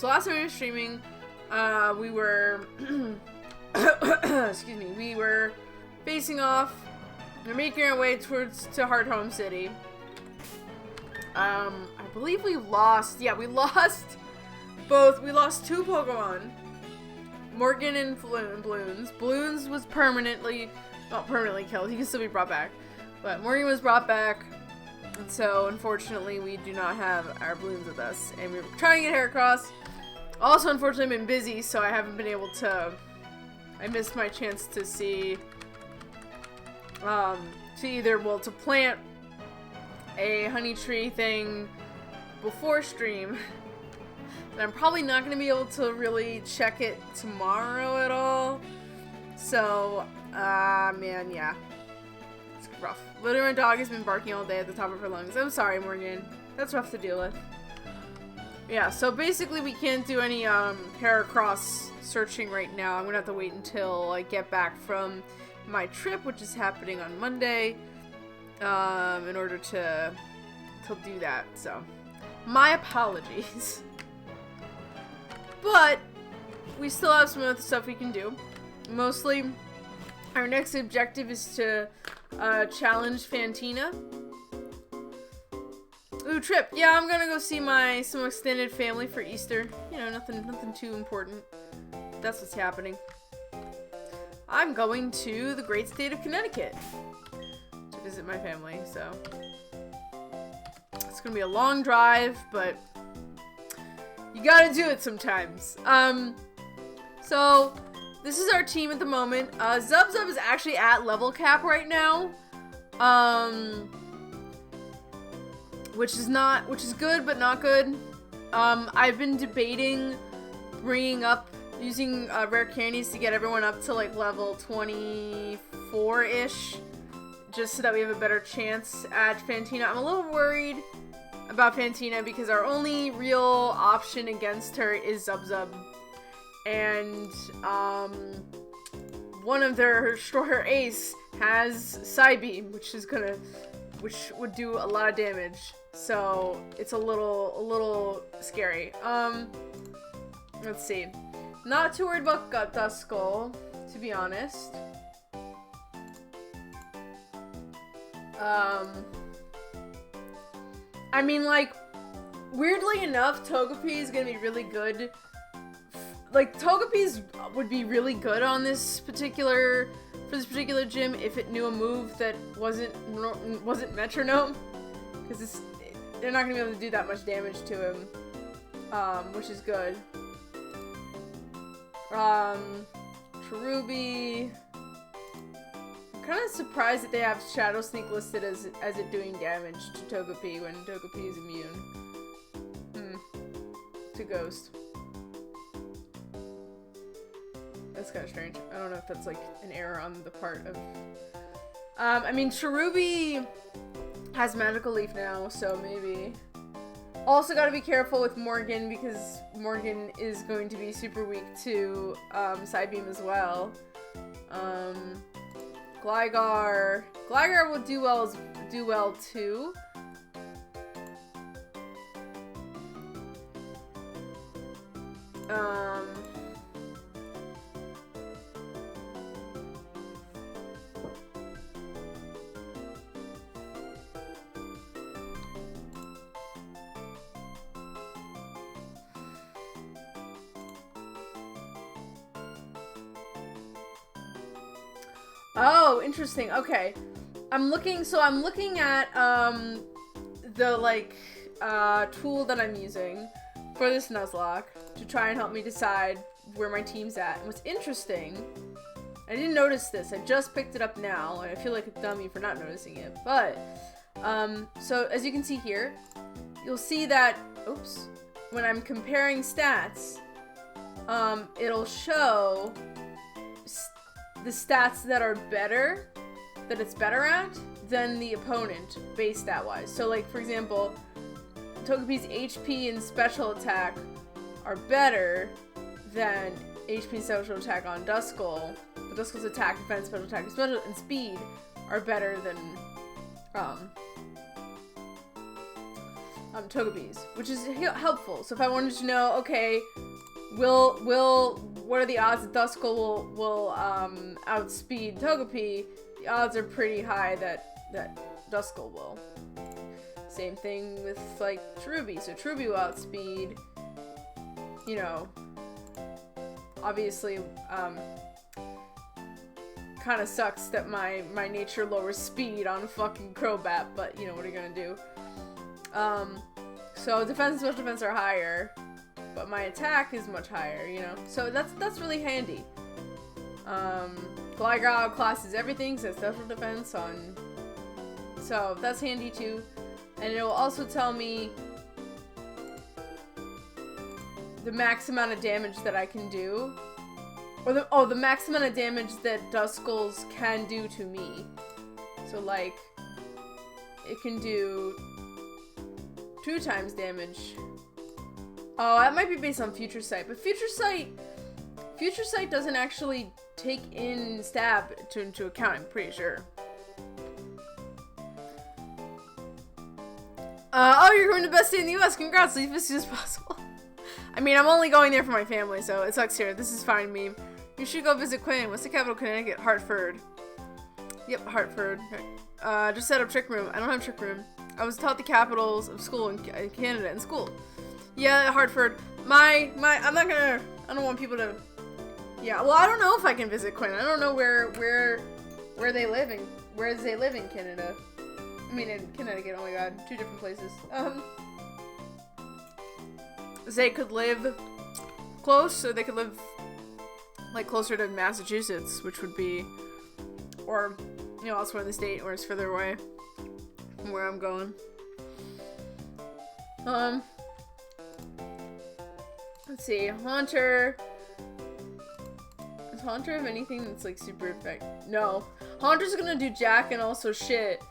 So last time we were streaming, we were, excuse me, we were facing off. We're making our way to Hearthome City. I believe we lost. Yeah, we lost both. We lost 2 Pokemon. Morgan and Bloons. Bloons was not permanently killed. He can still be brought back. But Morgan was brought back. And so, unfortunately, we do not have our Bloons with us. And we were trying to get Heracross. Also, unfortunately, I've been busy, so I haven't been able to... I missed my chance to see... to plant a honey tree thing before stream. And I'm probably not going to be able to really check it tomorrow at all. So, man, yeah. It's rough. Literally, my dog has been barking all day at the top of her lungs. I'm sorry, Morgan. That's rough to deal with. Yeah, so basically we can't do any, Heracross searching right now. I'm going to have to wait until I get back from my trip, which is happening on Monday, in order to do that. So, my apologies. But we still have some other stuff we can do. Mostly, our next objective is to challenge Fantina. Ooh, trip. Yeah, I'm gonna go see some extended family for Easter. You know, nothing too important. That's what's happening. I'm going to the great state of Connecticut to visit my family, so it's gonna be a long drive, but you gotta do it sometimes. So this is our team at the moment. Zub is actually at level cap right now, which is good but not good. I've been debating using rare candies to get everyone up to like level 24-ish, just so that we have a better chance at Fantina. I'm a little worried about Fantina because our only real option against her is Zub. And one of her ace has Psybeam, which would do a lot of damage. So it's a little scary. Let's see. Not too worried about Duskull, to be honest. I mean, like, weirdly enough, Togepi is gonna be really good. Like, Togepi would be really good on this particular gym if it knew a move that wasn't Metronome, because they're not gonna be able to do that much damage to him, which is good. Cherubi. I'm kind of surprised that they have Shadow Sneak listed as it doing damage to Togepi when Togepi is immune. To Ghost. That's kind of strange. I don't know if that's like an error on the part of... I mean, Cherubi has Magical Leaf now, so maybe... Also gotta be careful with Morgan, because Morgan is going to be super weak to Psybeam as well. Gligar will do well too. Oh, interesting. Okay. I'm looking at the like tool that I'm using for this Nuzlocke to try and help me decide where my team's at. And what's interesting, I didn't notice this. I just picked it up now, and I feel like a dummy for not noticing it. But so as you can see here, you'll see that when I'm comparing stats, it'll show the stats that it's better at than the opponent, base stat wise. So like, for example, Togepi's HP and special attack are better than HP and special attack on Duskull. But Duskull's attack, defense, special attack, and speed are better than Togepi's, which is helpful. So if I wanted to know, okay, what are the odds that Duskull will outspeed Togepi? The odds are pretty high that Duskull will. Same thing with like Cherubi. So Cherubi will outspeed, you know, obviously kind of sucks that my nature lowers speed on fucking Crobat, but you know, what are you gonna do? So defense and special defense are higher, but my attack is much higher, you know? So that's really handy. Gligar outclasses everything, so special defense on... So that's handy too. And it will also tell me the max amount of damage that I can do. Or the max amount of damage that Duskulls can do to me. So like, it can do 2 times damage. Oh, that might be based on Future Sight, but Future Sight doesn't actually take in stab into account, I'm pretty sure. Oh, you're going to the best state in the US. Congrats, leave as soon as possible. I mean, I'm only going there for my family, so it sucks here. This is fine, meme. You should go visit Quinn. What's the capital of Connecticut? Hartford. Yep, Hartford. Just set up Trick Room. I don't have Trick Room. I was taught the capitals of school in Canada in school. Yeah, Hartford. I don't want people to... Yeah, well, I don't know if I can visit Quinn. I don't know where they live in... Where they live in Canada. I mean, in Connecticut. Oh my god. 2 different places. They could live close, or they could live, like, closer to Massachusetts, which would be... Or, you know, elsewhere in the state, or it's further away from where I'm going. Let's see, Haunter. Does Haunter have anything that's like super effective? No. Haunter's gonna do jack and also shit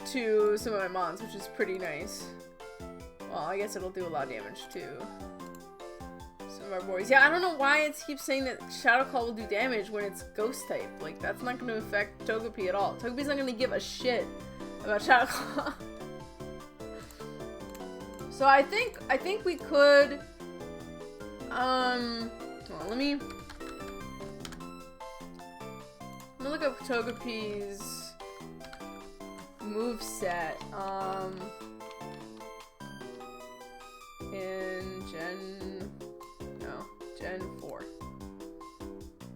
to some of my mons, which is pretty nice. Well, I guess it'll do a lot of damage to some of our boys. Yeah, I don't know why it keeps saying that Shadow Claw will do damage when it's ghost type. Like, that's not gonna affect Togepi at all. Togepi's not gonna give a shit about Shadow Claw. So I think we could hold on, let me look up Togepi's moveset in Gen 4.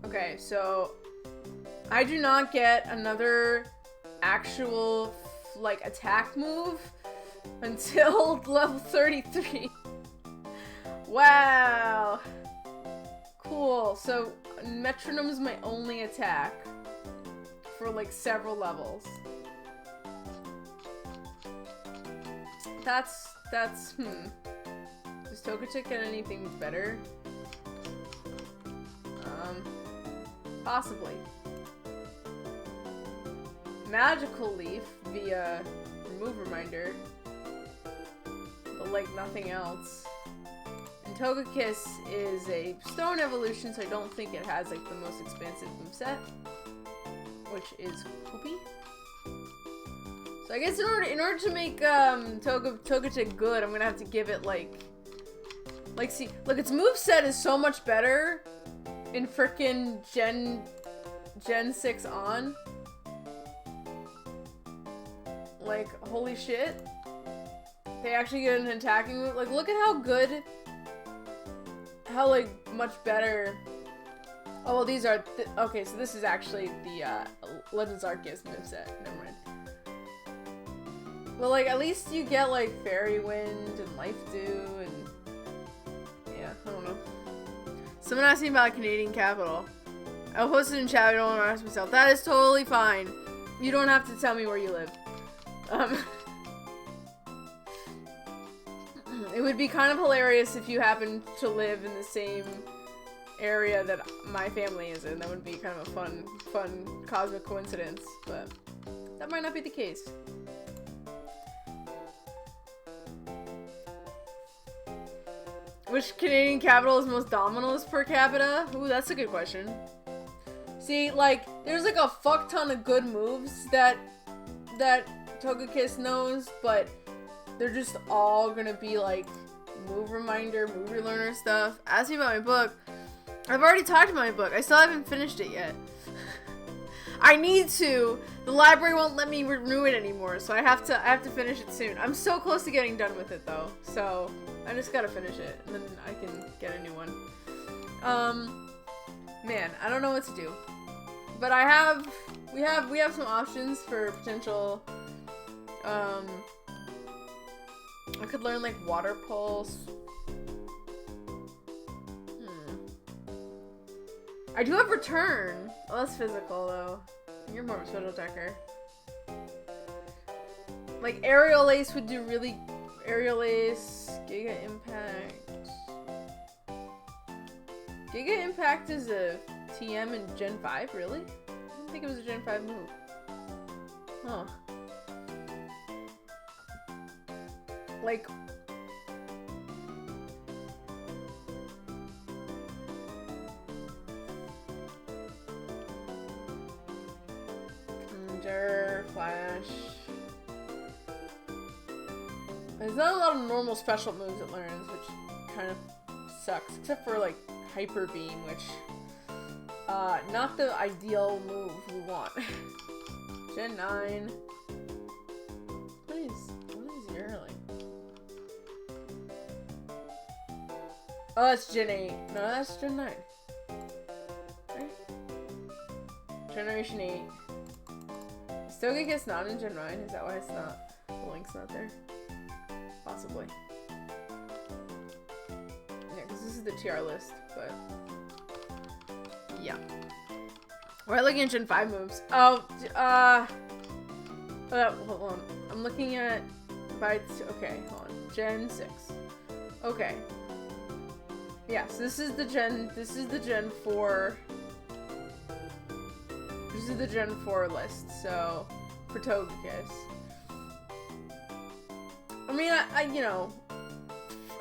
Okay, so I do not get another actual like attack move until level 33. Wow. Cool. So Metronome is my only attack for like several levels. That's Does Togetic get anything better? Possibly. Magical Leaf via Remove Reminder, but like nothing else. And Togekiss is a stone evolution, so I don't think it has like the most expansive moveset, which is poopy. So I guess in order to make Togetic good, I'm gonna have to give it like see, look, its moveset is so much better in frickin' Gen 6 on. Like, holy shit. They actually get an attacking move. Like, look at how good, how, like, much better. Oh, well, these are, okay, so this is actually the, Legends Arceus moveset. Never mind. But, like, at least you get, like, Fairy Wind and Life Dew and, yeah, I don't know. Someone asked me about Canadian capital. I'll post it in chat. I don't want to ask myself. That is totally fine. You don't have to tell me where you live. It would be kind of hilarious if you happened to live in the same area that my family is in. That would be kind of a fun cosmic coincidence, but that might not be the case. Which Canadian capital is most dominant per capita? Ooh, that's a good question. See, like, there's like a fuck ton of good moves that Togekiss knows, but they're just all gonna be like move reminder, move relearner stuff. Ask me about my book. I've already talked about my book. I still haven't finished it yet. I need to. The library won't let me renew it anymore, so I have to finish it soon. I'm so close to getting done with it though, so I just gotta finish it, and then I can get a new one. Man, I don't know what to do, but we have some options for potential. I could learn like water pulse. I do have return. Oh, that's physical though. You're more of a special attacker. Like aerial ace would do really. Aerial ace, Giga Impact. Giga Impact is a TM in Gen 5, really? I didn't think it was a Gen 5 move. Huh. Like. Flash. There's not a lot of normal special moves it learns, which kind of sucks. Except for like Hyper Beam, which not the ideal move we want. Gen 9. What is Yearling? Oh, that's Gen 8. No, that's Gen 9. Right? Generation 8. Togekiss not in Gen 9? Is that why it's not? The link's not there? Possibly. Yeah, because this is the TR list, but... Yeah. We're looking at Gen 5 moves. Oh, hold on. I'm looking at... Okay, hold on. Gen 6. Okay. Yeah, so this is the Gen 4... This is the Gen 4 list, so for Togekiss. I mean, I you know,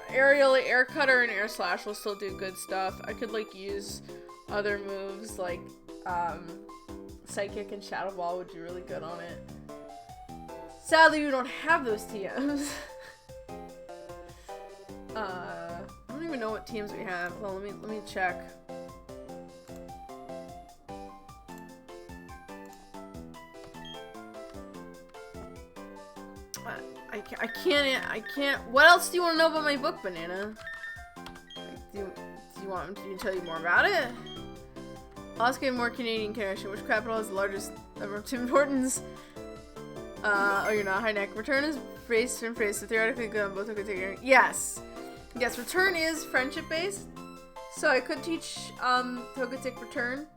Aerial, Air Cutter, and Air Slash will still do good stuff. I could like use other moves like Psychic and Shadow Ball would do really good on it. Sadly, we don't have those TMs. I don't even know what teams we have. Well, let me check. I can't. What else do you want to know about my book, Banana? Like, do you want me to tell you more about it? I'll ask you more Canadian connection. Which capital has the largest number of importance? Oh, you're not. High neck. Return is phrase and phrase, so theoretically good on both. Okay, take Yes. Yes, return is friendship based. So I could teach Togetic return.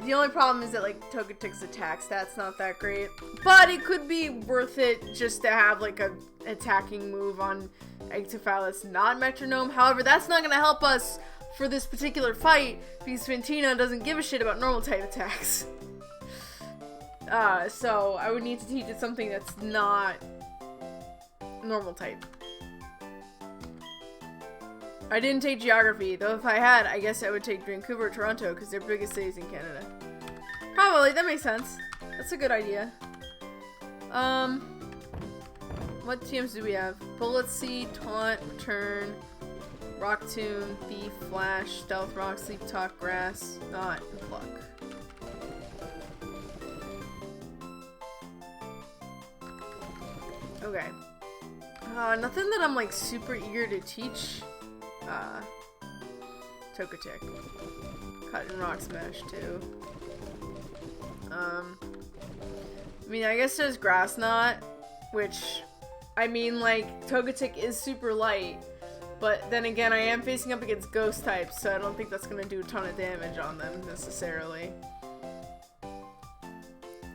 The only problem is that, like, Togetic's attack stat's not that great. But it could be worth it just to have, like, a attacking move on Eggsafile that's not Metronome. However, that's not going to help us for this particular fight because Fantina doesn't give a shit about normal type attacks. So I would need to teach it something that's not normal type. I didn't take geography, though if I had, I guess I would take Vancouver or Toronto, because they're biggest cities in Canada. Probably, that makes sense. That's a good idea. What TMs do we have? Bullet Seed, Taunt, Return, Rock Tomb, Thief, Flash, Stealth Rock, Sleep Talk, Grass, Knot, and Pluck. Okay. Nothing that I'm, like, super eager to teach. Togetic. Cut and Rock Smash too. I mean, I guess there's Grass Knot, which, I mean, like, Togetic is super light, but then again, I am facing up against Ghost types, so I don't think that's gonna do a ton of damage on them, necessarily.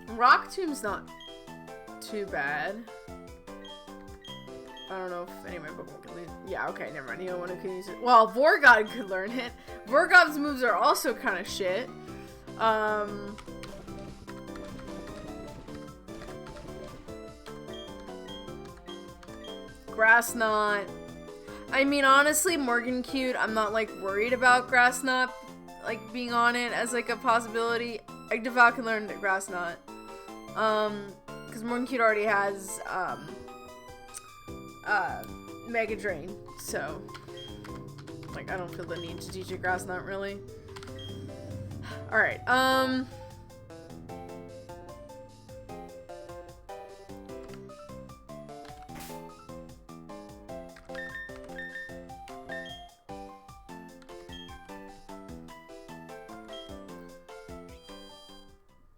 Rock Tomb's not too bad. I don't know if any of my Pokemon can learn. Yeah, okay, never mind. The only one who can use it. Well, Vorgod could learn it. Vorgod's moves are also kind of shit. Grass Knot. I mean, honestly, Morgan-Cute, I'm not, like, worried about Grass Knot, like, being on it as, like, a possibility. Eggsafile can learn Grass Knot. because Morgenkute already has Mega Drain, so like I don't feel the need to teach it Grass Knot really. All right,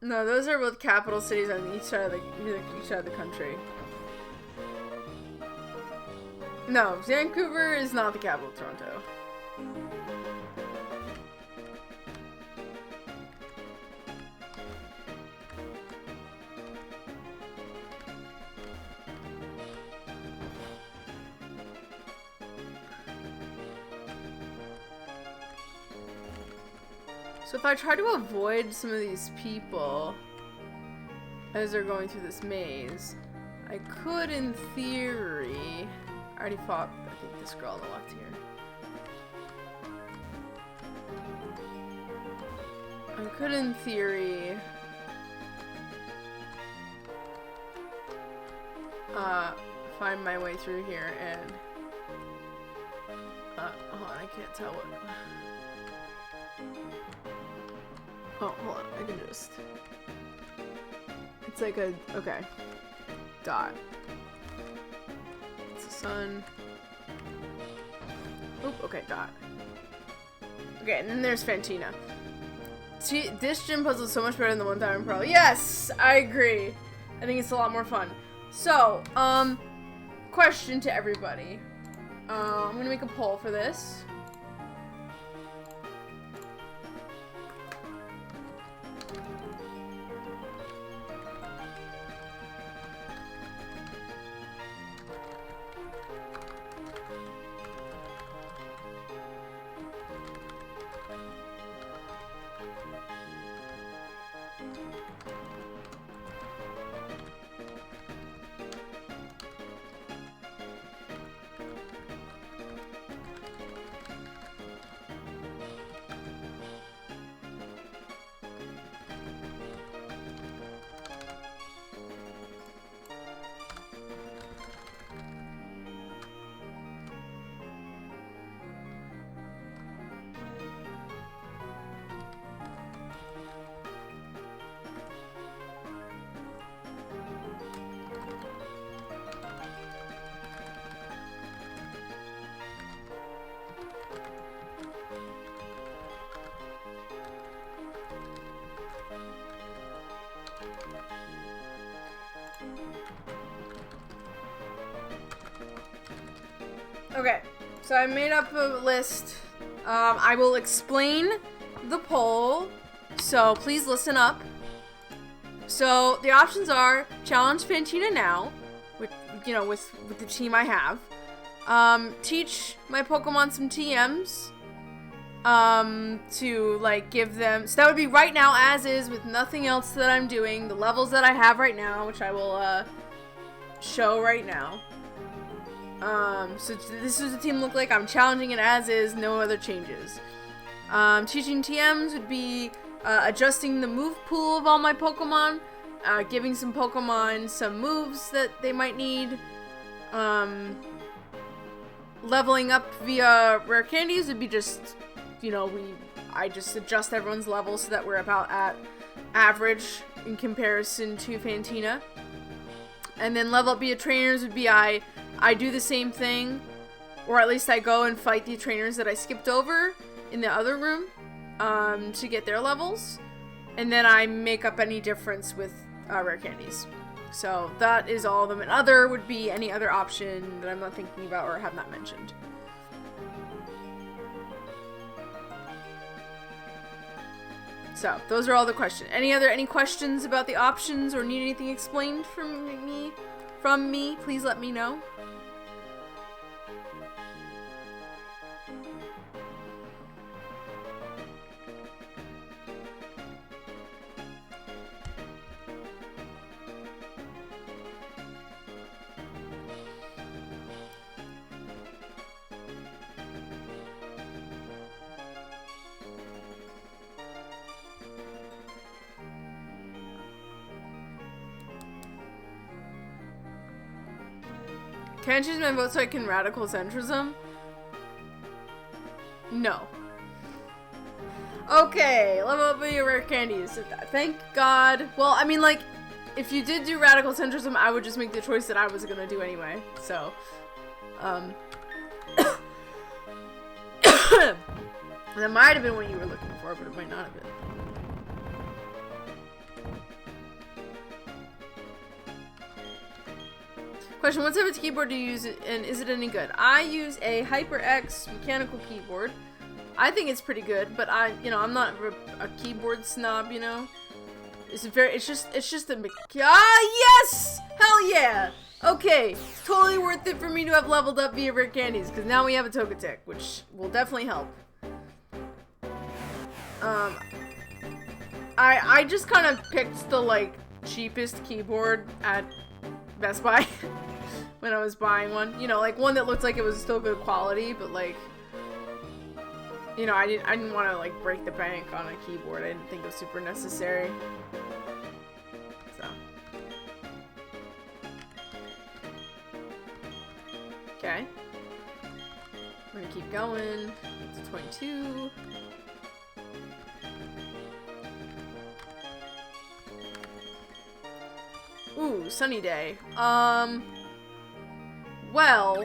no, those are both capital cities on each side of the country. No, Vancouver is not the capital of Toronto. So if I try to avoid some of these people as they're going through this maze, I could, in theory... I already fought, I think, this girl on the left here. I could, in theory... find my way through here and... hold on, I can't tell what... Oh, hold on, I can just... It's like a... Okay. Dot. It's the sun. Oop, okay, dot. Okay, and then there's Fantina. See, this gym puzzle is so much better than the one time pro. Yes! I agree. I think it's a lot more fun. So, question to everybody. I'm gonna make a poll for this. Okay, so I made up a list. I will explain the poll, so please listen up. So the options are challenge Fantina now, with with the team I have. Teach my Pokemon some TMs. To like give them. So that would be right now as is with nothing else that I'm doing. The levels that I have right now, which I will show right now. So this is the team look like. I'm challenging it as is, no other changes. Teaching TMs would be adjusting the move pool of all my Pokemon, giving some Pokemon some moves that they might need. Leveling up via rare candies would be just, I just adjust everyone's level so that we're about at average in comparison to Fantina. And then level up via trainers would be I do the same thing, or at least I go and fight the trainers that I skipped over in the other room to get their levels, and then I make up any difference with rare candies. So that is all of them, and other would be any other option that I'm not thinking about or have not mentioned. So those are all the questions. Any questions about the options or need anything explained from me, please let me know. Can I change my vote so I can radical centrism? No. Okay, level up your rare candies. Thank God. Well, I mean, like, if you did do radical centrism, I would just make the choice that I was gonna do anyway. So, that might have been what you were looking for, but it might not have been. Question, what type of keyboard do you use and is it any good? I use a HyperX mechanical keyboard. I think it's pretty good, but I'm not a keyboard snob, you know? It's just a yes! Hell yeah! Okay, totally worth it for me to have leveled up via rare candies, because now we have a Togetic, which will definitely help. I just kind of picked the, like, cheapest keyboard at Best Buy when I was buying one. You know, like, one that looked like it was still good quality, but, like, you know, I didn't want to, like, break the bank on a keyboard. I didn't think it was super necessary. So. Okay. We're gonna keep going. It's 22. Ooh, sunny day. Well,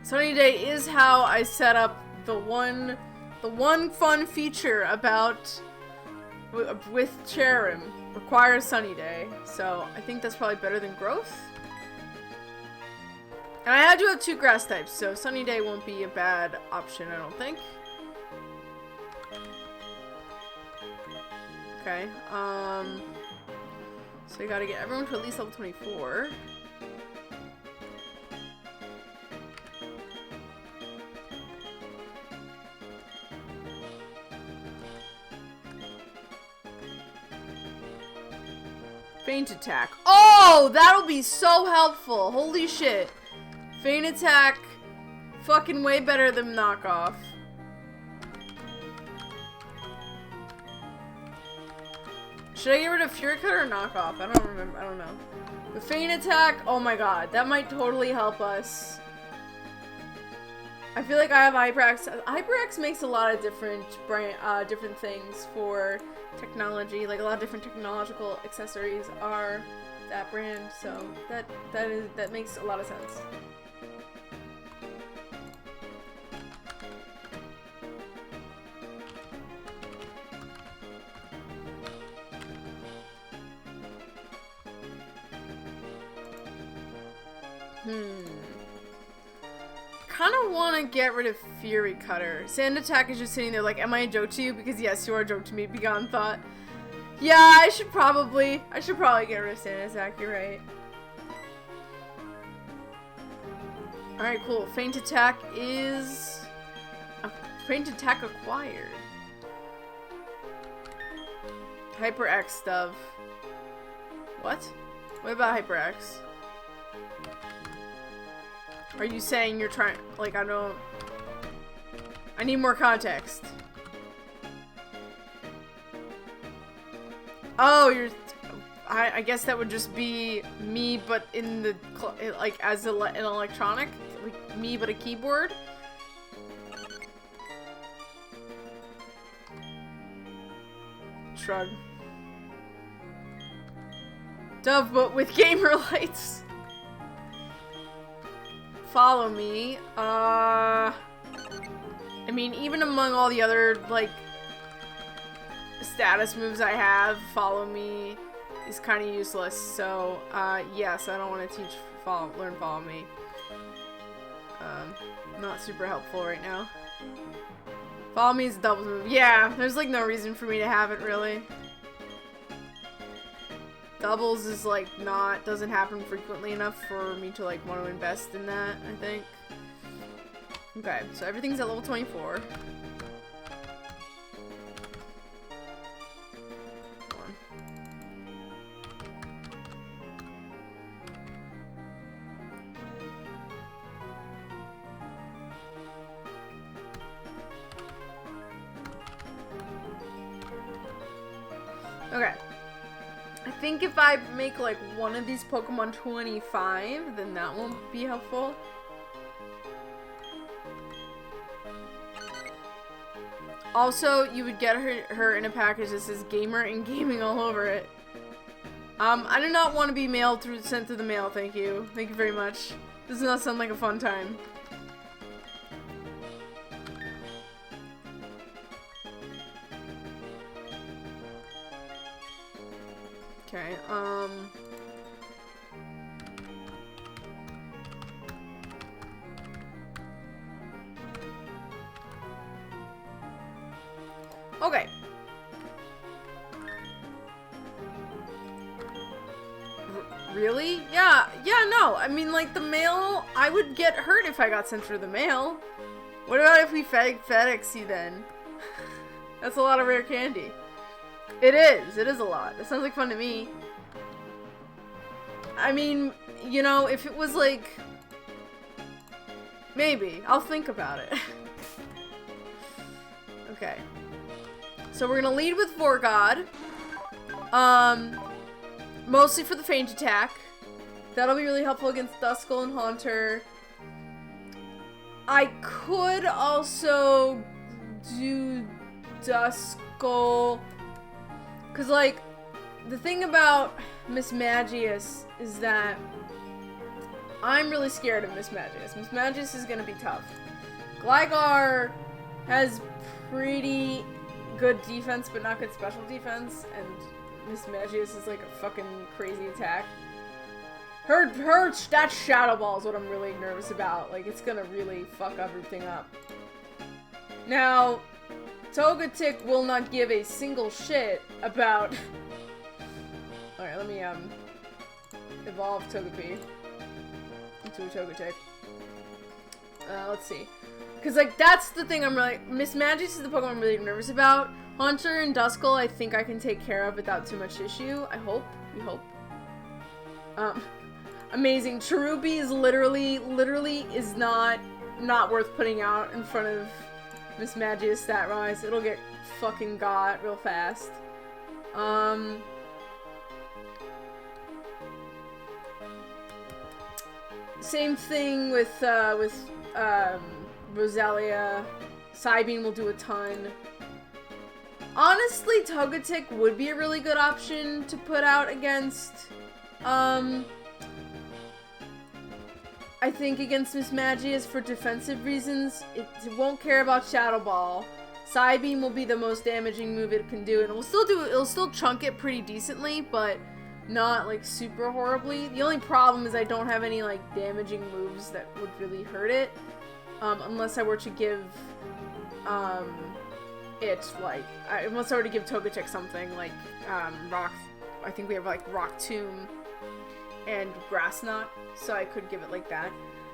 sunny day is how I set up the one fun feature about with Cherrim requires sunny day. So I think that's probably better than growth. And I had to have 2 grass types, so sunny day won't be a bad option, I don't think. Okay, so we gotta get everyone to at least level 24. Feint attack. Oh, that'll be so helpful. Holy shit. Feint attack, fucking way better than knockoff. Should I get rid of Fury Cut or knockoff? I don't remember. I don't know. The Feint attack, oh my god, that might totally help us. I feel like I have HyperX. HyperX makes a lot of different different things for technology. Like a lot of different technological accessories are that brand, so that makes a lot of sense. Kind of want to get rid of Fury Cutter. Sand Attack is just sitting there like, am I a joke to you? Because yes, you are a joke to me, Begone Thought. Yeah, I should probably get rid of Sand Attack, you're right. Alright, cool. Feint Attack is... Feint Attack acquired. HyperX stuff. What? What about HyperX? Are you saying you're trying, like, I need more context. Oh, I guess that would just be me, but in the, like, as an electronic, like, me, but a keyboard. Shrug. Dove, but with gamer lights. Follow me. I mean, even among all the other, like, status moves I have, follow me is kind of useless. So, yes, I don't want to learn follow me. Not super helpful right now. Follow me is a double move. Yeah, there's, like, no reason for me to have it, really. Doubles is, like, doesn't happen frequently enough for me to, like, want to invest in that, I think. Okay, so everything's at level 24. Come on. Okay. I think if I make like one of these Pokemon 25, then that won't be helpful. Also, you would get her in a package that says gamer and gaming all over it. I do not want to be sent through the mail, thank you. Thank you very much. This does not sound like a fun time. Okay, okay. Really? Yeah, no. I mean, like, the mail, I would get hurt if I got sent through the mail. What about if we FedEx you then? That's a lot of rare candy. It is a lot. It sounds like fun to me. I mean, you know, if it was like... Maybe. I'll think about it. Okay. So we're gonna lead with Vorgod. Mostly for the Feint attack. That'll be really helpful against Duskull and Haunter. I could also do Duskull. Because, like, the thing about Mismagius is that I'm really scared of Mismagius. Mismagius is going to be tough. Gligar has pretty good defense, but not good special defense, and Mismagius is like a fucking crazy attack. That Shadow Ball is what I'm really nervous about. Like, it's gonna really fuck everything up. Now, Togetic will not give a single shit about... Alright, let me, evolve Togepi into a Togetic. Let's see. Because, like, that's the thing I'm really... Mismagius is the Pokemon I'm really nervous about. Haunter and Duskull, I think I can take care of without too much issue. I hope. We hope. Amazing. Cherubi is literally is not worth putting out in front of Mismagius stat rise. It'll get fucking got real fast. Same thing with Roselia. Psybeam will do a ton. Honestly, Togetic would be a really good option to put out against, I think against Mismagius for defensive reasons. It won't care about Shadow Ball. Psybeam will be the most damaging move it can do, and it'll still chunk it pretty decently, but not like super horribly. The only problem is I don't have any like damaging moves that would really hurt it, unless I were to give, unless I were to give Togetic something like, Rock, I think we have like Rock Tomb and Grass Knot, so I could give it like that.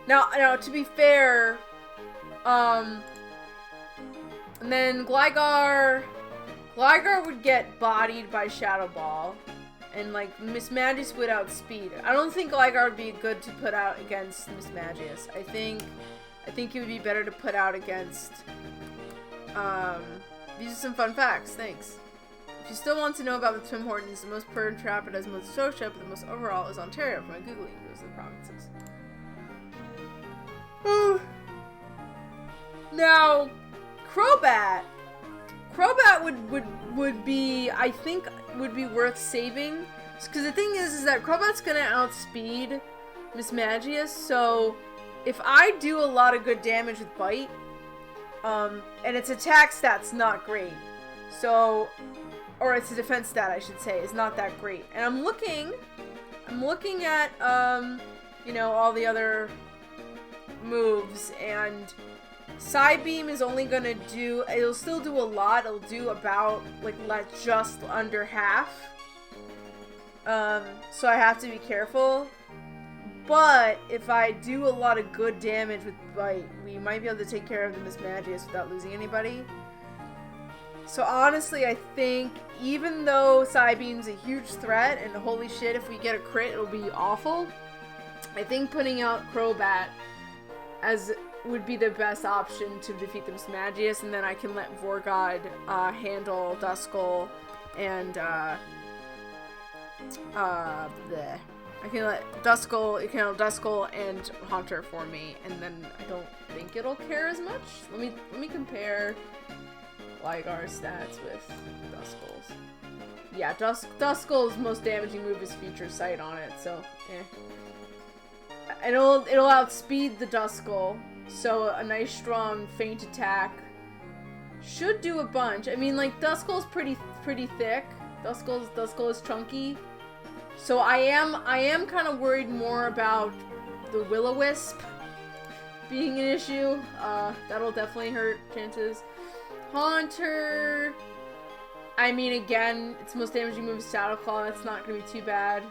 Now, to be fair, and then Gligar would get bodied by Shadow Ball, and like Mismagius would outspeed. I don't think Gligar would be good to put out against Mismagius. I think it would be better to put out against, these are some fun facts, thanks. If you still want to know about the Tim Hortons, the most per trap it has Nova Scotia, but the most overall is Ontario. For my Googling, those are the provinces. Now, Crobat would be, I think, would be worth saving. Because the thing is that Crobat's gonna outspeed Mismagius, so if I do a lot of good damage with Bite, and its attack stat's not great, so, or its defense stat, I should say, is not that great. And I'm looking at, you know, all the other moves, and Psybeam is only gonna do, it'll still do a lot, it'll do about, like, just under half, so I have to be careful. But if I do a lot of good damage with Bite, we might be able to take care of the Mismagius without losing anybody. So honestly, I think even though Psybeam's a huge threat, and holy shit, if we get a crit, it'll be awful, I think putting out Crobat would be the best option to defeat the Mismagius, and then I can let Vorgod handle Duskull and bleh. I can let Duskull, it can have Duskull and Haunter for me, and then I don't think it'll care as much. Let me compare Ligar's stats with Duskull's. Yeah, Duskull's most damaging move is Future Sight on it, so it'll outspeed the Duskull, so a nice strong feint attack should do a bunch. I mean, like, Duskull's pretty thick. Duskull is chunky. So I am kind of worried more about the Will-O-Wisp being an issue. That'll definitely hurt chances. Haunter, I mean, again, its most damaging move is Shadow Claw. That's not gonna be too bad.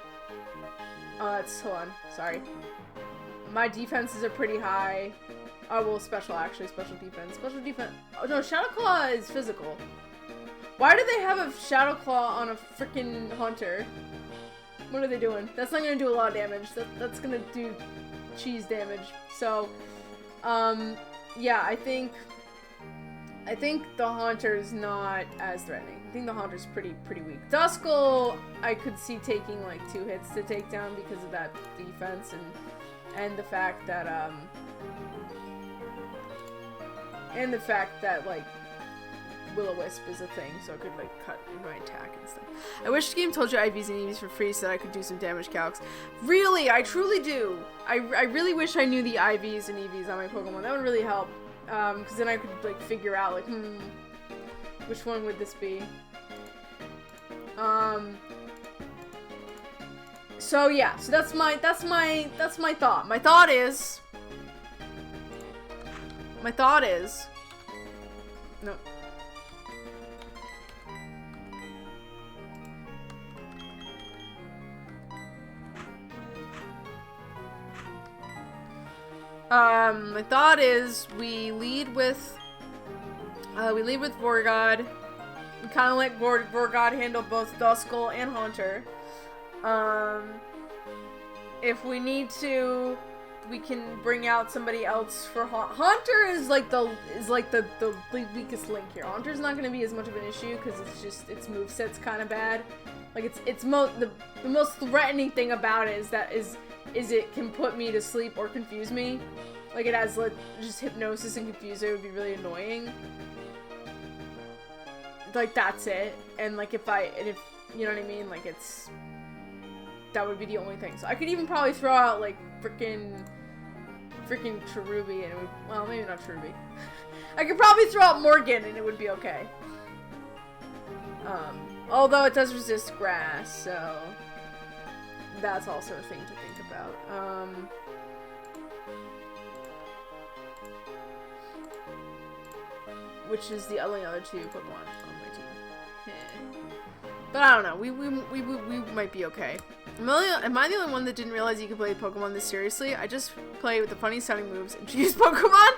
Hold on, sorry. My defenses are pretty high. Oh, well, special defense. Special defense. Oh no, Shadow Claw is physical. Why do they have a Shadow Claw on a freaking Haunter? What are they doing? That's not gonna do a lot of damage. That's gonna do cheese damage. So, yeah, I think the Haunter's not as threatening. I think the Haunter's pretty weak. Duskull, I could see taking like 2 hits to take down because of that defense and the fact that like Will-O-Wisp is a thing, so it could like cut my attack and stuff. I wish the game told you IVs and EVs for free so that I could do some damage calcs. Really, I truly do. I really wish I knew the IVs and EVs on my Pokemon. That would really help. Because then I could like figure out like, which one would this be? So yeah, so that's my thought. My thought is no. My thought is we lead with Vorgod. We kind of let Vorgod handle both Duskull and Haunter. If we need to, we can bring out somebody else for Haunter is like the weakest link here. Haunter's not going to be as much of an issue because it's just its moveset's kind of bad. Like the most threatening thing about it is it can put me to sleep or confuse me. Like it has just hypnosis and confuse it would be really annoying. Like that's it. And like if you know what I mean, like that would be the only thing. So I could even probably throw out like freaking Cherubi and it would, well, maybe not Cherubi. I could probably throw out Morgan and it would be okay. Although it does resist grass, so that's also a thing to think about. Which is the only other 2 Pokemon on my team. But I don't know. We might be okay. Am I the only one that didn't realize you could play Pokemon this seriously? I just play with the funny sounding moves and choose Pokemon.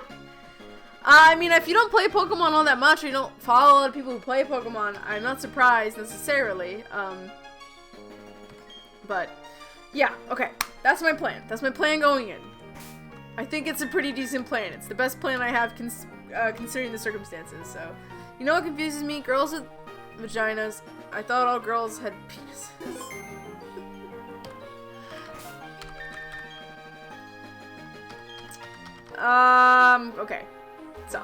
I mean, if you don't play Pokemon all that much, or you don't follow a lot of people who play Pokemon, I'm not surprised necessarily. But yeah, okay. That's my plan. That's my plan going in. I think it's a pretty decent plan. It's the best plan I have considering the circumstances. So, you know what confuses me? Girls with vaginas. I thought all girls had penises. Okay. So.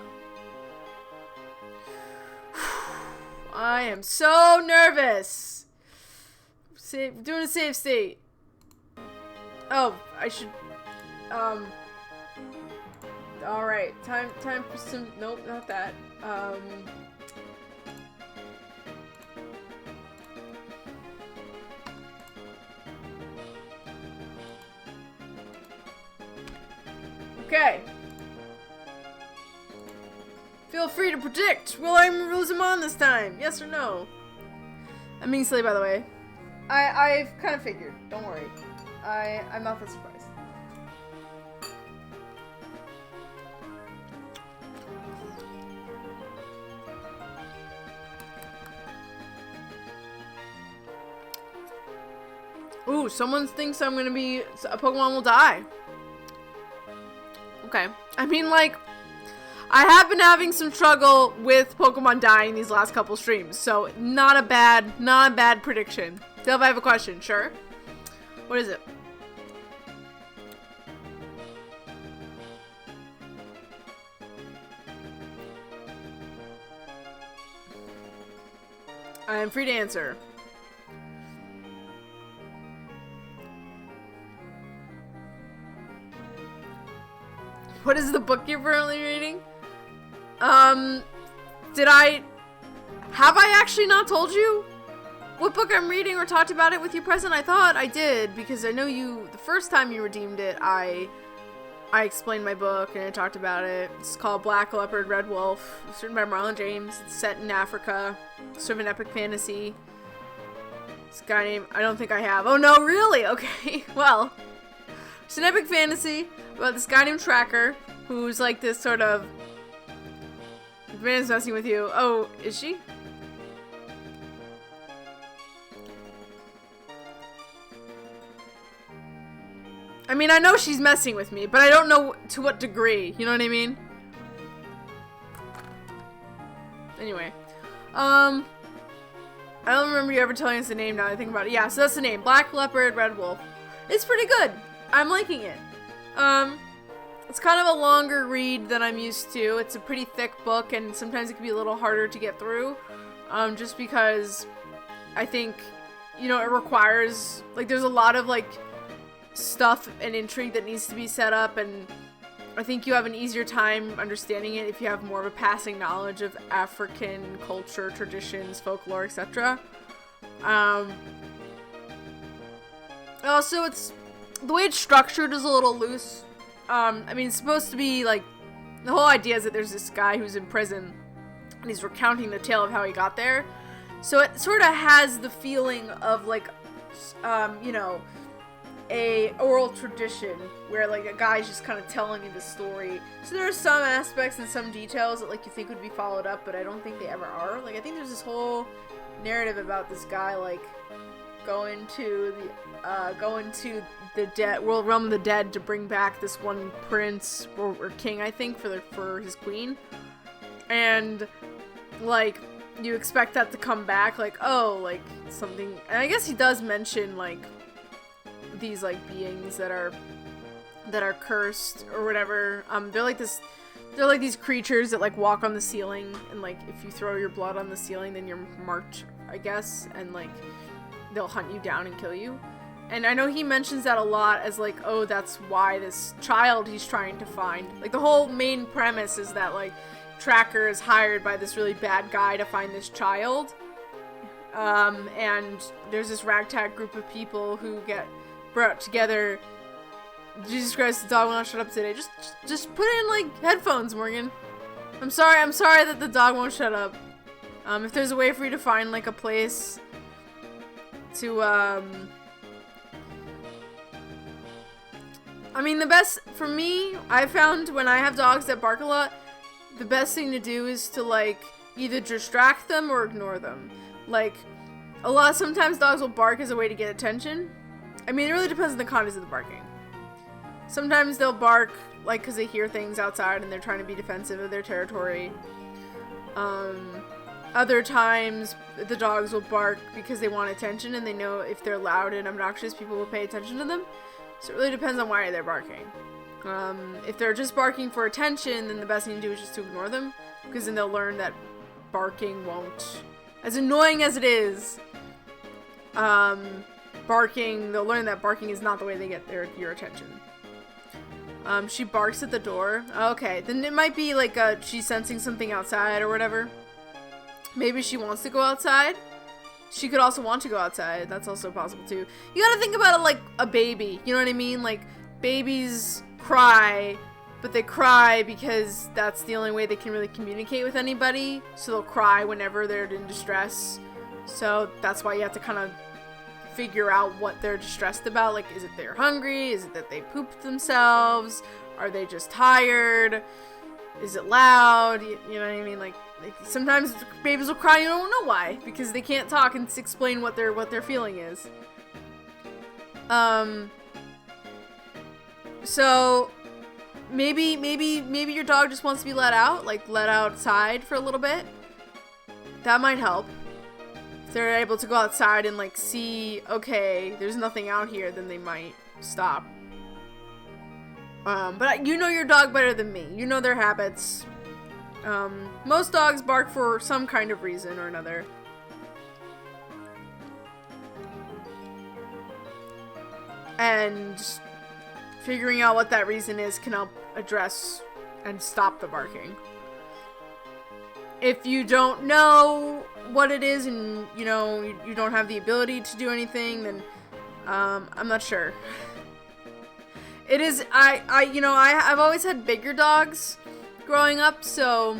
I am so nervous. Doing a save state. Oh, I should, alright. Time for some, nope, not that. Okay. Feel free to predict. Will I lose him on this time? Yes or no? I'm being silly, by the way. I've kind of figured. Don't worry. I'm not that surprised. Ooh, someone thinks I'm gonna be... a Pokemon will die. Okay. I mean, like... I have been having some struggle with Pokemon dying these last couple streams, so not a bad prediction. So if I have a question, sure. What is it? I am free to answer. What is the book you're currently reading? Have I actually not told you what book I'm reading or talked about it with you present? I thought I did, because I know you, the first time you redeemed it, I explained my book and I talked about it. It's called Black Leopard, Red Wolf. It's written by Marlon James. It's set in Africa. Sort of an epic fantasy. This guy named, I don't think I have. Oh no, really? Okay, well. It's an epic fantasy about this guy named Tracker, who's like this sort of... Vanna's messing with you. Oh, is she? I mean, I know she's messing with me, but I don't know to what degree. You know what I mean? Anyway. I don't remember you ever telling us the name now that I think about it. Yeah, so that's the name. Black Leopard, Red Wolf. It's pretty good. I'm liking it. It's kind of a longer read than I'm used to. It's a pretty thick book, and sometimes it can be a little harder to get through. Just because I think, you know, it requires, like, there's a lot of, like, stuff and intrigue that needs to be set up, and I think you have an easier time understanding it if you have more of a passing knowledge of African culture, traditions, folklore, etc. Also, it's the way it's structured is a little loose. I mean, it's supposed to be like, the whole idea is that there's this guy who's in prison and he's recounting the tale of how he got there. So it sort of has the feeling of like, you know, a oral tradition where like a guy's just kind of telling you the story. So there are some aspects and some details that like you think would be followed up, but I don't think they ever are. Like I think there's this whole narrative about this guy like going to the dead world realm of the dead to bring back this one prince or king, I think, for his queen, and like you expect that to come back, like, oh, like something. And I guess he does mention like these like beings that are cursed or whatever. They're like these creatures that like walk on the ceiling, and like if you throw your blood on the ceiling then you're marked, I guess, and like they'll hunt you down and kill you. And I know he mentions that a lot as like, oh, that's why this child he's trying to find. Like the whole main premise is that like Tracker is hired by this really bad guy to find this child. And there's this ragtag group of people who get brought together. Jesus Christ, the dog will not shut up today. Just put in like headphones, Morgan. I'm sorry that the dog won't shut up. If there's a way for you to find like a place to I mean, the best for me, I found when I have dogs that bark a lot, the best thing to do is to like either distract them or ignore them. Like sometimes dogs will bark as a way to get attention. I mean, it really depends on the context of the barking. Sometimes they'll bark like because they hear things outside and they're trying to be defensive of their territory. Other times the dogs will bark because they want attention and they know if they're loud and obnoxious, people will pay attention to them. So it really depends on why they're barking. If they're just barking for attention, then the best thing to do is just to ignore them, because then they'll learn that barking won't, as annoying as it is, they'll learn that barking is not the way they get your attention. She barks at the door. Okay, then it might be like she's sensing something outside or whatever. Maybe she wants to go outside. She could also want to go outside. That's also possible too. You gotta think about it like a baby. You know what I mean? Like, babies cry, but they cry because that's the only way they can really communicate with anybody. So they'll cry whenever they're in distress. So that's why you have to kind of figure out what they're distressed about. Like, is it they're hungry? Is it that they pooped themselves? Are they just tired? Is it loud? You know what I mean? Like sometimes babies will cry, you don't know why, because they can't talk and explain what their feeling is. So maybe your dog just wants to be let out, like let outside for a little bit. That might help. If they're able to go outside and like see, okay, there's nothing out here, then they might stop. But you know your dog better than me. You know their habits. Most dogs bark for some kind of reason or another. And figuring out what that reason is can help address and stop the barking. If you don't know what it is and, you know, you don't have the ability to do anything, then I'm not sure. It is, I've always had bigger dogs growing up, so,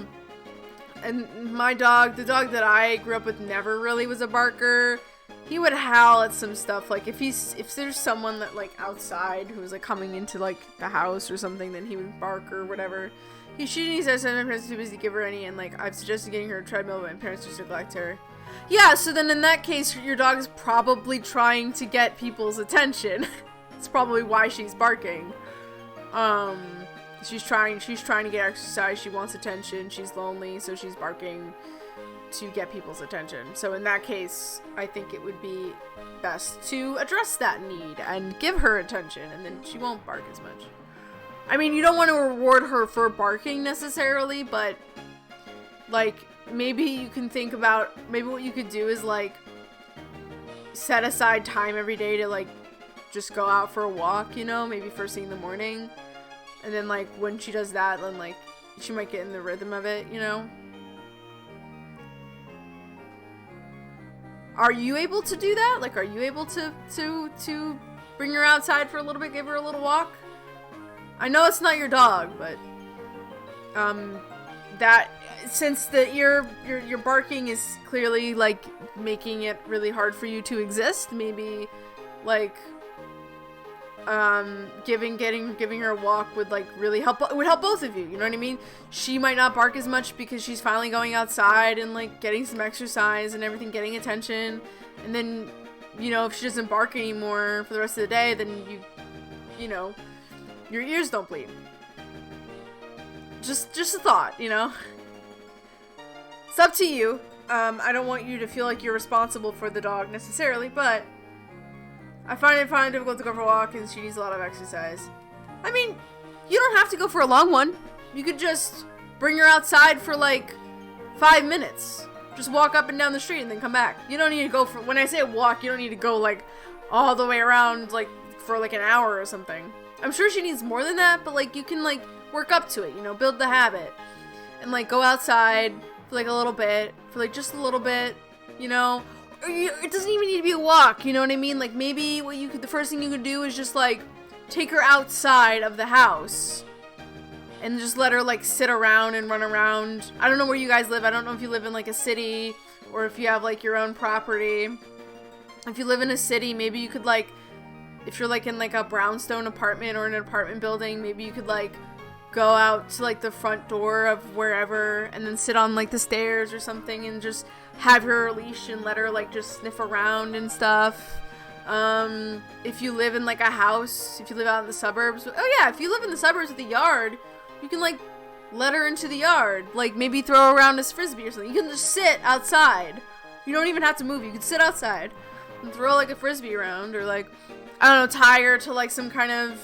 and my dog, the dog that I grew up with never really was a barker. He would howl at some stuff, like if there's someone that like outside who was like coming into like the house or something, then he would bark or whatever. She says my parents are too busy to give her any, and like I've suggested getting her a treadmill, but my parents just neglect her. Yeah, so then in that case, your dog is probably trying to get people's attention. It's probably why she's barking. She's trying to get exercise. She wants attention. She's lonely, so she's barking to get people's attention. So in that case, I think it would be best to address that need and give her attention, and then she won't bark as much. I mean, you don't want to reward her for barking necessarily, but like maybe you can think about, maybe what you could do is like set aside time every day to like just go out for a walk, you know, maybe first thing in the morning. And then like when she does that, then like she might get in the rhythm of it, you know. Are you able to do that? Like, are you able to bring her outside for a little bit, give her a little walk? I know it's not your dog, but that since your barking is clearly like making it really hard for you to exist, maybe like giving her a walk would like really help. It would help both of you. You know what I mean? She might not bark as much because she's finally going outside and like getting some exercise and everything, getting attention. And then, you know, if she doesn't bark anymore for the rest of the day, then you know, your ears don't bleed. Just a thought, you know. It's up to you. I don't want you to feel like you're responsible for the dog necessarily, but I find it difficult to go for a walk, and she needs a lot of exercise. I mean, you don't have to go for a long one. You could just bring her outside for like 5 minutes. Just walk up and down the street and then come back. You don't need to go for, when I say walk, you don't need to go like all the way around like for like an hour or something. I'm sure she needs more than that, but like you can like work up to it, you know, build the habit. And like go outside for like a little bit, for like just a little bit, you know. It doesn't even need to be a walk, you know what I mean? Like maybe the first thing you could do is just like take her outside of the house and just let her like sit around and run around. I don't know where you guys live. I don't know if you live in like a city or if you have like your own property. If you live in a city, maybe you could like, if you're like in like a brownstone apartment or an apartment building, maybe you could like go out to like the front door of wherever and then sit on like the stairs or something and just have her leash and let her like just sniff around and stuff. If you live in like a house, if you live out in the suburbs, if you live in the suburbs with a yard, you can like let her into the yard, like maybe throw around this frisbee or something. You can just sit outside. You don't even have to move. You can sit outside and throw like a frisbee around, or like, I don't know, tie her to like some kind of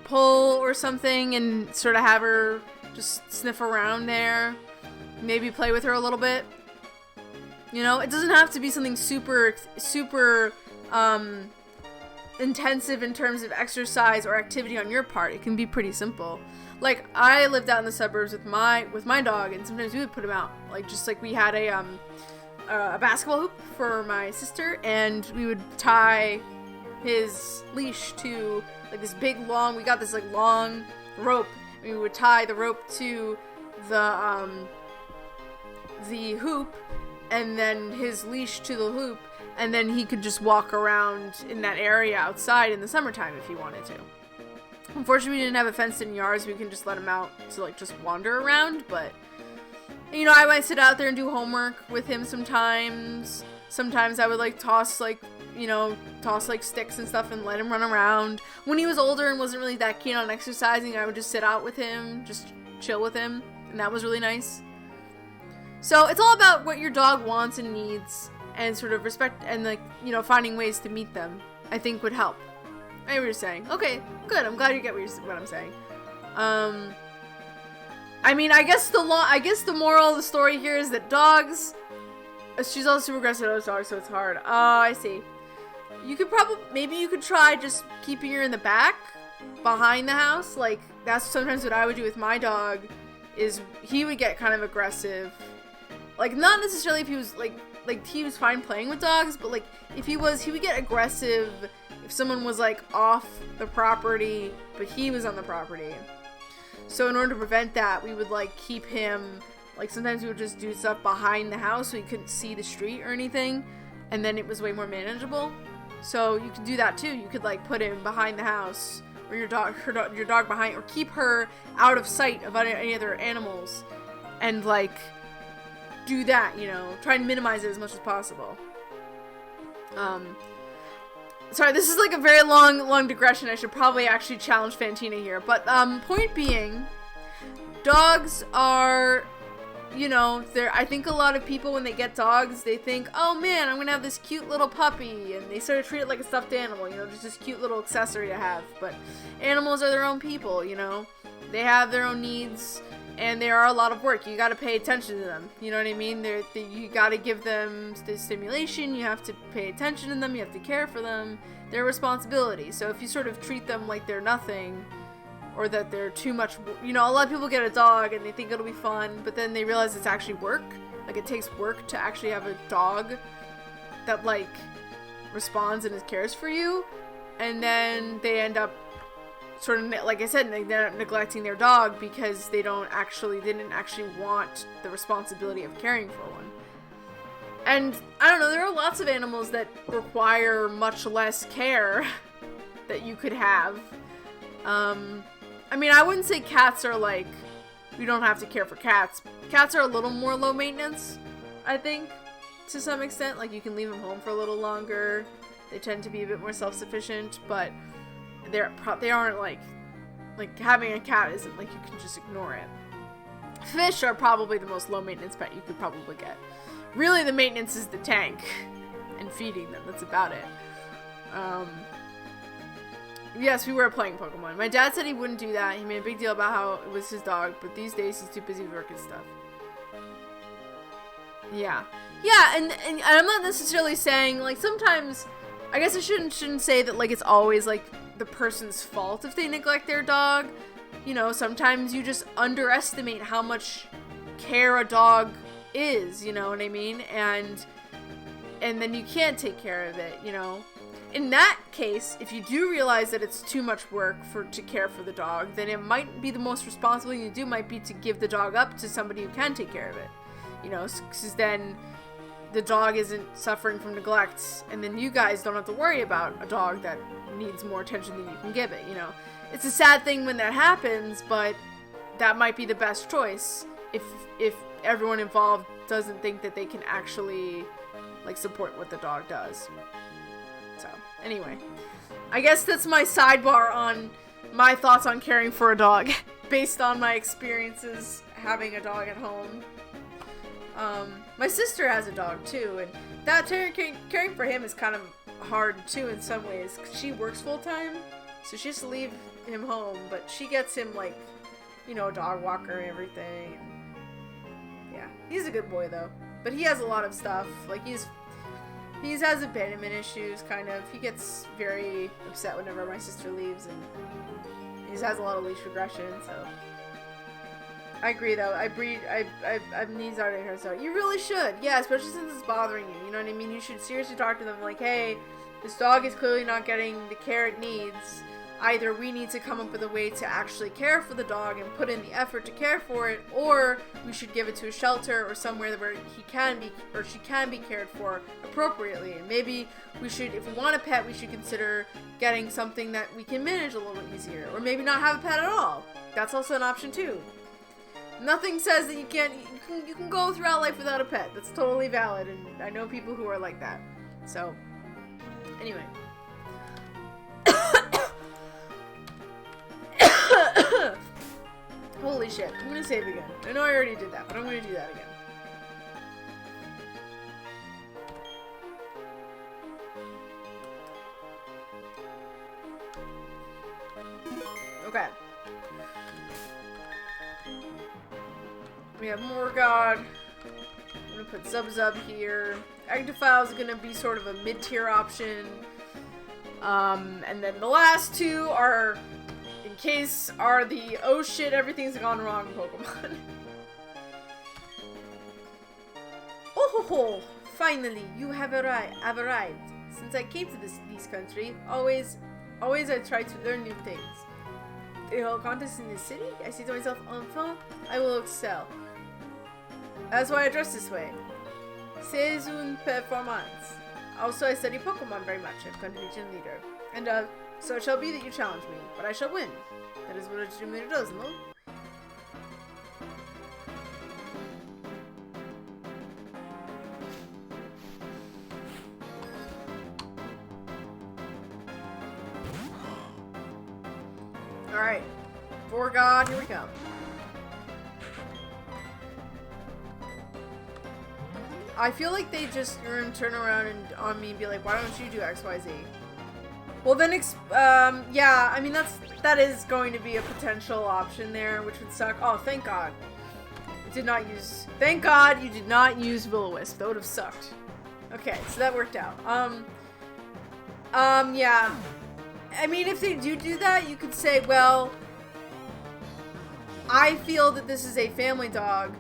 pole or something and sort of have her just sniff around there. Maybe play with her a little bit. You know, it doesn't have to be something super intensive in terms of exercise or activity on your part. It can be pretty simple. Like, I lived out in the suburbs with my dog, and sometimes we would put him out. Like, just like we had a basketball hoop for my sister, and we would tie his leash to like this big long, we got this like long rope, and we would tie the rope to the hoop, and then his leash to the hoop, and then he could just walk around in that area outside in the summertime if he wanted to. Unfortunately, we didn't have a fenced-in yard, so we can just let him out to like just wander around, but you know, I might sit out there and do homework with him sometimes. Sometimes I would like toss like sticks and stuff and let him run around. When he was older and wasn't really that keen on exercising, I would just sit out with him, just chill with him, and that was really nice. So it's all about what your dog wants and needs. and sort of respect and like, you know, finding ways to meet them, I think would help. I know what you're saying. Okay, good. I'm glad you get what I'm saying. I mean, I guess the moral of the story here is that dogs. She's also super aggressive to those dogs, so it's hard. Oh, I see. You could maybe you could try just keeping her in the back, behind the house. Like, that's sometimes what I would do with my dog, is he would get kind of aggressive. Like, not necessarily if he was, like he was fine playing with dogs, but, like, if he would get aggressive if someone was, like, off the property, but he was on the property. So in order to prevent that, we would, like, keep him, like, sometimes we would just do stuff behind the house so he couldn't see the street or anything, and then it was way more manageable. So you could do that too. You could, like, put him behind the house, or your dog behind, or keep her out of sight of any other animals, and, like, do that, you know, try and minimize it as much as possible. Sorry, this is like a very long digression. I should probably actually challenge Fantina here. But, point being, dogs are, you know, I think a lot of people, when they get dogs, they think, oh man, I'm gonna have this cute little puppy, and they sort of treat it like a stuffed animal, you know, just this cute little accessory to have. But animals are their own people, you know, they have their own needs, and they are a lot of work. You gotta pay attention to them, you know what I mean? You gotta give them the stimulation, you have to pay attention to them, you have to care for them. They're a responsibility. So if you sort of treat them like they're nothing, or that they're too much, you know, a lot of people get a dog and they think it'll be fun, but then they realize it's actually work. Like, it takes work to actually have a dog that, like, responds and cares for you, and then they end up sort of, like I said, they're neglecting their dog because they didn't actually want the responsibility of caring for one. And I don't know, there are lots of animals that require much less care that you could have. I mean, I wouldn't say cats are like, you don't have to care for cats. Cats are a little more low maintenance, I think, to some extent. Like, you can leave them home for a little longer. They tend to be a bit more self-sufficient, but they aren't like having a cat isn't like you can just ignore it. Fish are probably the most low maintenance pet you could probably get. Really, the maintenance is the tank and feeding them. That's about it. Yes, we were playing Pokemon. My dad said he wouldn't do that. He made a big deal about how it was his dog, but these days he's too busy with work and stuff. Yeah. Yeah, and I'm not necessarily saying, like, sometimes, I guess I shouldn't say that, like, it's always, like, the person's fault if they neglect their dog. You know, sometimes you just underestimate how much care a dog is, you know what I mean? And then you can't take care of it, you know? In that case, if you do realize that it's too much work to care for the dog, then it might be the most responsible thing to do might be to give the dog up to somebody who can take care of it. You know, because then the dog isn't suffering from neglect, and then you guys don't have to worry about a dog that needs more attention than you can give it, you know. It's a sad thing when that happens, but that might be the best choice if everyone involved doesn't think that they can actually, like, support what the dog does. So, anyway, I guess that's my sidebar on my thoughts on caring for a dog based on my experiences having a dog at home. My sister has a dog too, and that caring for him is kind of hard too in some ways, 'cause she works full time, so she has to leave him home, but she gets him, like, you know, a dog walker and everything. And yeah, he's a good boy though, but he has a lot of stuff, like he has abandonment issues, kind of. He gets very upset whenever my sister leaves, and he has a lot of leash regression, so. I agree, though. I've needs already heard, so you really should. Yeah, especially since it's bothering you, you know what I mean? You should seriously talk to them, like, hey, this dog is clearly not getting the care it needs. Either we need to come up with a way to actually care for the dog and put in the effort to care for it, or we should give it to a shelter or somewhere where he can be, or she can be cared for appropriately. And maybe we should, if we want a pet, we should consider getting something that we can manage a little bit easier, or maybe not have a pet at all. That's also an option too. Nothing says that you can go throughout life without a pet. That's totally valid, and I know people who are like that. So, anyway. Holy shit. I'm gonna save again. I know I already did that, but I'm gonna do that again. We have Morgod. I'm gonna put Zub here. Agdafile is gonna be sort of a mid-tier option. And then the last two are, in case, are the oh shit, everything's gone wrong Pokemon. Oh ho ho! Finally, you have arrived. Since I came to this country, always I try to learn new things. A whole contest in this city? I say to myself, enfin, I will excel. That's why I dress this way. C'est une performance. Also, I study Pokemon very much. I'm going to be gym leader. And, so it shall be that you challenge me, but I shall win. That is what a gym leader does, no? Alright. For God, here we go. I feel like they just turn around and on me and be like, why don't you do XYZ? Well then, yeah, I mean that is going to be a potential option there, which would suck. Oh, thank God. Thank God you did not use Will-O-Wisp. That would have sucked. Okay, so that worked out. Yeah. I mean, if they do that, you could say, well, I feel that this is a family dog.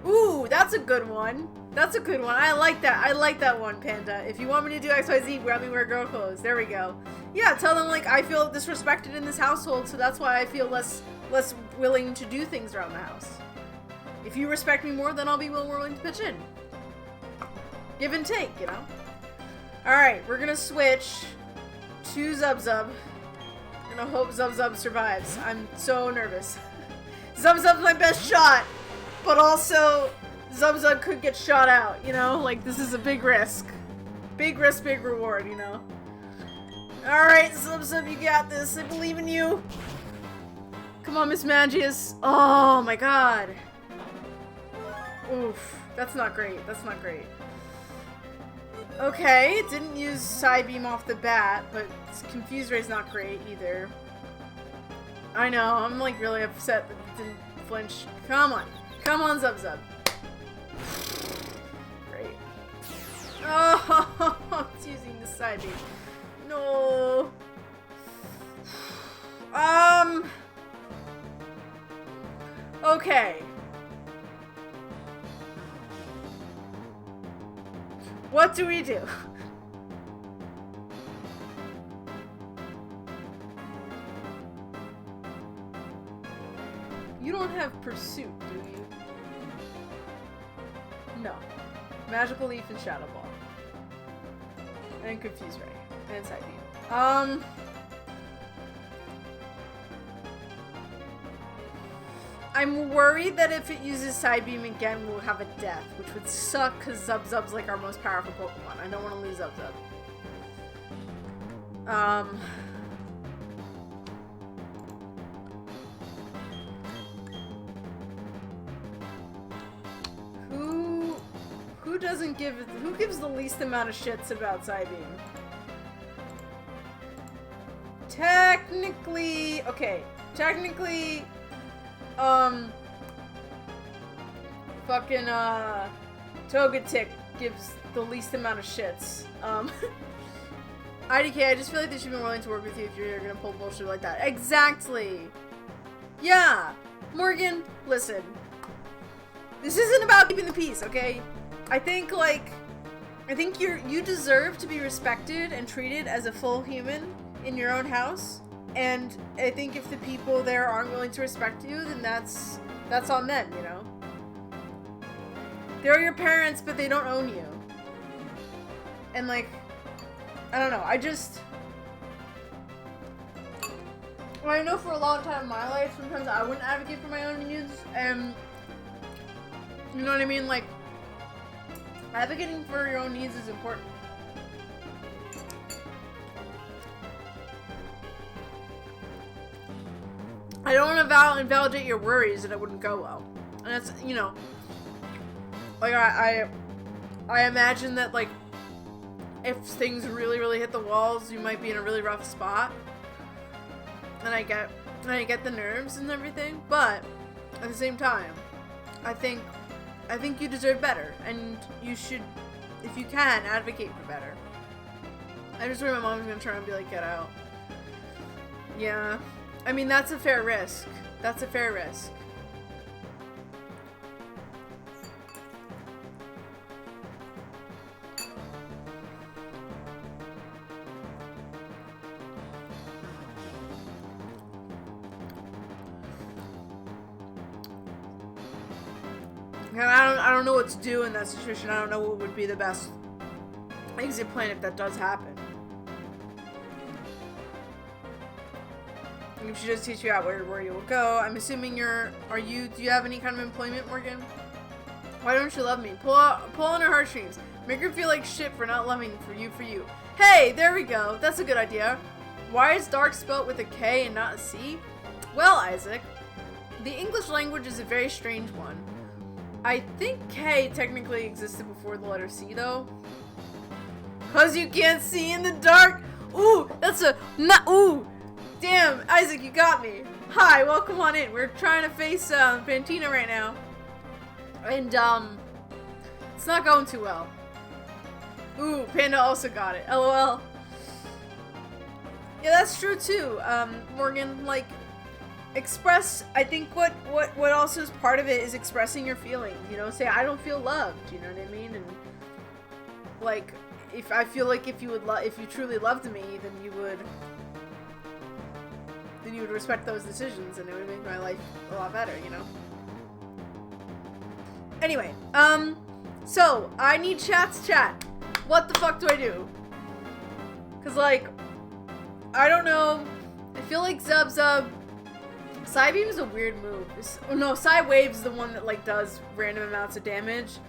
Ooh, that's a good one. That's a good one. I like that. I like that one, Panda. If you want me to do XYZ, let me wear girl clothes. There we go. Yeah, tell them, like, I feel disrespected in this household, so that's why I feel less willing to do things around the house. If you respect me more, then I'll be more willing to pitch in. Give and take, you know? Alright, we're gonna switch to Zub. I'm gonna hope Zub survives. I'm so nervous. Zub's my best shot, but also Zub could get shot out, you know? Like, this is a big risk. Big risk, big reward, you know? Alright, Zub, you got this. I believe in you. Come on, Miss Magius. Oh my god. Oof. That's not great. That's not great. Okay, it didn't use Psybeam off the bat, but Confuse Ray's not great either. I know, I'm like really upset that it didn't flinch. Come on. Come on, Zub. Great. Oh, it's using the Psybeam. No. Okay. What do we do? You don't have Pursuit, do you? No. Magical Leaf and Shadow Ball. And Confuse Ray. And Psybeam. I'm worried that if it uses Psybeam again, we'll have a death, which would suck because Zub's like our most powerful Pokemon. I don't want to lose Zub. Who gives the least amount of shits about Psybeam? Technically, fucking, Togetic gives the least amount of shits. IDK, I just feel like they should be willing to work with you if you're gonna pull bullshit like that. Exactly! Yeah! Morgan, listen. This isn't about keeping the peace, okay? I think you deserve to be respected and treated as a full human in your own house. And I think if the people there aren't willing to respect you, then that's on them, you know? They're your parents, but they don't own you. And like, I don't know, I know for a long time in my life, sometimes I wouldn't advocate for my own needs, and you know what I mean? Like, advocating for your own needs is important. I don't want to invalidate your worries that it wouldn't go well. And that's, you know, like, I imagine that, like, if things really, really hit the walls, you might be in a really rough spot. And I get the nerves and everything, but at the same time, I think you deserve better, and you should, if you can, advocate for better. I just worry my mom's gonna turn and be like, get out. Yeah. I mean, that's a fair risk. That's a fair risk. And I don't know what to do in that situation. I don't know what would be the best exit plan if that does happen. If she does teach you out where you will go, I'm assuming do you have any kind of employment, Morgan? Why don't you love me? Pull on her heartstrings. Make her feel like shit for not loving for you. Hey, there we go. That's a good idea. Why is dark spelt with a K and not a C? Well, Isaac, the English language is a very strange one. I think K technically existed before the letter C, though. 'Cause you can't see in the dark. Ooh, ooh. Damn, Isaac, you got me. Hi, welcome on in. We're trying to face Fantina right now. And it's not going too well. Ooh, Panda also got it. LOL. Yeah, that's true too. Morgan, like, I think what also is part of it is expressing your feelings, you know, say I don't feel loved, you know what I mean? And like, if I feel like if you truly loved me, then you would respect those decisions, and it would make my life a lot better, you know? Anyway, so I need chat to chat. What the fuck do I do? 'Cause like, I don't know, I feel like Zub Psybeam is a weird move. Psywave is the one that like does random amounts of damage.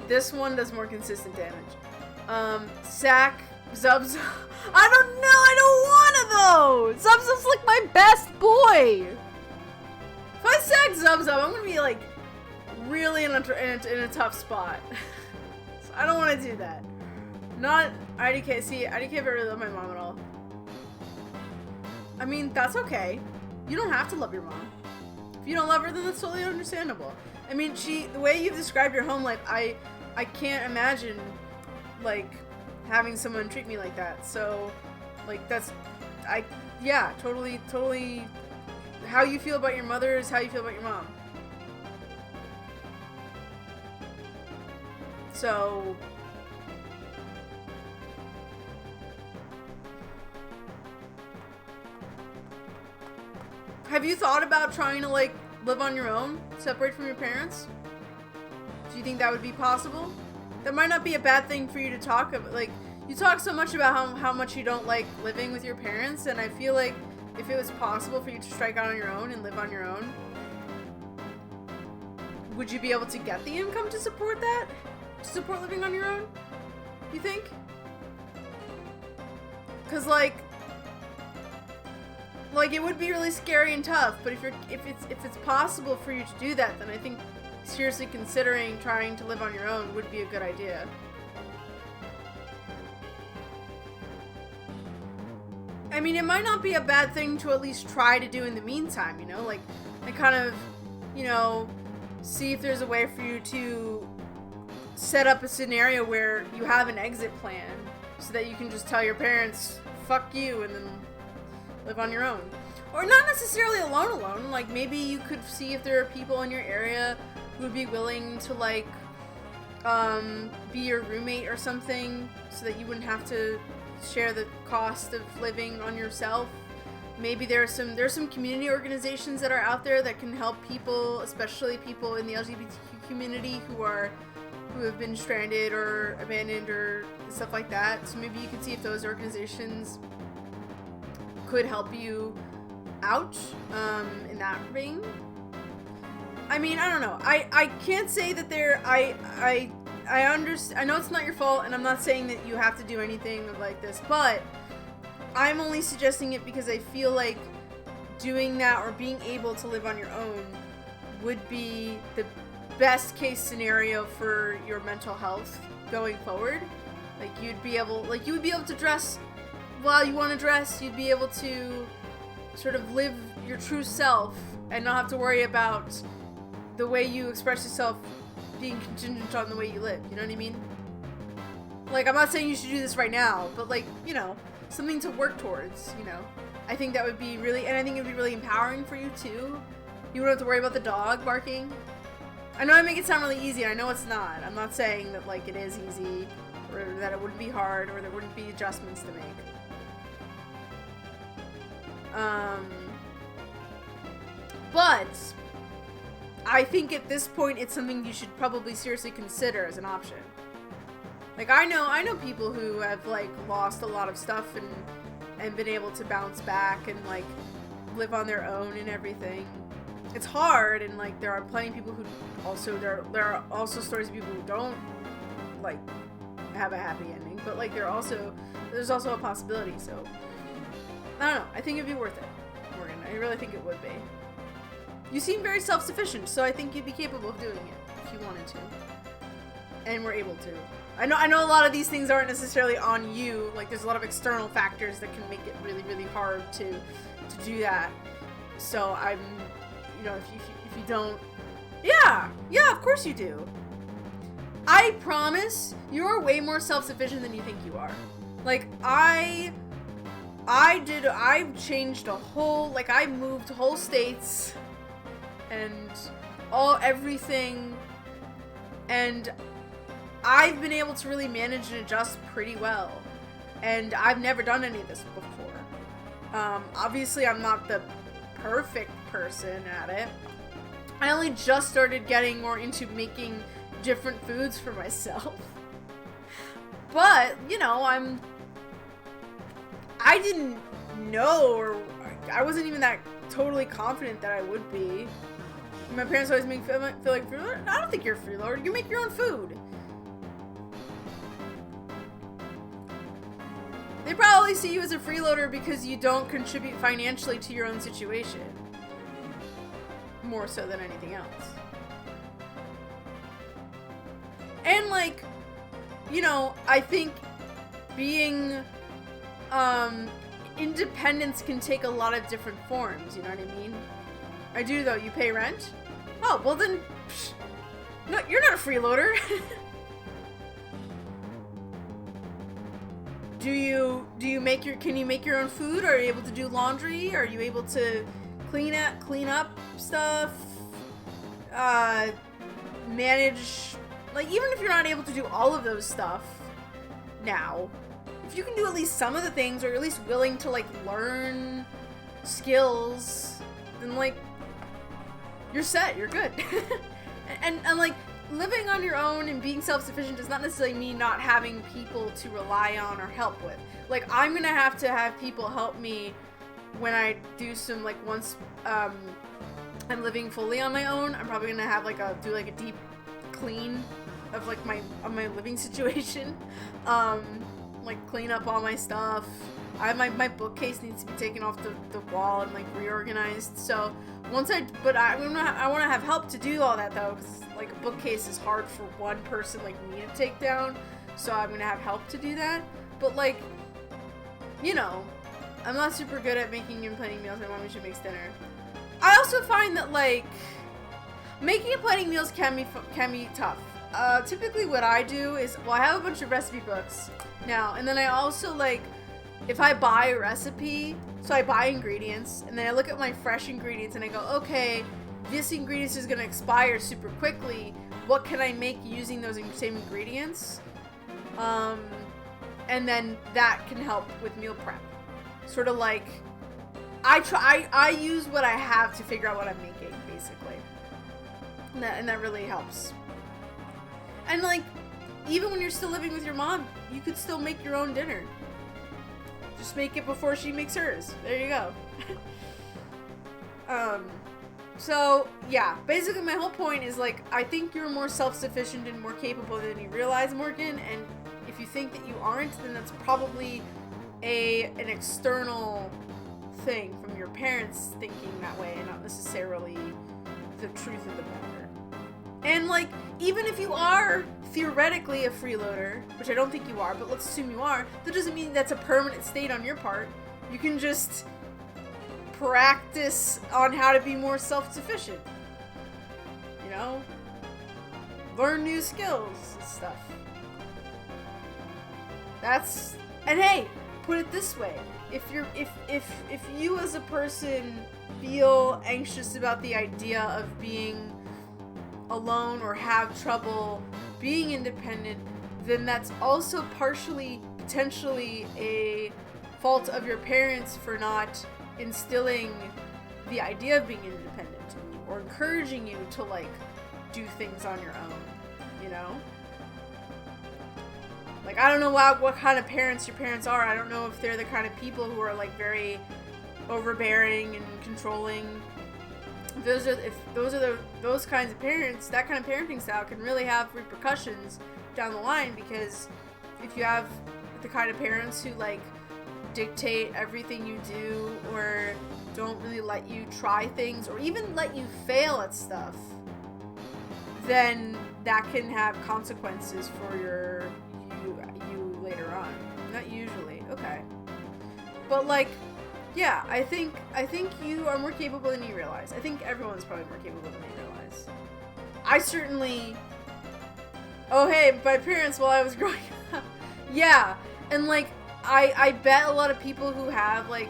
This one does more consistent damage. Sack, Zub's. I don't know. I don't want to though. Zub's like my best boy. If I sack Zub, I'm gonna be like really in a tough spot. So I don't want to do that. Not IDK. See, IDK ever really love my mom at all. I mean, that's okay. You don't have to love your mom. If you don't love her, then that's totally understandable. I mean, the way you've described your home life, I can't imagine, like, having someone treat me like that. So, like, yeah, totally, how you feel about your mother is how you feel about your mom. So, have you thought about trying to, like, live on your own? Separate from your parents? Do you think that would be possible? That might not be a bad thing for you to talk about. Like, you talk so much about how much you don't like living with your parents, and I feel like if it was possible for you to strike out on your own and live on your own, would you be able to get the income to support that? To support living on your own? You think? Because, like, it would be really scary and tough, but if it's possible for you to do that, then I think seriously considering trying to live on your own would be a good idea. I mean, it might not be a bad thing to at least try to do in the meantime, you know? Like kind of, you know, see if there's a way for you to set up a scenario where you have an exit plan so that you can just tell your parents, fuck you, and then live on your own. Or not necessarily alone. Like, maybe you could see if there are people in your area who would be willing to, like, be your roommate or something so that you wouldn't have to share the cost of living on yourself. Maybe there's some community organizations that are out there that can help people, especially people in the LGBTQ community who have been stranded or abandoned or stuff like that. So maybe you could see if those organizations could help you out in that ring. I mean, I don't know. I can't say that I know it's not your fault, and I'm not saying that you have to do anything like this, but I'm only suggesting it because I feel like doing that or being able to live on your own would be the best case scenario for your mental health going forward. Like, you would be able to dress while you want to dress. You'd be able to sort of live your true self and not have to worry about the way you express yourself being contingent on the way you live. You know what I mean? Like, I'm not saying you should do this right now, but like, you know, something to work towards, you know. I think that would be really, and I think it would be really empowering for you too. You wouldn't have to worry about the dog barking. I know I make it sound really easy, and I know it's not. I'm not saying that like it is easy, or that it wouldn't be hard, or there wouldn't be adjustments to make. But I think at this point it's something you should probably seriously consider as an option. Like, I know people who have like lost a lot of stuff and been able to bounce back and like live on their own and everything. It's hard, and like there are plenty of people who also there are also stories of people who don't like have a happy ending, but like there's also a possibility. So I don't know. I think it'd be worth it, Morgan. I really think it would be. You seem very self-sufficient, so I think you'd be capable of doing it if you wanted to, and were able to. I know a lot of these things aren't necessarily on you. Like, there's a lot of external factors that can make it really, really hard to do that. So I'm, you know, if you don't, yeah, of course you do. I promise you're way more self-sufficient than you think you are. Like, I've changed I moved whole states and everything, and I've been able to really manage and adjust pretty well, and I've never done any of this before. Obviously I'm not the perfect person at it. I only just started getting more into making different foods for myself. But, you know, I didn't know, or I wasn't even that totally confident that I would be. My parents always make me feel like freeloader. I don't think you're a freeloader. You make your own food. They probably see you as a freeloader because you don't contribute financially to your own situation. More so than anything else. And like, you know, I think being independence can take a lot of different forms, you know what I mean? I do though. You pay rent? Oh, well then, no, you're not a freeloader. Can you make your own food? Are you able to do laundry? Are you able to clean up stuff? Manage, like, even if you're not able to do all of those stuff now, if you can do at least some of the things, or you're at least willing to like learn skills, then like you're set, you're good. and like living on your own and being self-sufficient does not necessarily mean not having people to rely on or help with. Like, I'm gonna have to have people help me when I do some, like, once I'm living fully on my own. I'm probably gonna have do a deep clean of like my living situation. Like, clean up all my stuff. My bookcase needs to be taken off the wall and like reorganized. So once I want to have help to do all that though, because like a bookcase is hard for one person like me to take down. So I'm gonna have help to do that. But like, you know, I'm not super good at making and planning meals. My mom usually makes dinner. I also find that like making and planning meals can be tough. Typically what I do is, well, I have a bunch of recipe books now, and then I also like, if I buy a recipe, so I buy ingredients, and then I look at my fresh ingredients and I go, okay, this ingredient is gonna expire super quickly. What can I make using those same ingredients? And then that can help with meal prep. Sort of like, I use what I have to figure out what I'm making, basically. And that really helps. And like, even when you're still living with your mom, you could still make your own dinner. Just make it before she makes hers. There you go. So yeah, basically my whole point is like, I think you're more self-sufficient and more capable than you realize, Morgan, and if you think that you aren't, then that's probably an external thing from your parents thinking that way, and not necessarily the truth of the matter. And like, even if you are theoretically a freeloader, which I don't think you are, but let's assume you are, that doesn't mean that's a permanent state on your part. You can just practice on how to be more self-sufficient. You know? Learn new skills and stuff. And hey, put it this way. If you as a person feel anxious about the idea of being alone or have trouble being independent, then that's also partially, potentially, a fault of your parents for not instilling the idea of being independent in you, or encouraging you to, like, do things on your own, you know? Like, I don't know what kind of parents your parents are. I don't know if they're the kind of people who are, like, very overbearing and controlling. If those kinds of parents, that kind of parenting style can really have repercussions down the line, because if you have the kind of parents who, like, dictate everything you do, or don't really let you try things, or even let you fail at stuff, then that can have consequences for you later on. Not usually. Okay. But, like, yeah, I think you are more capable than you realize. I think everyone's probably more capable than they realize. I certainly... Oh, hey, my parents while I was growing up. Yeah, and, like, I bet a lot of people who have, like...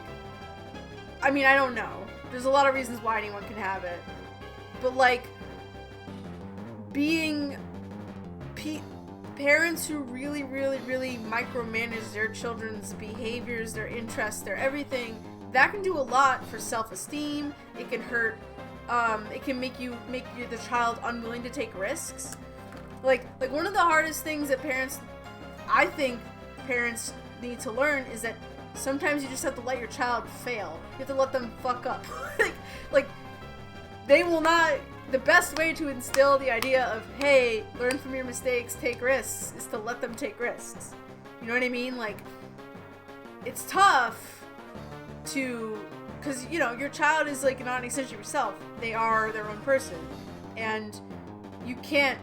I mean, I don't know. There's a lot of reasons why anyone can have it. But, like, being... parents who really, really, really micromanage their children's behaviors, their interests, their everything, that can do a lot for self-esteem. It can hurt, it can make the child unwilling to take risks. Like one of the hardest things that I think parents need to learn is that sometimes you just have to let your child fail. You have to let them fuck up. like, they will not... The best way to instill the idea of, hey, learn from your mistakes, take risks, is to let them take risks. You know what I mean? Like, it's tough to... Because, you know, your child is, like, not an extension of yourself. They are their own person. And you can't...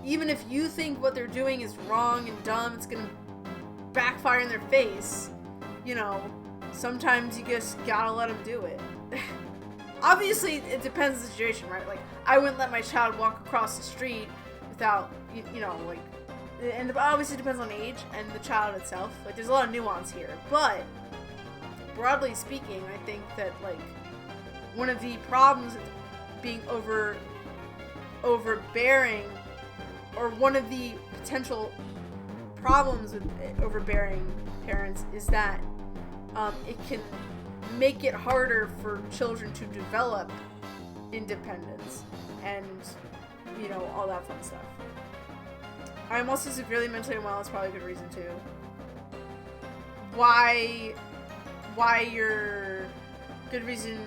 Even if you think what they're doing is wrong and dumb, it's gonna backfire in their face, you know, sometimes you just gotta let them do it. Obviously, it depends on the situation, right? Like, I wouldn't let my child walk across the street without, you know, like... And it obviously depends on age and the child itself. Like, there's a lot of nuance here. But, broadly speaking, I think that, like, one of the problems with being overbearing, or one of the potential problems with overbearing parents, is that it can make it harder for children to develop independence and, you know, all that fun stuff. I'm also severely mentally unwell. That's probably a good reason too. Why you're... Good reason...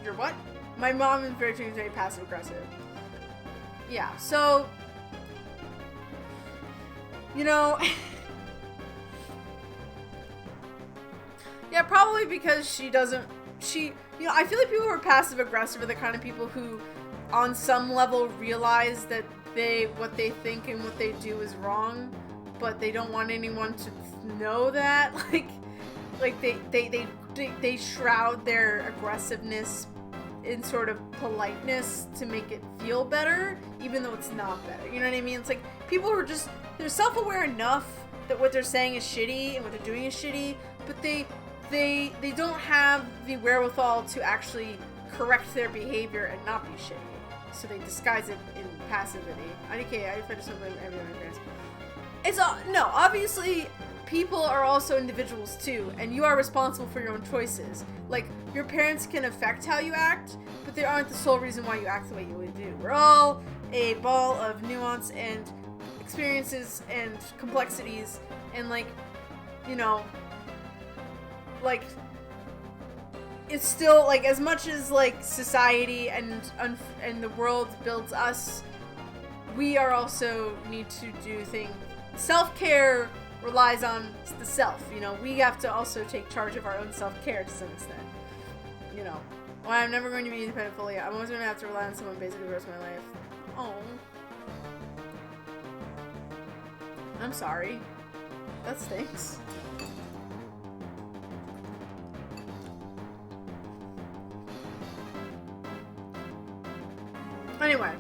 You're what? My mom is very passive aggressive. Yeah, so... You know... Yeah, probably because she, you know, I feel like people who are passive aggressive are the kind of people who, on some level, realize that what they think and what they do is wrong, but they don't want anyone to know that. Like they shroud their aggressiveness in sort of politeness to make it feel better, even though it's not better. You know what I mean? It's like people who are just, they're self-aware enough that what they're saying is shitty and what they're doing is shitty, but they don't have the wherewithal to actually correct their behavior and not be shitty. So they disguise it in passivity. Okay, I refer to some of everyone agrees. No, obviously, people are also individuals too, and you are responsible for your own choices. Like, your parents can affect how you act, but they aren't the sole reason why you act the way you would do. We're all a ball of nuance and experiences and complexities, and, like, you know, like, it's still, like, as much as, like, society and the world builds us, we are also need to do things. Self-care relies on the self, you know. We have to also take charge of our own self-care to some extent, you know. Well, I'm never going to be independent fully. I'm always going to have to rely on someone basically the rest of my life. Oh. I'm sorry. That stinks. Anyway,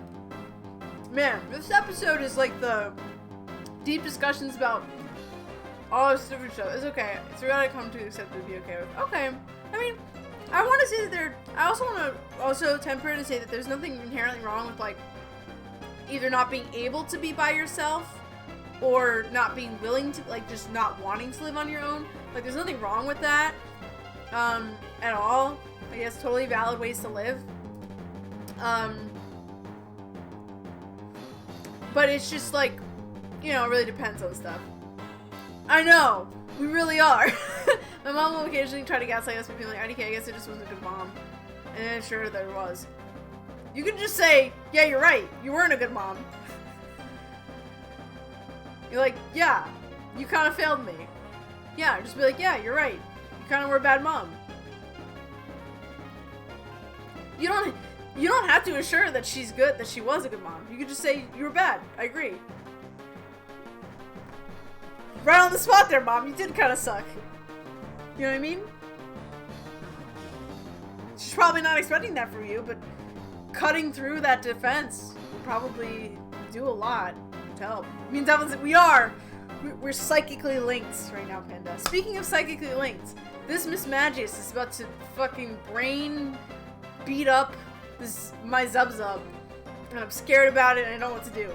Man, this episode is like the deep discussions about all this different stuff. It's okay. It's really I come to accept to be okay with. Okay. I mean, I want to say that I also want to also temper it and say that there's nothing inherently wrong with like either not being able to be by yourself or not being willing to, like, just not wanting to live on your own. Like, there's nothing wrong with that at all. I guess totally valid ways to live. But it's just like, you know, it really depends on stuff. I know, we really are. My mom will occasionally try to gaslight us by being like, IDK, I guess I just wasn't a good mom. And sure, there was. You could just say, yeah, you're right, you weren't a good mom. You're like, yeah, you kind of failed me. Yeah, just be like, yeah, you're right, you kind of were a bad mom. You don't have to assure that she's good, that she was a good mom. You could just say, you were bad, I agree. Right on the spot there, Mom, you did kind of suck. You know what I mean? She's probably not expecting that from you, but cutting through that defense would probably do a lot to help. I mean, we're psychically linked right now, Panda. Speaking of psychically linked, this Miss Magius is about to fucking brain beat up my Zub, and I'm scared about it and I don't know what to do.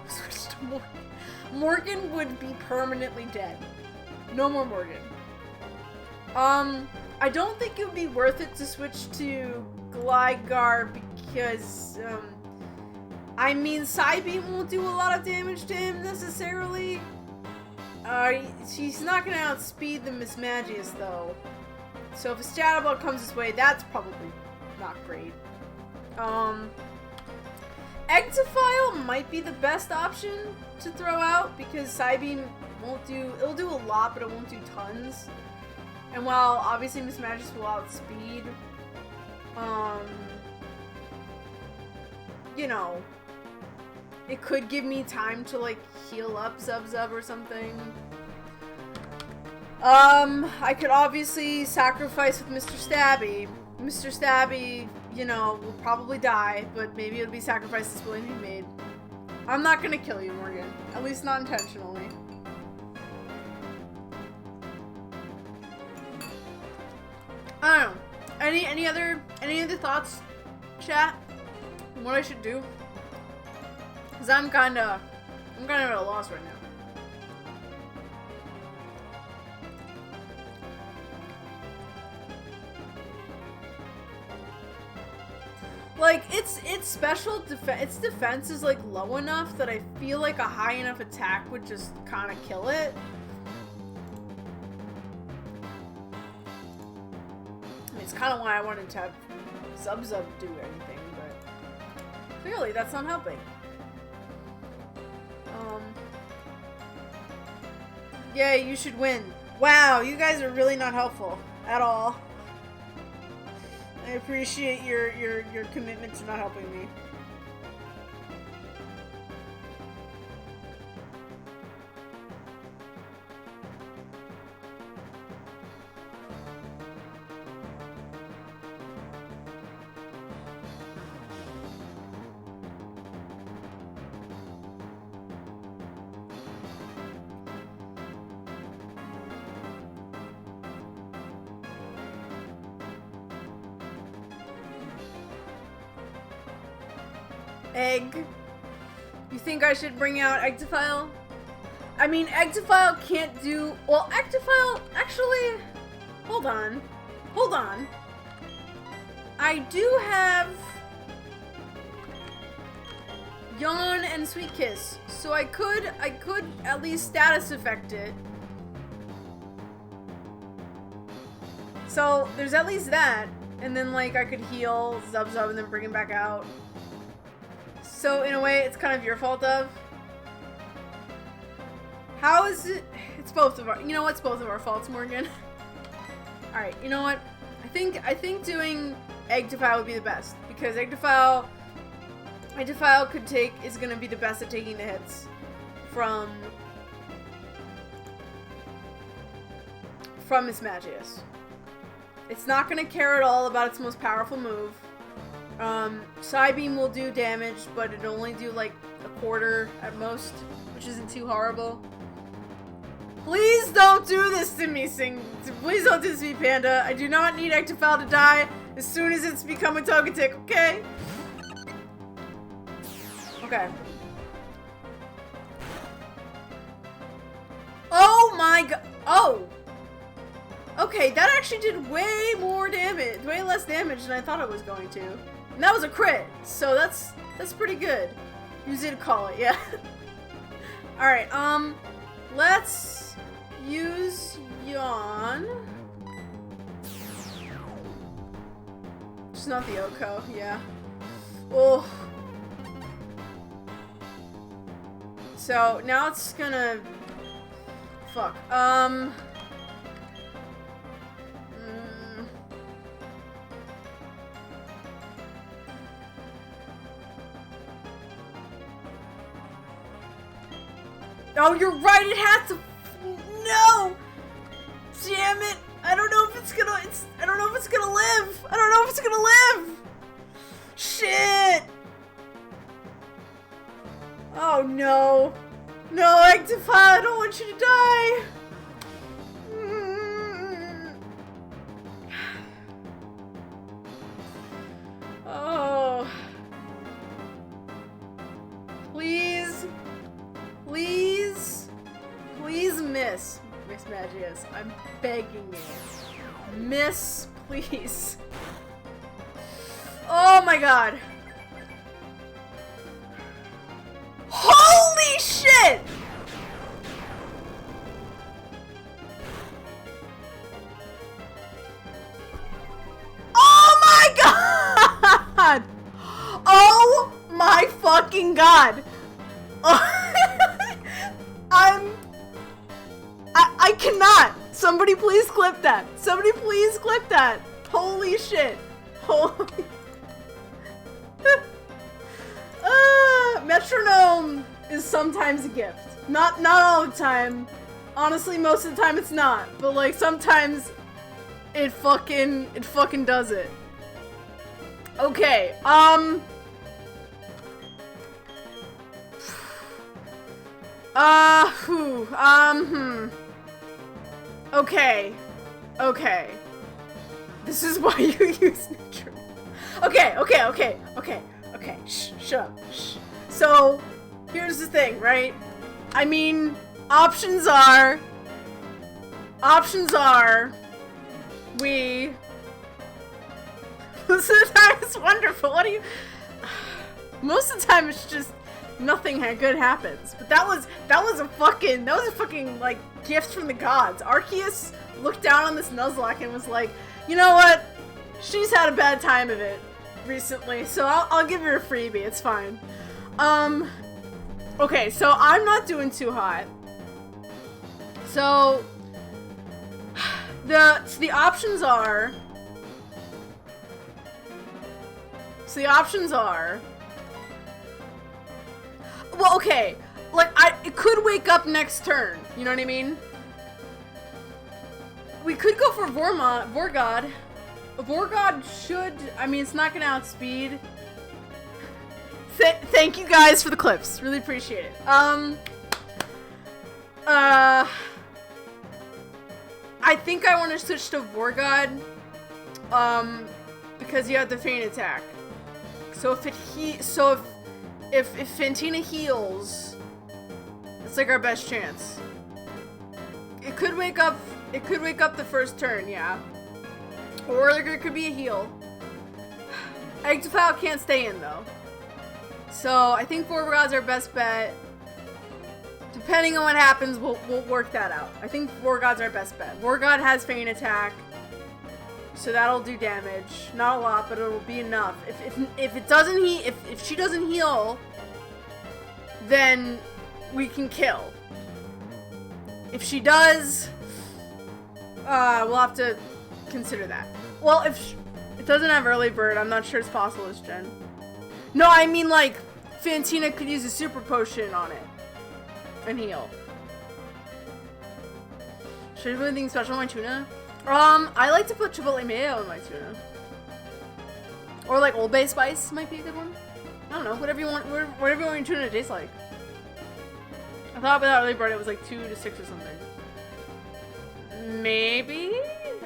Switch to Morgan. Morgan would be permanently dead. No more Morgan. I don't think it would be worth it to switch to Gligar because, I mean, Psybeam won't do a lot of damage to him necessarily. She's not gonna outspeed the Miss Magius though. So if a Shadow Ball comes this way, that's probably not great. Exifile might be the best option to throw out because Psybeam it'll do a lot, but it won't do tons. And while obviously Miss Magius will outspeed, you know, it could give me time to like heal up Zub or something. I could obviously sacrifice with Mr. Stabby. Mr. Stabby, you know, will probably die, but maybe it'll be sacrifice that's willing to be made. I'm not gonna kill you, Morgan. At least not intentionally. I don't know. Any other thoughts, chat? On what I should do? Cause I'm kind of at a loss right now. Like, its special its defense is like low enough that I feel like a high enough attack would just kind of kill it. I mean, it's kind of why I wanted to have Zub do anything, but clearly that's not helping. Yeah, you should win. Wow, you guys are really not helpful at all. I appreciate your commitment to not helping me. Egg. You think I should bring out Exifile? I mean, Exifile can't do... Well, Exifile... Actually... Hold on. Hold on. I do have... Yawn and Sweet Kiss. So I could at least status effect it. So, there's at least that. And then, like, I could heal Zub and then bring him back out. So, in a way, it's kind of your fault, Dove. How is it? It's both of our... You know what? It's both of our faults, Morgan. Alright, you know what? I think doing Exifile would be the best. Because Exifile is going to be the best at taking the hits from Miss Magius. It's not gonna care at all about its most powerful move. Psybeam will do damage, but it'll only do like a quarter at most, which isn't too horrible. Please don't do this to me, Please don't do this to me, Panda. I do not need Ectofile to die as soon as it's become a Togetic, okay? Okay. Oh my god. Oh! Okay, that actually did way more damage, way less damage than I thought it was going to. And that was a crit, so that's pretty good. Use it to call it, yeah. Alright, let's use Yawn. It's not the Oko, yeah. Oh. So, now it's gonna... Fuck. Oh, you're right, it has to... No! Damn it! I don't know if it's gonna... I don't know if it's gonna live! I don't know if it's gonna live! Shit! Oh, no. No, Ectofile, I don't want you to die! Oh. Please. Please. Please miss. Miss Magius. I'm begging you. Miss, please. Oh my god. Holy shit! Oh my god! Oh my fucking god! I cannot! Somebody please clip that! Somebody please clip that! Holy shit! Holy... Metronome is sometimes a gift. Not all the time. Honestly, most of the time it's not. But like sometimes it fucking does it. Okay, Okay. Okay. This is why you use Metronome. Okay. Shh, shut up. Shh. So, here's the thing, right? I mean, options are, we, most of the time it's wonderful. What do you, most of the time it's just nothing good happens. But that was a fucking, like, gift from the gods. Arceus looked down on this Nuzlocke and was like, you know what? She's had a bad time of it recently, so I'll give her a freebie. It's fine. Okay, so I'm not doing too hot. So the options are. Well, okay, like it could wake up next turn. You know what I mean? We could go for Vorgod. Vorgod should. I mean, it's not gonna outspeed. Thank you guys for the clips. Really appreciate it. I think I want to switch to Vorgod. Because you have the feint attack. So if Fantina heals, it's like our best chance. It could wake up the first turn, yeah. Or there could be a heal. Ectofile can't stay in though. So I think Vorgod's our best bet. Depending on what happens, we'll work that out. I think Vorgod's our best bet. Vorgod has feint attack, so that'll do damage. Not a lot, but it'll be enough. If she doesn't heal, then we can kill. If she does, we'll have to consider that. Well, if it doesn't have early bird, I'm not sure it's possible this gen. No, I mean like Fantina could use a super potion on it and heal. Should I do anything special on my tuna? I like to put chipotle mayo in my tuna. Or like Old Bay spice might be a good one. I don't know, whatever you want your tuna to taste like. I thought without early bird it was like 2 to 6 or something. Maybe?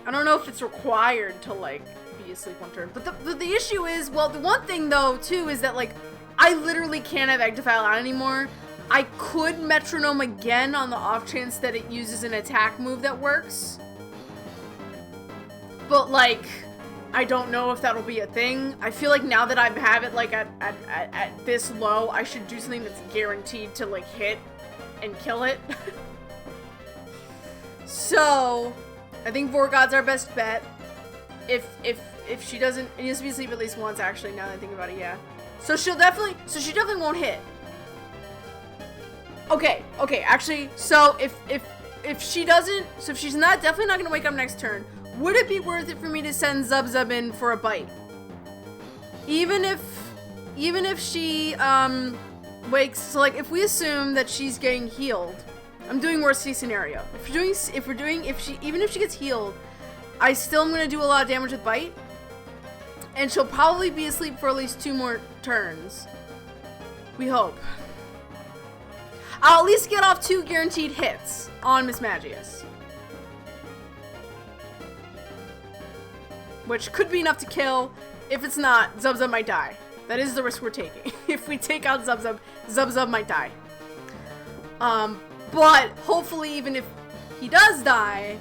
I don't know if it's required to like be asleep one turn. But the issue is, well, the one thing though too is that like I literally can't have Ectofile out anymore. I could metronome again on the off chance that it uses an attack move that works. But like, I don't know if that'll be a thing. I feel like now that I have it like at this low, I should do something that's guaranteed to like hit and kill it. So, I think Vorgod's our best bet. If she doesn't, it needs to be asleep at least once actually, now that I think about it, yeah. So she definitely won't hit. Okay, actually, so if she doesn't, so if she's definitely not gonna wake up next turn, would it be worth it for me to send Zub in for a bite? Even if she, wakes, so like, if we assume that she's getting healed, I'm doing worst case scenario. Even if she gets healed, I still am gonna do a lot of damage with bite, and she'll probably be asleep for at least 2 more turns. We hope. I'll at least get off 2 guaranteed hits on Mismagius. Which could be enough to kill. If it's not, Zub might die. That is the risk we're taking. If we take out Zub, Zub might die. But hopefully even if he does die,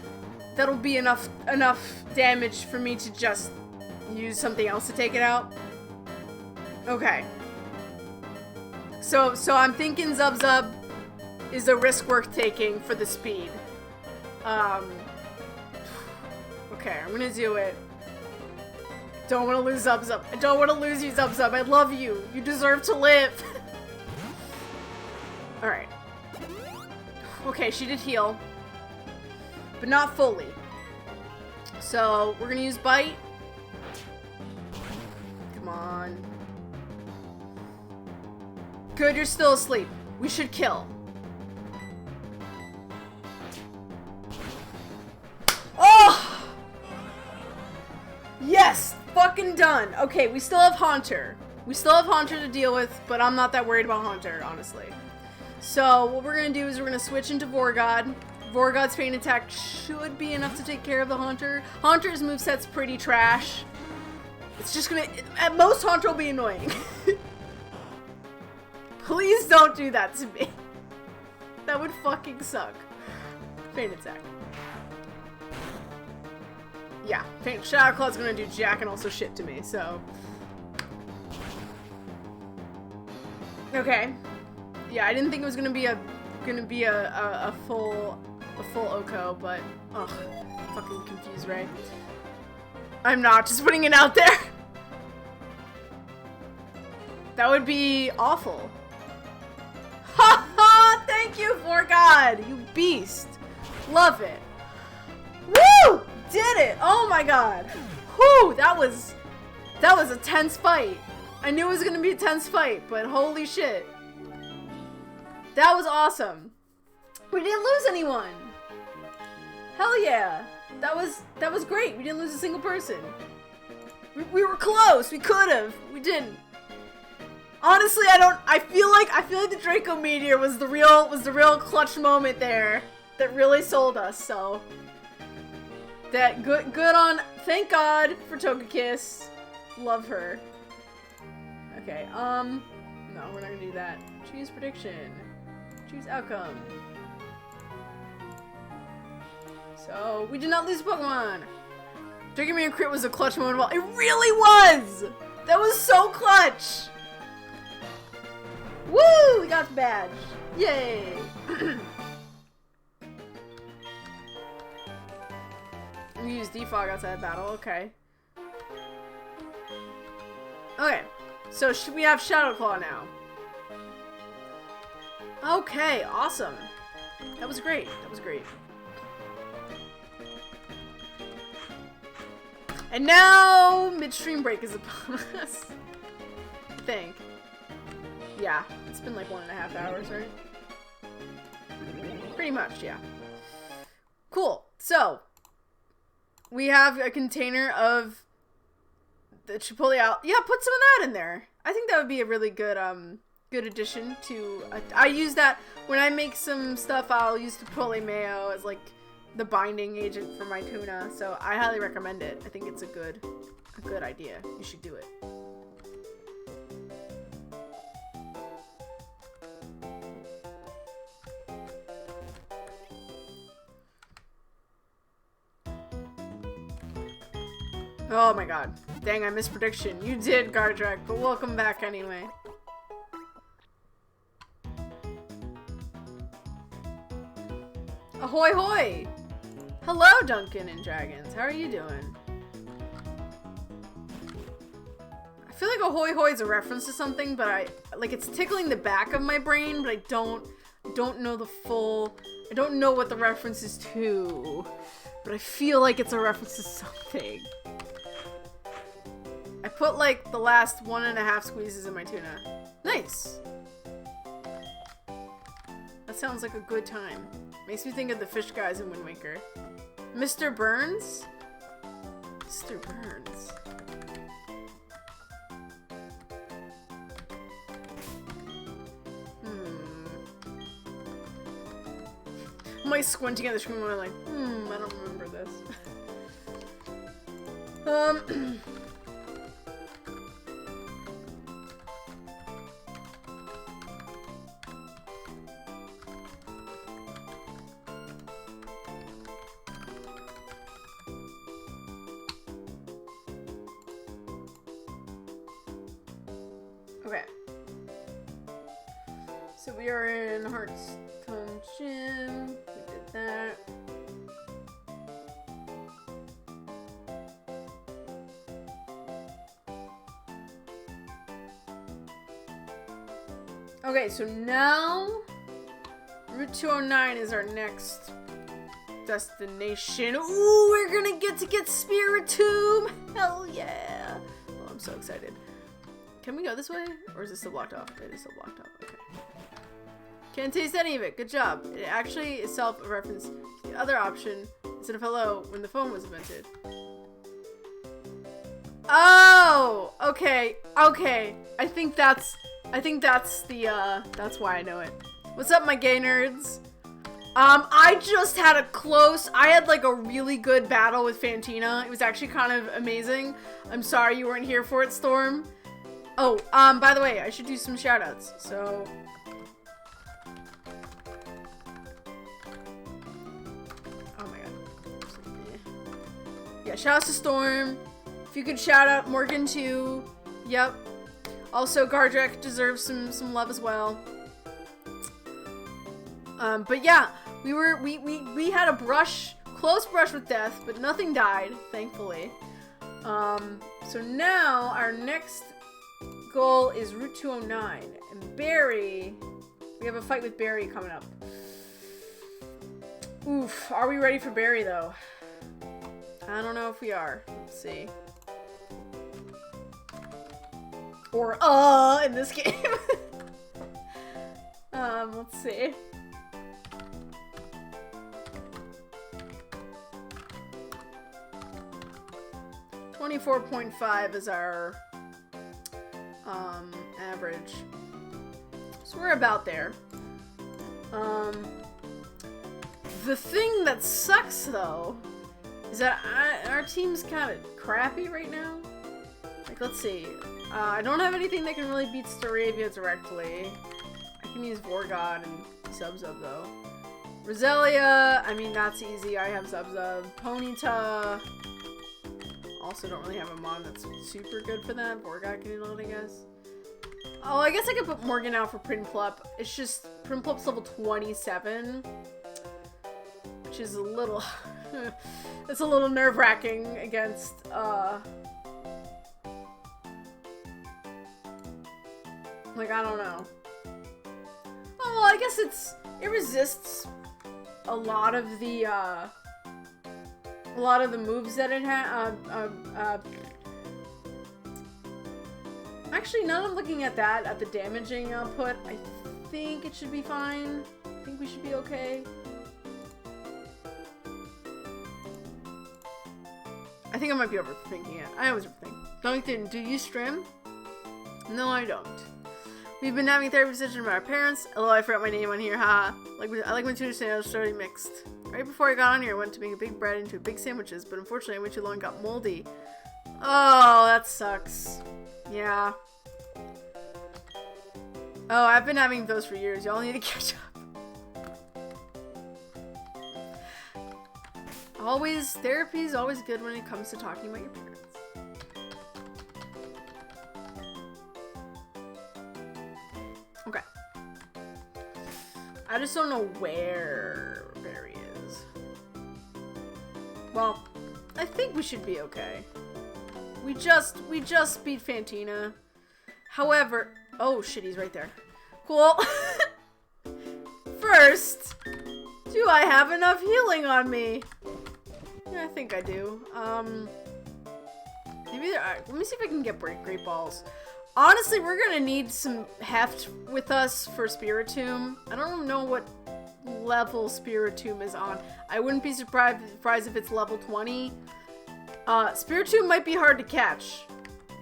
that'll be enough damage for me to just use something else to take it out. Okay. So I'm thinking Zub is a risk worth taking for the speed. Okay, I'm gonna do it. Don't want to lose Zub. I don't want to lose you, Zub. I love you. You deserve to live. Alright. Okay, she did heal. But not fully. So, we're gonna use Bite. Come on. Good, you're still asleep. We should kill. Oh! Yes! Fucking done. Okay, we still have Haunter. We still have Haunter to deal with, but I'm not that worried about Haunter, honestly. So, what we're gonna do is we're gonna switch into Vorgod. Vorgod's Feint Attack should be enough to take care of the Haunter. Haunter's moveset's pretty trash. It's just gonna... At most, Haunter will be annoying. Please don't do that to me. That would fucking suck. Feint Attack. Yeah, Shadow Claw's gonna do jack and also shit to me, so... Okay. Yeah, I didn't think it was gonna be a full Oko, but ugh, fucking confused, Ray. I'm not just putting it out there. That would be awful. Ha ha! Thank you, Vorgod, you beast. Love it. Woo! Did it! Oh my god. Whew, that was a tense fight. I knew it was gonna be a tense fight, but holy shit. That was awesome. We didn't lose anyone. Hell yeah. That was great. We didn't lose a single person. We were close. We could have. We didn't. Honestly, I feel like the Draco Meteor was the real clutch moment there that really sold us, so that good on, thank God for Togekiss. Love her. Okay, no, we're not gonna do that. Choose prediction. Choose outcome. So, we did not lose Pokemon! Dracometeor crit was a clutch moment. Well, it really was! That was so clutch! Woo! We got the badge. Yay! We use Defog outside of battle, okay. Okay, so we have Shadow Claw now. Okay, awesome. That was great. That was great. And now, midstream break is upon us. I think. Yeah, it's been like 1.5 hours, right? Pretty much, yeah. Cool. So, we have a container of the Chipotle out. Yeah, put some of that in there. I think that would be a really good good addition to. I use that when I make some stuff. I'll use Chipotle mayo as like the binding agent for my tuna. So I highly recommend it. I think it's a good idea. You should do it. Oh my god. Dang, I missed prediction. You did, Gardrak, but welcome back anyway. Ahoy hoy! Hello, Duncan and Dragons. How are you doing? I feel like ahoy hoy is a reference to something, but it's tickling the back of my brain, but I don't know the full. I don't know what the reference is to, but I feel like it's a reference to something. I put like the last 1.5 squeezes in my tuna. Nice. That sounds like a good time. Makes me think of the fish guys in Wind Waker. Mr. Burns? Mr. Burns. I'm like squinting at the screen when I'm like, I don't remember this. Okay. So we are in Heart's Gym. We did that. Okay, so now Route 209 is our next destination. Ooh, we're gonna get Spiritomb! Hell yeah! Oh, I'm so excited. Can we go this way? Or is this still blocked off? It is still blocked off. Okay. Can't taste any of it. Good job. It actually is self-reference to the other option instead of hello when the phone was invented. Oh! Okay. Okay. I think that's the, that's why I know it. What's up, my gay nerds? I just had I had like a really good battle with Fantina. It was actually kind of amazing. I'm sorry you weren't here for it, Storm. Oh, by the way, I should do some shoutouts. So, oh my god. Yeah, shoutouts to Storm. If you could shout out Morgan too. Yep. Also, Gardrak deserves some love as well. But yeah, we had a close brush with death, but nothing died, thankfully. So now our next goal is Route 209, and Barry, we have a fight with Barry coming up. Oof, are we ready for Barry though? I don't know if we are. Let's see. Or in this game. Let's see. .5 is our average. So we're about there. The thing that sucks though is that our team's kind of crappy right now. Like, let's see. I don't have anything that can really beat Staravia directly. I can use Vorgod and Zub-Zub though. Roselia, I mean that's easy. I have Zub-Zub. Ponyta. Also don't really have a mod that's super good for that. Vorgod can handle it, I guess. Oh, I guess I could put Morgan out for Prinplup. It's just Prinplup's level 27, which is a little it's a little nerve-wracking against like, I don't know. Oh, well, I guess it resists a lot of the moves that it has. Actually, now that I'm looking at that, at the damaging output, I think it should be fine. I think we should be okay. I think I might be overthinking it. I always overthink. Duncan, do you stream? No, I don't. We've been having a therapy session with our parents. Although I forgot my name on here, haha. I like when tuna sandwiches are already mixed. Right before I got on here, I went to make a big bread into big sandwiches, but unfortunately I went too long and got moldy. Oh, that sucks. Yeah. Oh, I've been having those for years. Y'all need to catch up. Therapy is always good when it comes to talking about your parents. Okay. I just don't know where Barry is. Well, I think we should be okay. We just beat Fantina. However, oh shit, he's right there. Cool. First, do I have enough healing on me? Yeah, I think I do. Maybe let me see if I can get great balls. Honestly, we're gonna need some heft with us for Spiritomb. I don't know what level Spiritomb is on. I wouldn't be surprised if it's level 20. Spiritomb might be hard to catch,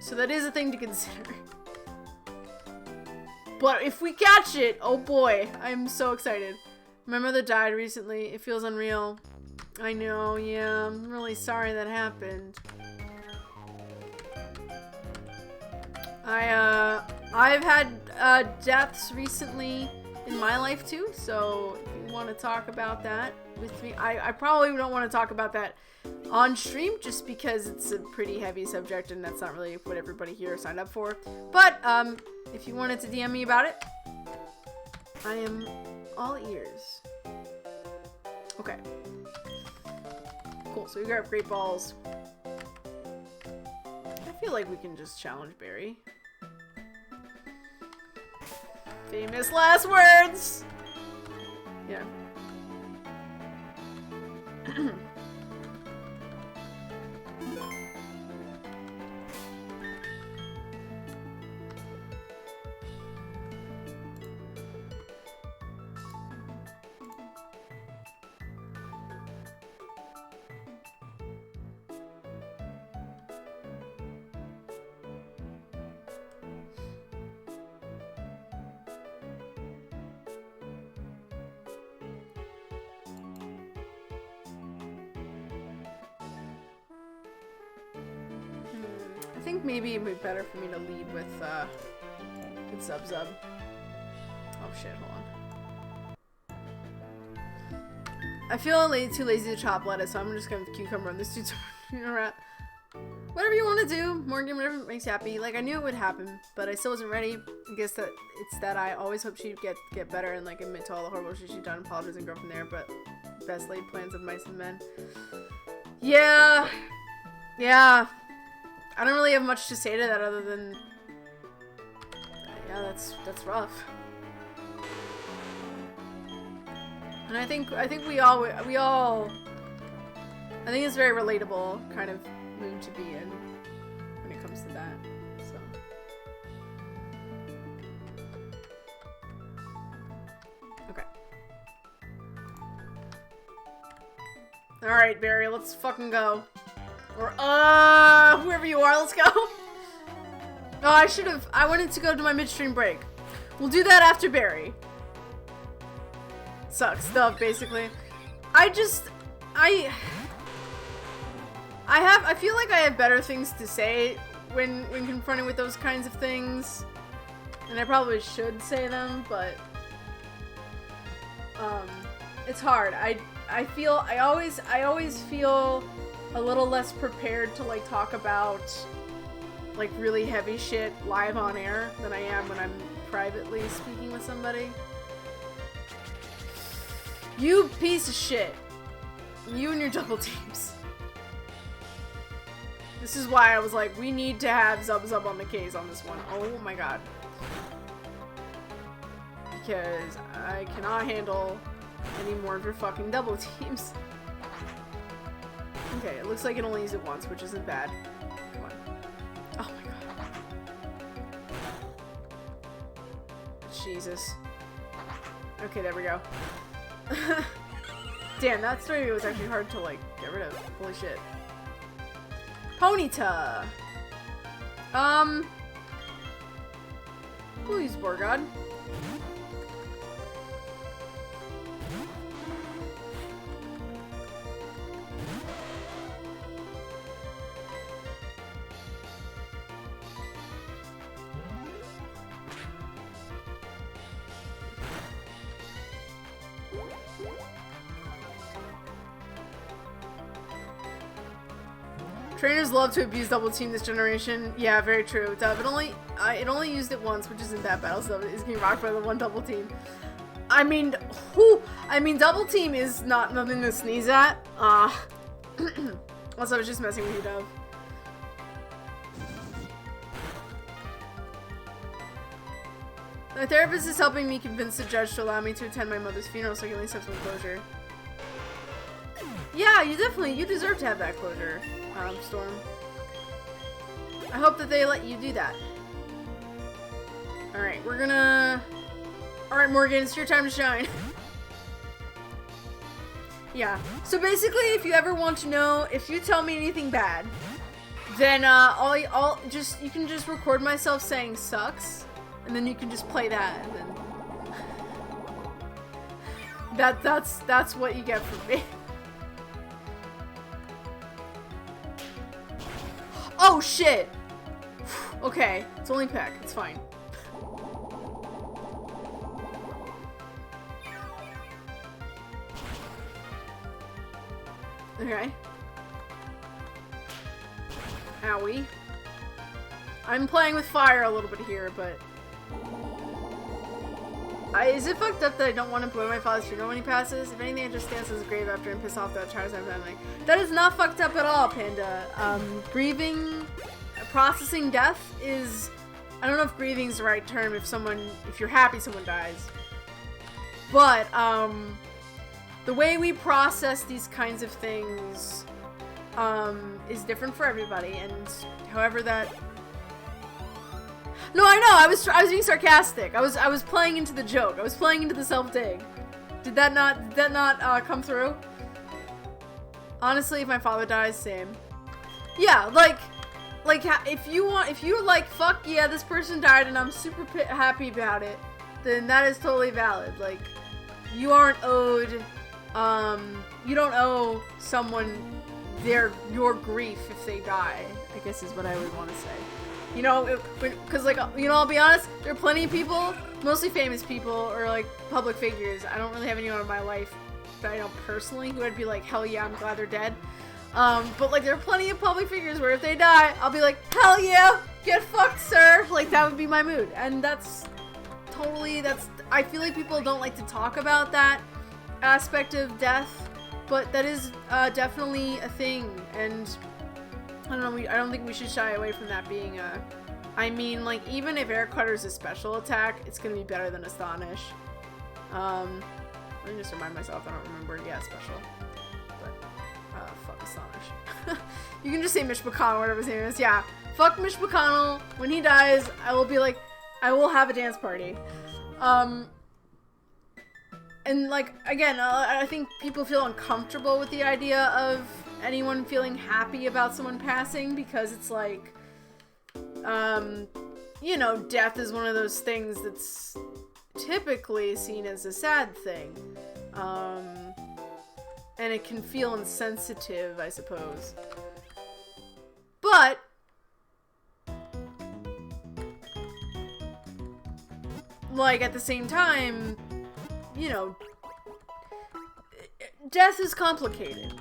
so that is a thing to consider. But if we catch it, oh boy, I'm so excited. My mother died recently. It feels unreal. I know, yeah, I'm really sorry that happened. I've had deaths recently in my life too, so if you want to talk about that with me, I probably don't want to talk about that on stream just because it's a pretty heavy subject and that's not really what everybody here signed up for. But if you wanted to DM me about it, I am all ears. Okay. Cool, so we got great balls. I feel like we can just challenge Barry. Famous last words! Yeah. I think maybe it would be better for me to lead with Zub Zub. Oh shit, hold on. I feel too lazy to chop lettuce, so I'm just gonna cucumber on this dude's around. Whatever you want to do, Morgan, whatever makes you happy. Like, I knew it would happen, but I still wasn't ready. I guess that it's that I always hope she'd get better and like admit to all the horrible shit she's done, apologize and grow from there, but best laid plans of mice and men. Yeah. Yeah. I don't really have much to say to that other than, yeah, that's rough. And I think we all, I think it's very relatable kind of mood to be in when it comes to that. So. Okay. All right, Barry, let's fucking go. Or, whoever you are, let's go. Oh, I wanted to go to my midstream break. We'll do that after Barry. Sucks stuff, basically. I feel like I have better things to say when confronted with those kinds of things. And I probably should say them, but, it's hard. I always feel a little less prepared to like talk about like really heavy shit live on air than I am when I'm privately speaking with somebody. You piece of shit. You and your double teams. This is why I was like, we need to have Zub Zub on the case on this one. Oh my god. Because I cannot handle any more of your fucking double teams. Okay, it looks like it only used it once, which isn't bad. Come on. Oh my god. Jesus. Okay, there we go. Damn, that story was actually hard to, like, get rid of. Holy shit. Ponyta. We'll use Borgod. Trainers love to abuse Double Team this generation. Yeah, very true. It only used it once, which isn't that bad. So it's getting rocked by the one Double Team. I mean, Double Team is nothing to sneeze at. Also, I was just messing with you, Dove. My therapist is helping me convince the judge to allow me to attend my mother's funeral so I can at least have some closure. Yeah, you deserve to have that closure, Storm. I hope that they let you do that. Alright, Alright, Morgan, it's your time to shine. Yeah, so basically, if you ever want to know, if you tell me anything bad, then, you can just record myself saying sucks, and then you can just play that, and then... That's what you get from me. Oh, shit! Okay, it's only Peck. It's fine. Okay. Owie. I'm playing with fire a little bit here, but... is it fucked up that I don't want to blow my father's funeral when he passes? If anything, I just dance as a grave after and piss off that Charizard family. That is not fucked up at all, Panda. Grieving, processing death is... I don't know if grieving is the right term if you're happy someone dies. But, the way we process these kinds of things, is different for everybody, and however that... No, I know. I was being sarcastic. I was playing into the joke. I was playing into the self-dig. Did that not come through? Honestly, if my father dies, same. Yeah, like if you're like, fuck yeah, this person died and I'm super happy about it, then that is totally valid. Like, you aren't owed, you don't owe someone your grief if they die, I guess is what I would want to say. You know, because, like, you know, I'll be honest, there are plenty of people, mostly famous people, or, like, public figures. I don't really have anyone in my life that I know personally who I'd be like, hell yeah, I'm glad they're dead. But, like, there are plenty of public figures where if they die, I'll be like, hell yeah, get fucked, sir. Like, that would be my mood. And that's totally, I feel like people don't like to talk about that aspect of death, but that is definitely a thing, and... I don't know, I don't think we should shy away from that being I mean, like, even if Air Cutter is a special attack, it's gonna be better than Astonish. Let me just remind myself, I don't remember. Yeah, special. But, fuck Astonish. You can just say Mitch McConnell, whatever his name is. Yeah, fuck Mitch McConnell. When he dies, I will be like, I will have a dance party. And, like, again, I think people feel uncomfortable with the idea of anyone feeling happy about someone passing, because it's like, you know, death is one of those things that's typically seen as a sad thing. And it can feel insensitive, I suppose. But like, at the same time, you know, death is complicated.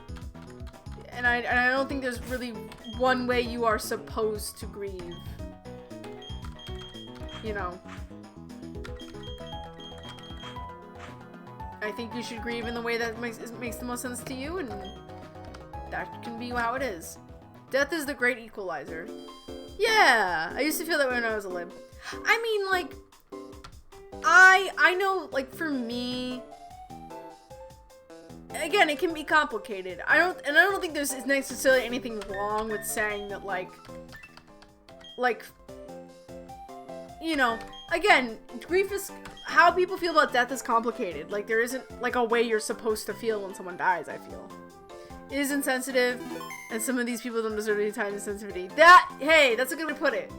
And I don't think there's really one way you are supposed to grieve. You know. I think you should grieve in the way that makes the most sense to you, and that can be how it is. Death is the great equalizer. Yeah! I used to feel that way when I was a lib. I mean, like, I know, like, for me... Again, it can be complicated. I don't think there's necessarily anything wrong with saying that, like, you know, again, grief is, how people feel about death is complicated. Like, there isn't, like, a way you're supposed to feel when someone dies, I feel. is insensitive, and some of these people don't deserve any time insensitivity. Hey, that's a good way to put it.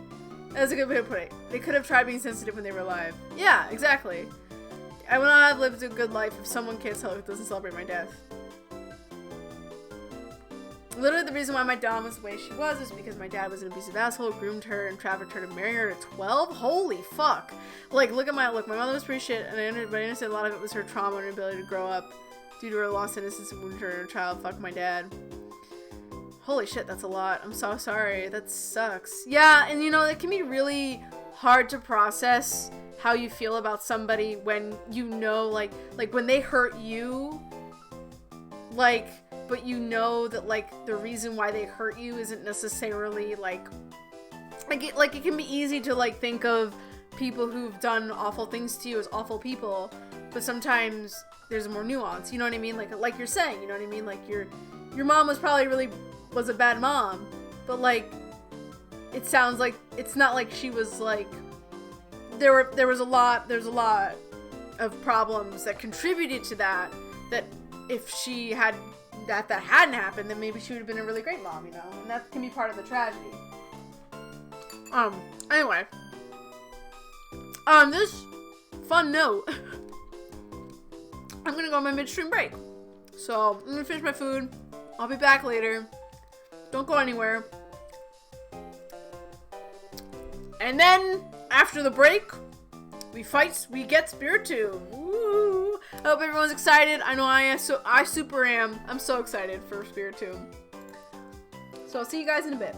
That's a good way to put it. They could have tried being sensitive when they were alive. Yeah, exactly. I would not have lived a good life if someone doesn't celebrate my death. Literally, the reason why my dom was the way she was is because my dad was an abusive asshole, groomed her, and trafficked her to marry her at 12. Holy fuck! Like, look, my mother was pretty shit, and I understand a lot of it was her trauma and her ability to grow up due to her lost innocence and wounded her inner child. Fuck my dad. Holy shit, that's a lot. I'm so sorry. That sucks. Yeah, and you know, it can be really hard to process how you feel about somebody when you know, like when they hurt you, like, but you know that, like, the reason why they hurt you isn't necessarily, like it can be easy to, like, think of people who've done awful things to you as awful people, but sometimes there's more nuance, you know what I mean? Like you're saying, you know what I mean? Like, your mom was probably was a bad mom, but, like, it sounds like it's not like she was, like, there's a lot of problems that contributed to that if she had that hadn't happened, then maybe she would have been a really great mom, you know? And that can be part of the tragedy. Anyway. On this fun note, I'm gonna go on my midstream break. So, I'm gonna finish my food. I'll be back later. Don't go anywhere. And then, after the break, we get Spiritomb. Woo! I hope everyone's excited. I know I am, so I super am. I'm so excited for Spiritomb. So I'll see you guys in a bit.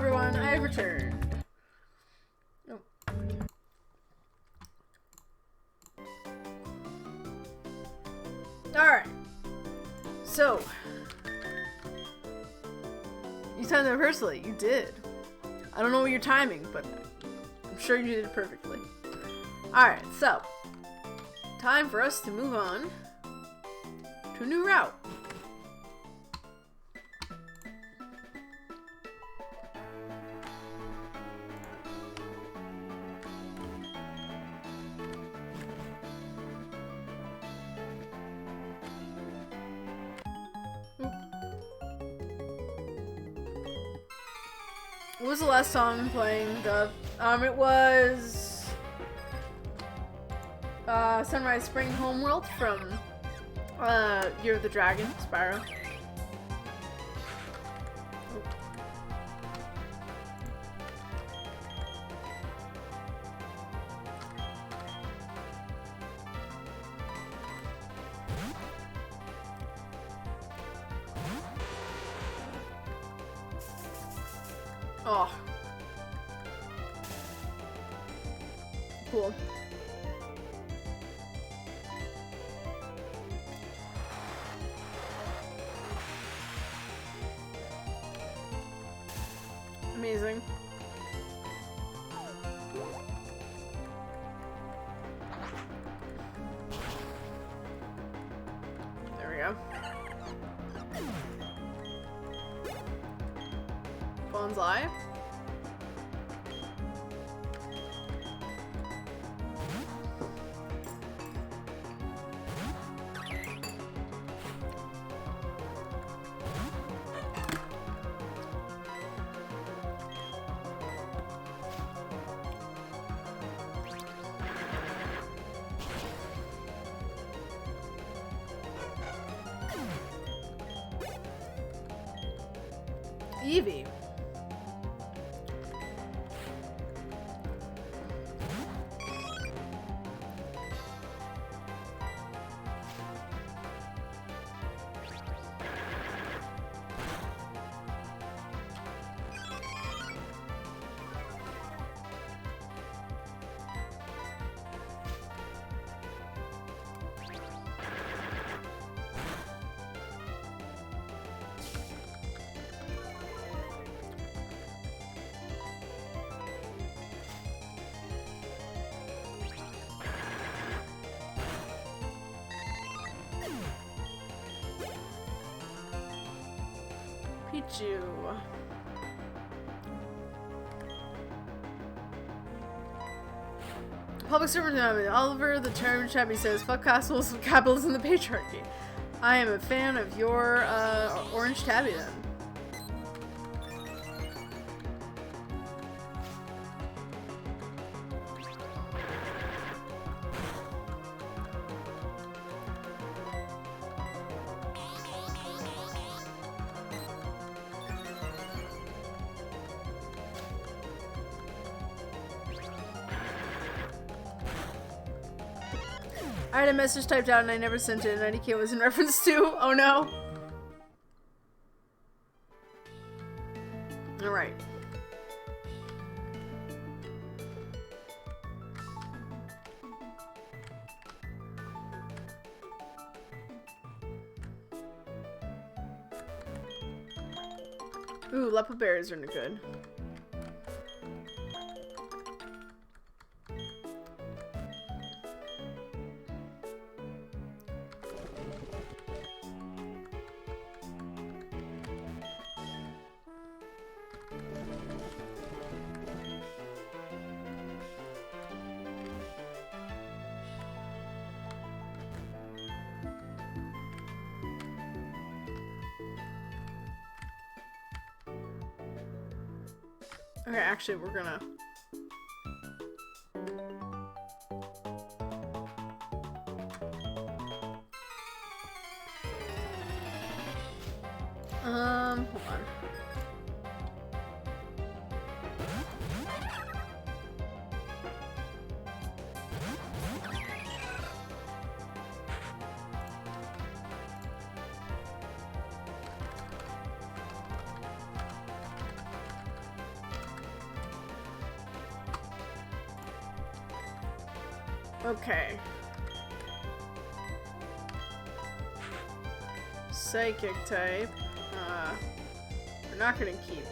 everyone, I have returned. Oh. Alright. So. You timed that personally. You did. I don't know what you're timing, but I'm sure you did it perfectly. Alright, so. Time for us to move on to a new route. What was the last song playing, Dove? It was Sunrise Spring Homeworld from Year of the Dragon, Spyro. Oh. Cool. Amazing. There we go. Bonsai. Eevee. Pichu. Public servant Oliver, the term Chubby says, fuck castles, capitalism, and the patriarchy. I am a fan of your orange tabby then. I had a message typed out and I never sent it, and IDK was in reference to. Oh no. Alright. Ooh, leopard berries are good. Okay, actually, we're gonna... hold on. Okay. Psychic type. We're not gonna keep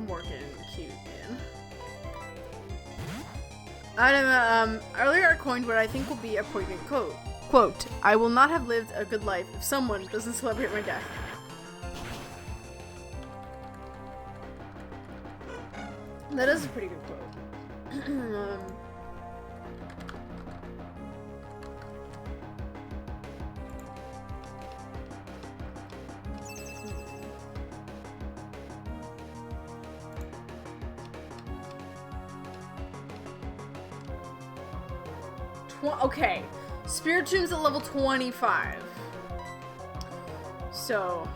Morgan cute in. Item, earlier I coined what I think will be a poignant quote. Quote, I will not have lived a good life if someone doesn't celebrate my death. That is a pretty good quote. Okay, Spiritomb's at level 25. So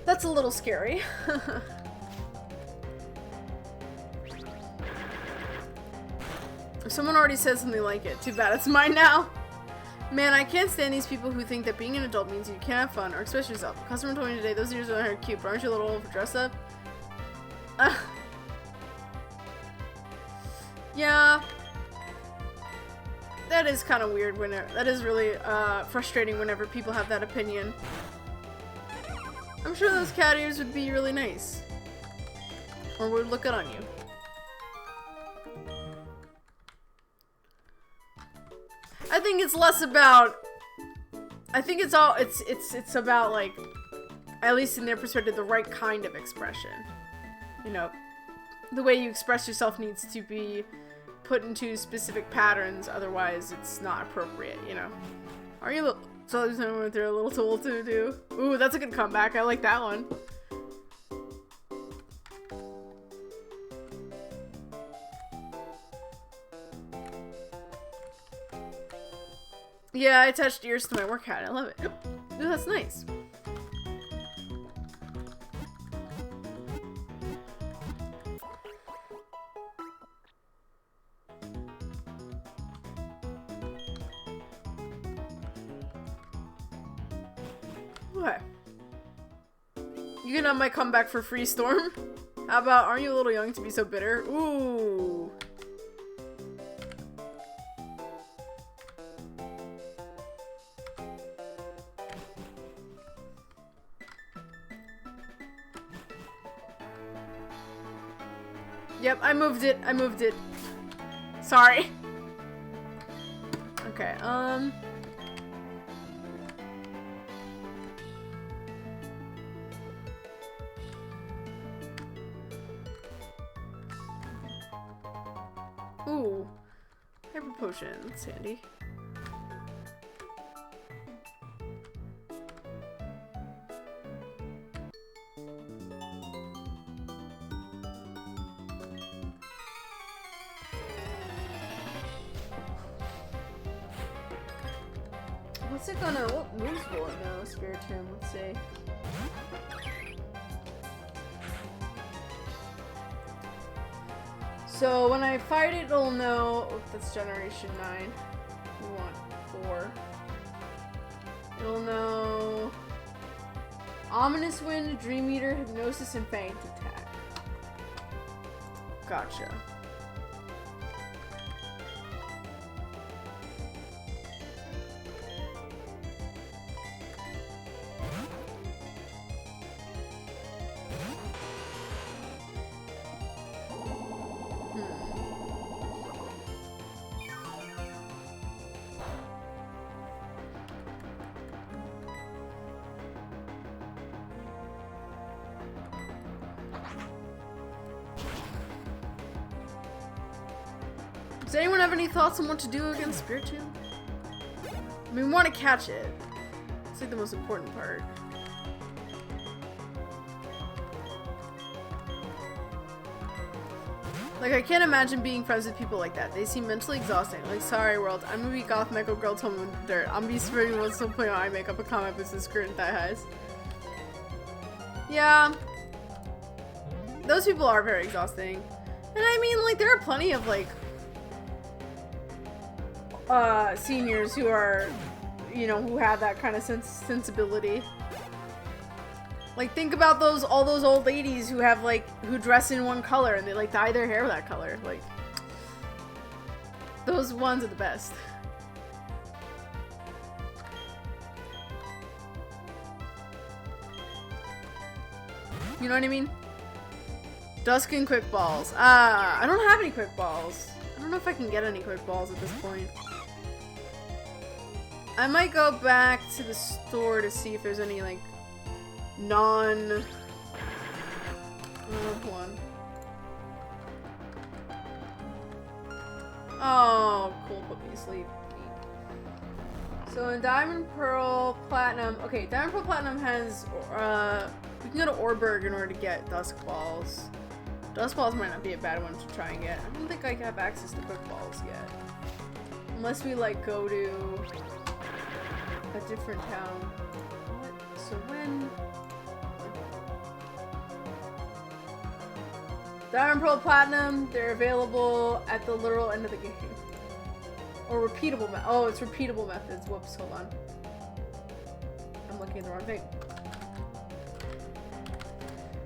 that's a little scary. If someone already said something like it, too bad it's mine now. Man, I can't stand these people who think that being an adult means you can't have fun or express yourself. A customer told me today those ears are cute, but aren't you a little old for dress up? Yeah. That is kind of weird that is really frustrating whenever people have that opinion. I'm sure those cat ears would be really nice. Or would look good on you. I think it's less about, I think it's about, like, at least in their perspective, the right kind of expression. You know, the way you express yourself needs to be put into specific patterns, otherwise it's not appropriate, you know. Are you they're a little too old to do? Ooh, that's a good comeback. I like that one. Yeah, I attached ears to my work hat. I love it. Ooh, that's nice. What? You can have my comeback for free, Storm. How about, aren't you a little young to be so bitter? Ooh. Yep, I moved it. I moved it. Sorry. Okay, Ooh. Hyper potion. That's handy. What's it gonna, what moves will it know? Spiritomb, let's see. So when I fight it, it'll know, oh, that's generation 9. We want 4. It'll know Ominous Wind, Dream Eater, Hypnosis, and Faint Attack. Gotcha. Does anyone have any thoughts on what to do against Spiritomb? I mean, we want to catch it. It's like the most important part. Like, I can't imagine being friends with people like that. They seem mentally exhausting. Like, sorry world, I'm gonna be goth mecha girl told me with the dirt. I'm gonna be spring with some point on eye makeup, a comic business, skirt, and thigh highs. Yeah. Those people are very exhausting. And I mean, like, there are plenty of, like, seniors who are, you know, who have that kind of sensibility. Like, think about all those old ladies who have, like, who dress in one color and they, like, dye their hair that color. Like, those ones are the best. You know what I mean? Dusk and quick balls. I don't have any quick balls. I don't know if I can get any quick balls at this point. I might go back to the store to see if there's any, like, one. Oh, cool. Put me to sleep. So in Diamond, Pearl, Platinum. Okay, Diamond, Pearl, Platinum has, we can go to Orberg in order to get Dusk Balls. Dusk Balls might not be a bad one to try and get. I don't think I have access to Quick Balls yet. Unless we, like, go to a different town. What? So when? Diamond, Pearl, Platinum, they're available at the literal end of the game. Or repeatable oh, it's repeatable methods. Whoops, hold on. I'm looking at the wrong thing.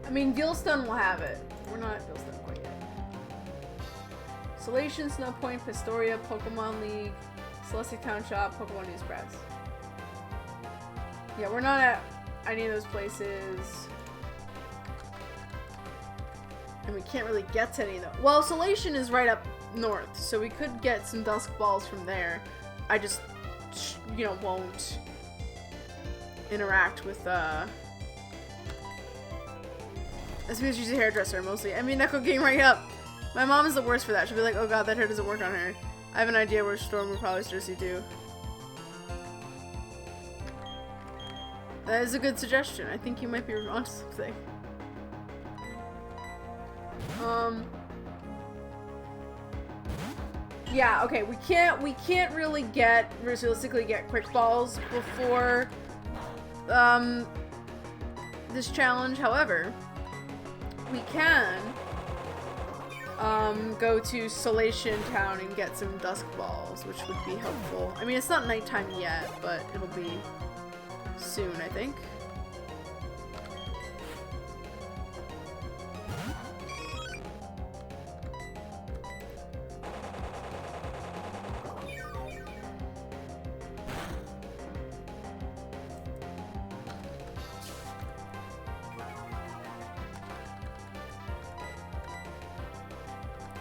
I mean, Gilstone will have it. We're not at Gilstone quite yet. Solation, Snow Point, Pastoria, Pokemon League, Celestic Town Shop, Pokemon News Press. Yeah, we're not at any of those places. And we can't really get to any of them. Well, Solation is right up north, so we could get some Dusk Balls from there. I just, you know, won't interact with, I suppose she's a hairdresser, mostly. I mean, Neko getting right up. My mom is the worst for that. She'll be like, oh god, that hair doesn't work on her. I have an idea where Storm would probably seriously do. That is a good suggestion. I think you might be on to something. Yeah, okay, we can't really realistically get Quick Balls before, this challenge. However, we can, go to Solation Town and get some Dusk Balls, which would be helpful. I mean, it's not nighttime yet, but it'll be soon, I think.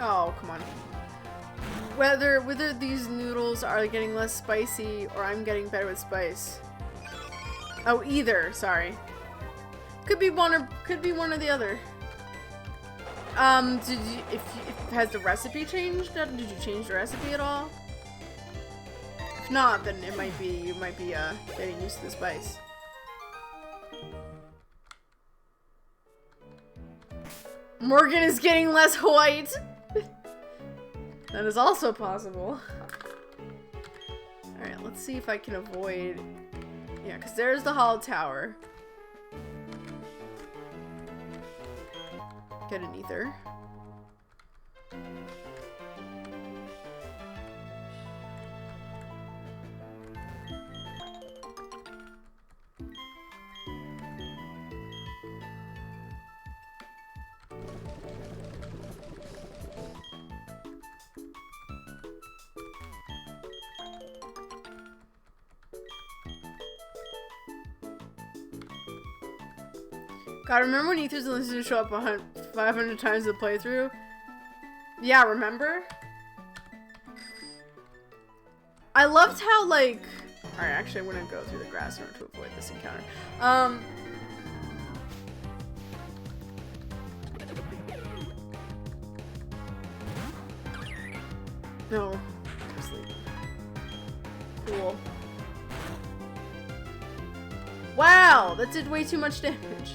Oh, come on. Whether these noodles are getting less spicy or I'm getting better with spice. Oh, either. Sorry. Could be one or the other. Has the recipe changed? Did you change the recipe at all? If not, then you might be getting used to the spice. Morgan is getting less white. That is also possible. Alright, let's see if I can avoid... Yeah, because there's the Hall Tower. Get an ether. God, remember when ethers and listeners show up 500 times in the playthrough? Yeah, remember? I loved how, like... Alright, actually, I'm gonna go through the grass in order to avoid this encounter. No. Sleep. Cool. Wow! That did way too much damage.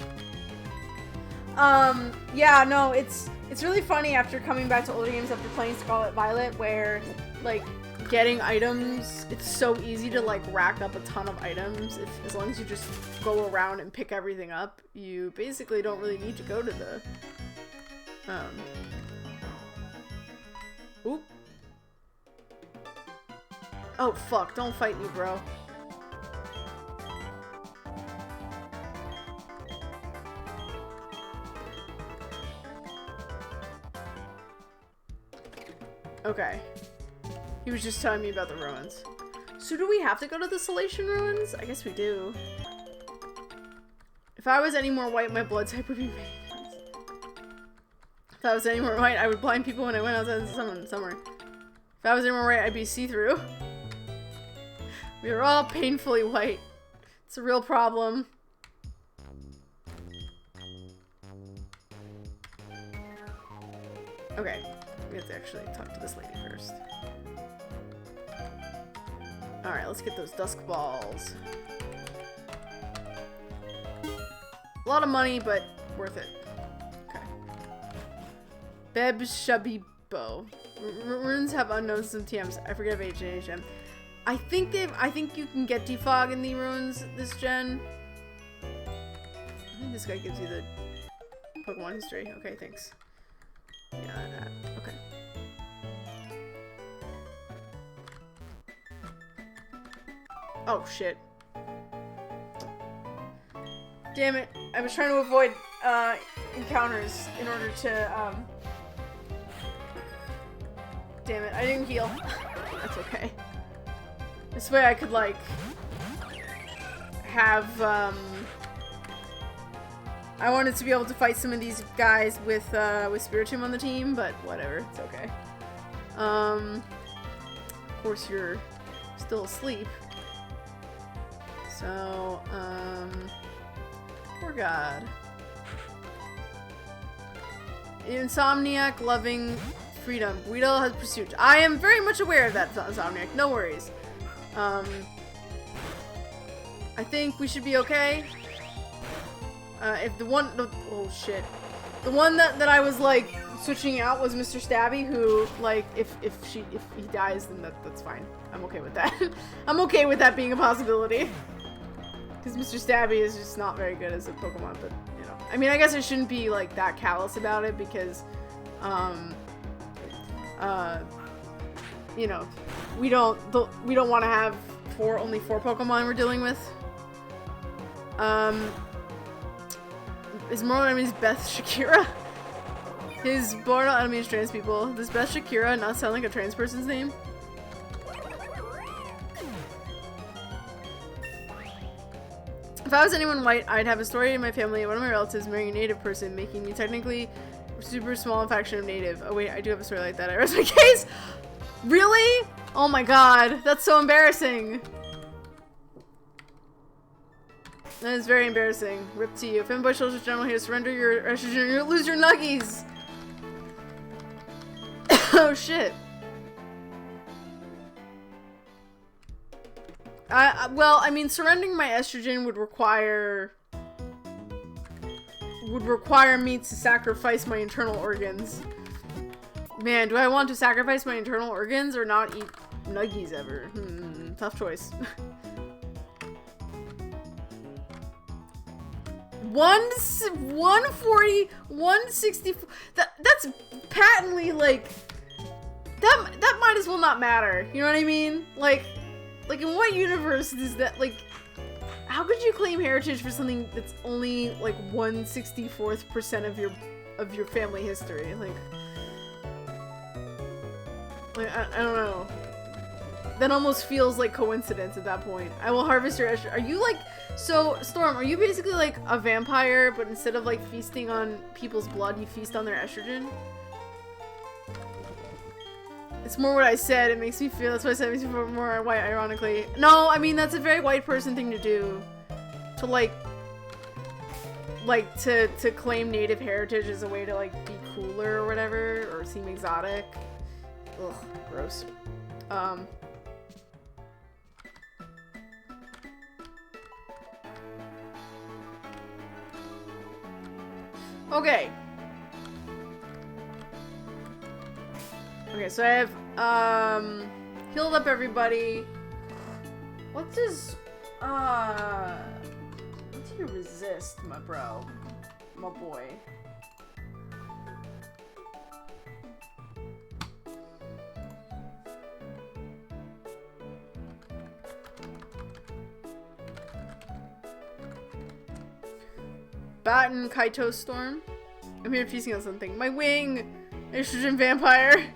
Yeah, no, it's really funny after coming back to older games after playing Scarlet Violet where, like, getting items, it's so easy to, like, rack up a ton of items. As long as you just go around and pick everything up, you basically don't really need to go to the, Oop. Oh, fuck, don't fight me, bro. Okay. He was just telling me about the ruins. So do we have to go to the Salation ruins? I guess we do. If I was any more white, my blood type would be maintenance. If I was any more white, I would blind people when I went outside in the summer. If I was any more white, I'd be see-through. We are all painfully white. It's a real problem. Okay, we have to actually talk to this lady first. Alright, let's get those dusk balls. A lot of money, but worth it. Okay. Beb Shabibo. Runes have unknowns and TMs. I forget of H and HM. I think you can get defog in the runes this gen. I think this guy gives you the Pokemon history. Okay, thanks. Yeah, okay. Oh, shit. Damn it. I was trying to avoid, encounters in order to, Damn it. I didn't heal. That's okay. This way I could, like, have, I wanted to be able to fight some of these guys with Spiritomb on the team, but whatever. It's okay. Of course you're still asleep. So, poor God. Insomniac, loving freedom. Guido has pursued. I am very much aware of that, Insomniac. No worries. I think we should be okay. If the one, oh shit. The one that I was like switching out was Mr. Stabby, who like if he dies, then that's fine. I'm okay with that. I'm okay with that being a possibility. Because Mr. Stabby is just not very good as a Pokemon, but you know. I mean, I guess I shouldn't be like that callous about it because, you know, we don't want to have only four Pokemon we're dealing with. His mortal enemy is Beth Shakira. His mortal enemy is trans people. Does Beth Shakira not sound like a trans person's name? If I was anyone white, I'd have a story in my family, one of my relatives marrying a native person, making me technically a super small faction of native. Oh wait, I do have a story like that. I rest my case! Really? Oh my god, that's so embarrassing. That is very embarrassing. Rip to you. Femboy Soldier General here, surrender your estrogen, you'll lose your nuggies! Oh shit. Well, I mean, surrendering my estrogen would require me to sacrifice my internal organs. Man, do I want to sacrifice my internal organs or not eat nuggies ever? Tough choice. 140, 164. That's patently like that might as well not matter. You know what I mean? Like in what universe is that, like, how could you claim heritage for something that's only like 1/64% of your family history? Like I don't know. That almost feels like coincidence at that point. I will harvest your estrogen. Are you like, so Storm, are you basically like a vampire, but instead of like feasting on people's blood, you feast on their estrogen? It's more what I said. It makes me feel. That's why I said it makes me feel more white, ironically. No, I mean, that's a very white person thing to do. To to claim native heritage as a way to like be cooler or whatever, or seem exotic. Ugh, gross. Okay. Okay, so I have, healed up everybody. What does you resist, my bro? My boy. Baton Kaito Storm. I'm here feasting on something. My wing! Estrogen vampire!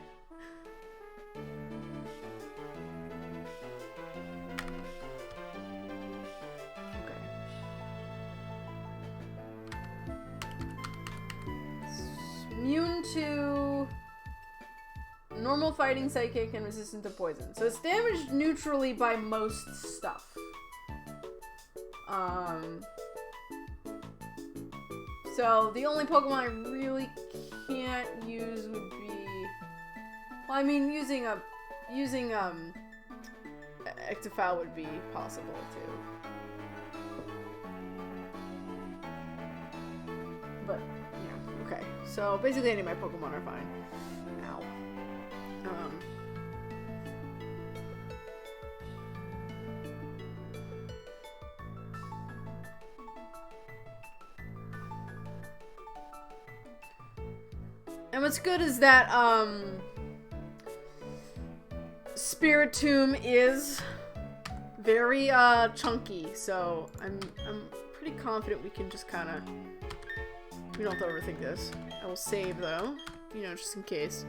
immune to normal fighting, psychic, and resistant to poison. So it's damaged neutrally by most stuff. So the only Pokemon I really can't use would be, well, I mean, using Ectophile would be possible too. But yeah, okay. So basically, any of my Pokemon are fine now. And what's good is that Spiritomb is very chunky, so I'm pretty confident we can just kind of, we don't have to overthink this. I will save though, you know, just in case.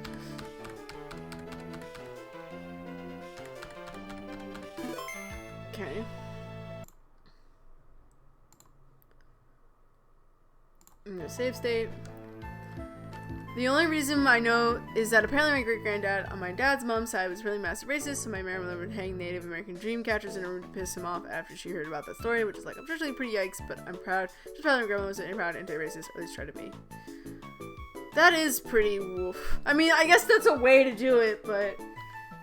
Okay. I'm gonna save state. The only reason I know is that apparently my great-granddad on my dad's mom's side was really massive racist, so my grandmother would hang Native American dream catchers in a room to piss him off after she heard about that story, which is like unfortunately pretty yikes, but I'm proud. Just proud that my grandma was a proud anti-racist, or at least tried to be. That is pretty woof. I mean, I guess that's a way to do it, but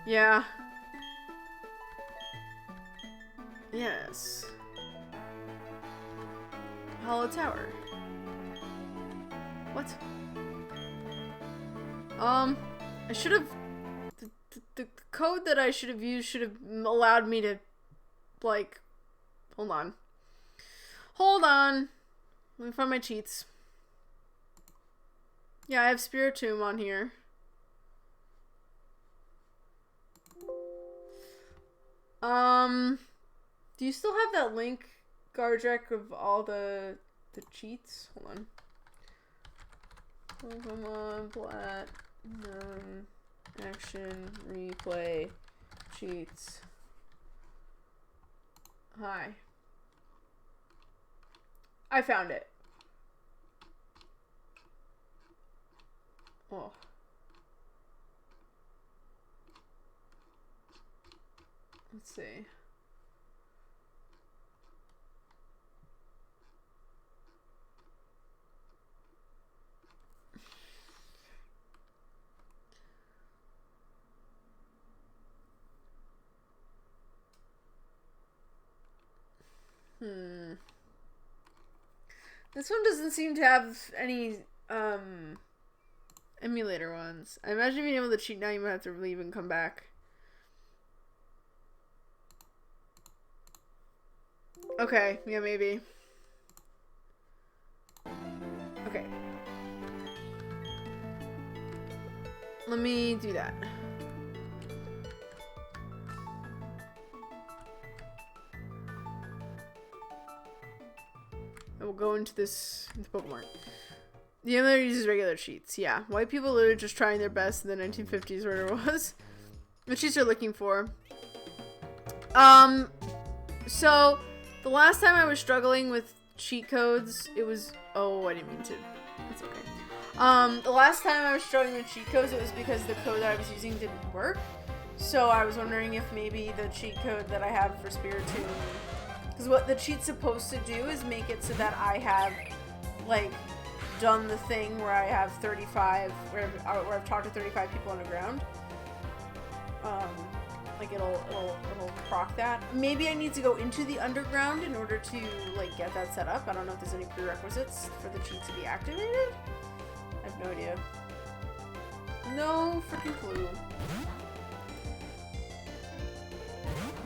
yeah. Yes. Hollow Tower. What? I should have, the code that I should have used should have allowed me to, like, hold on. Let me find my cheats. Yeah, I have Spiritomb on here. Do you still have that link, Gardrek, of all the cheats? Hold on. Pokemon Platinum Action Replay Cheats. Hi. I found it. Oh. Let's see. This one doesn't seem to have any emulator ones. I imagine being able to cheat now, you might have to leave and come back. Okay, yeah, maybe. Okay. Let me do that. I will go into Pokemon. The emulator uses regular cheats. Yeah, white people are just trying their best in the 1950s, whatever it was. What cheats are looking for? So the last time I was struggling with cheat codes, it was, oh, I didn't mean to. It's okay. The last time I was struggling with cheat codes, it was because the code that I was using didn't work. So I was wondering if maybe the cheat code that I have for Spiritomb, because what the cheat's supposed to do is make it so that I have, like, done the thing where I have 35, where I've talked to 35 people underground. Like it'll proc that. Maybe I need to go into the underground in order to, like, get that set up. I don't know if there's any prerequisites for the cheat to be activated. I have no idea. No freaking clue.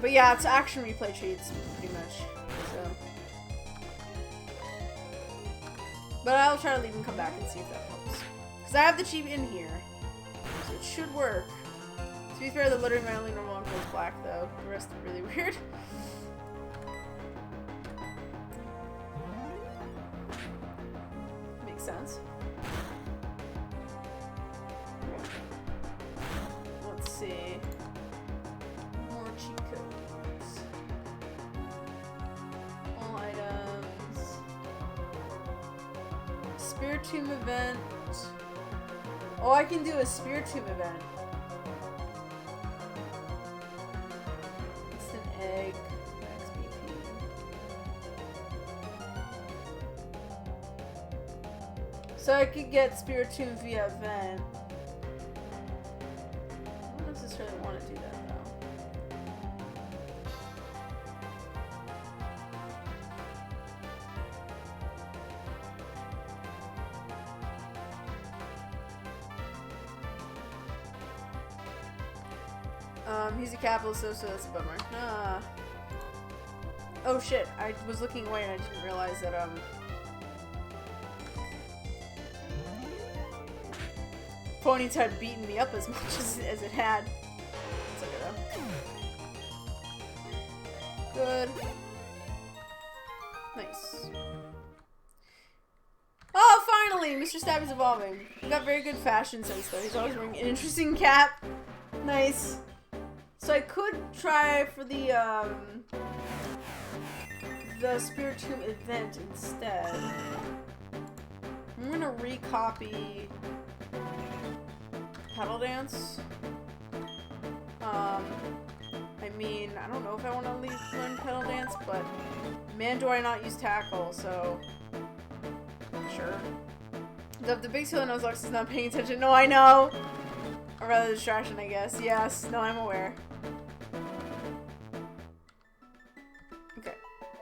But yeah, it's action replay cheats, pretty much. So. But I'll try to leave and come back and see if that helps. Because I have the cheat in here. So it should work. To be fair, the literally my only normal one goes black, though. The rest are really weird. Makes sense. Let's see. More cheat codes. All items. Spiritomb event. Oh, I can do a Spiritomb event. It's an egg. XBP. So I could get Spiritomb via event. I don't necessarily want to do that though. He's a capitalist, so that's a bummer. Ah. Oh shit, I was looking away and I didn't realize that, Ponyta had beaten me up as much as it had. It's okay though. Good. Nice. Oh, finally! Mr. Stabby's evolving. He got very good fashion sense though. He's always wearing an interesting cap. Nice. So I could try for the Spiritomb event instead. I'm gonna recopy Petal Dance. I mean, I don't know if I want to learn Petal Dance, but man, do I not use Tackle, so sure. The big skill Nuzlocke is not paying attention. No, I know. Or rather, distraction, I guess. Yes. No, I'm aware. Okay,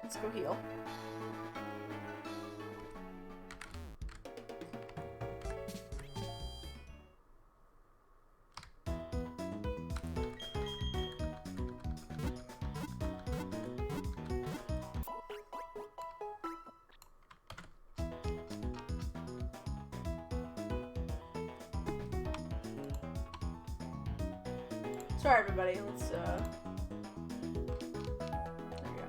let's go heal. Sorry, everybody. Let's, there we go.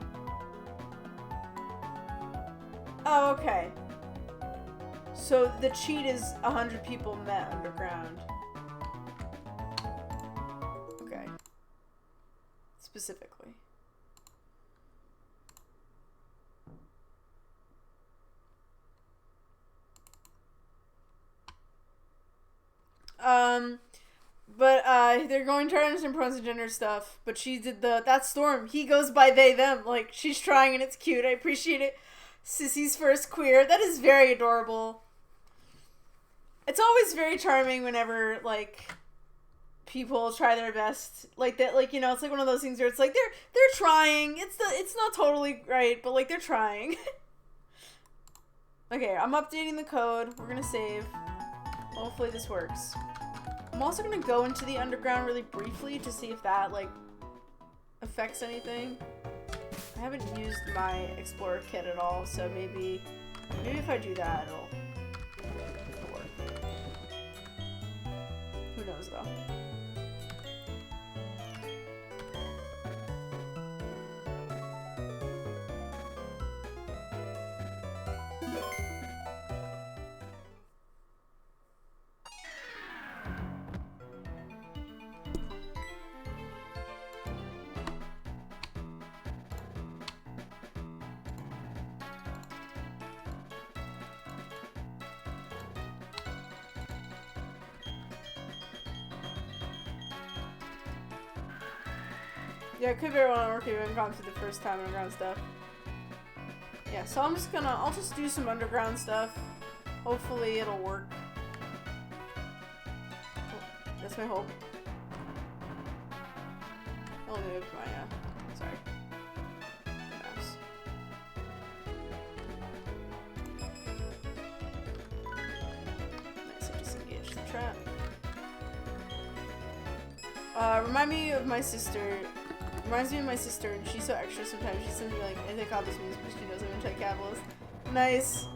Oh, okay. So the cheat is 100 people met underground. Okay. Specifically. But, they're going to turn some pros and gender stuff, but she did that's Storm. He goes by they, them. Like, she's trying and it's cute. I appreciate it. Sissy's first queer. That is very adorable. It's always very charming whenever, like, people try their best. Like, that, like, you know, it's like one of those things where it's like, they're trying. It's not totally right, but, like, they're trying. Okay, I'm updating the code. We're gonna save. Hopefully this works. I'm also gonna go into the underground really briefly to see if that, like, affects anything. I haven't used my Explorer kit at all, so maybe if I do that, it'll work. Who knows, though. Yeah, it could very well work if I haven't gone through the first time underground stuff. Yeah, so I'll just do some underground stuff. Hopefully it'll work. Oh, that's my hope. I'll move my, sorry. Mouse. Nice, I disengaged the trap. Remind me of my sister. Reminds me of my sister, and she's so extra sometimes. She sends me, like, anti-capitalist music, but she knows I'm anti-capitalist. Nice.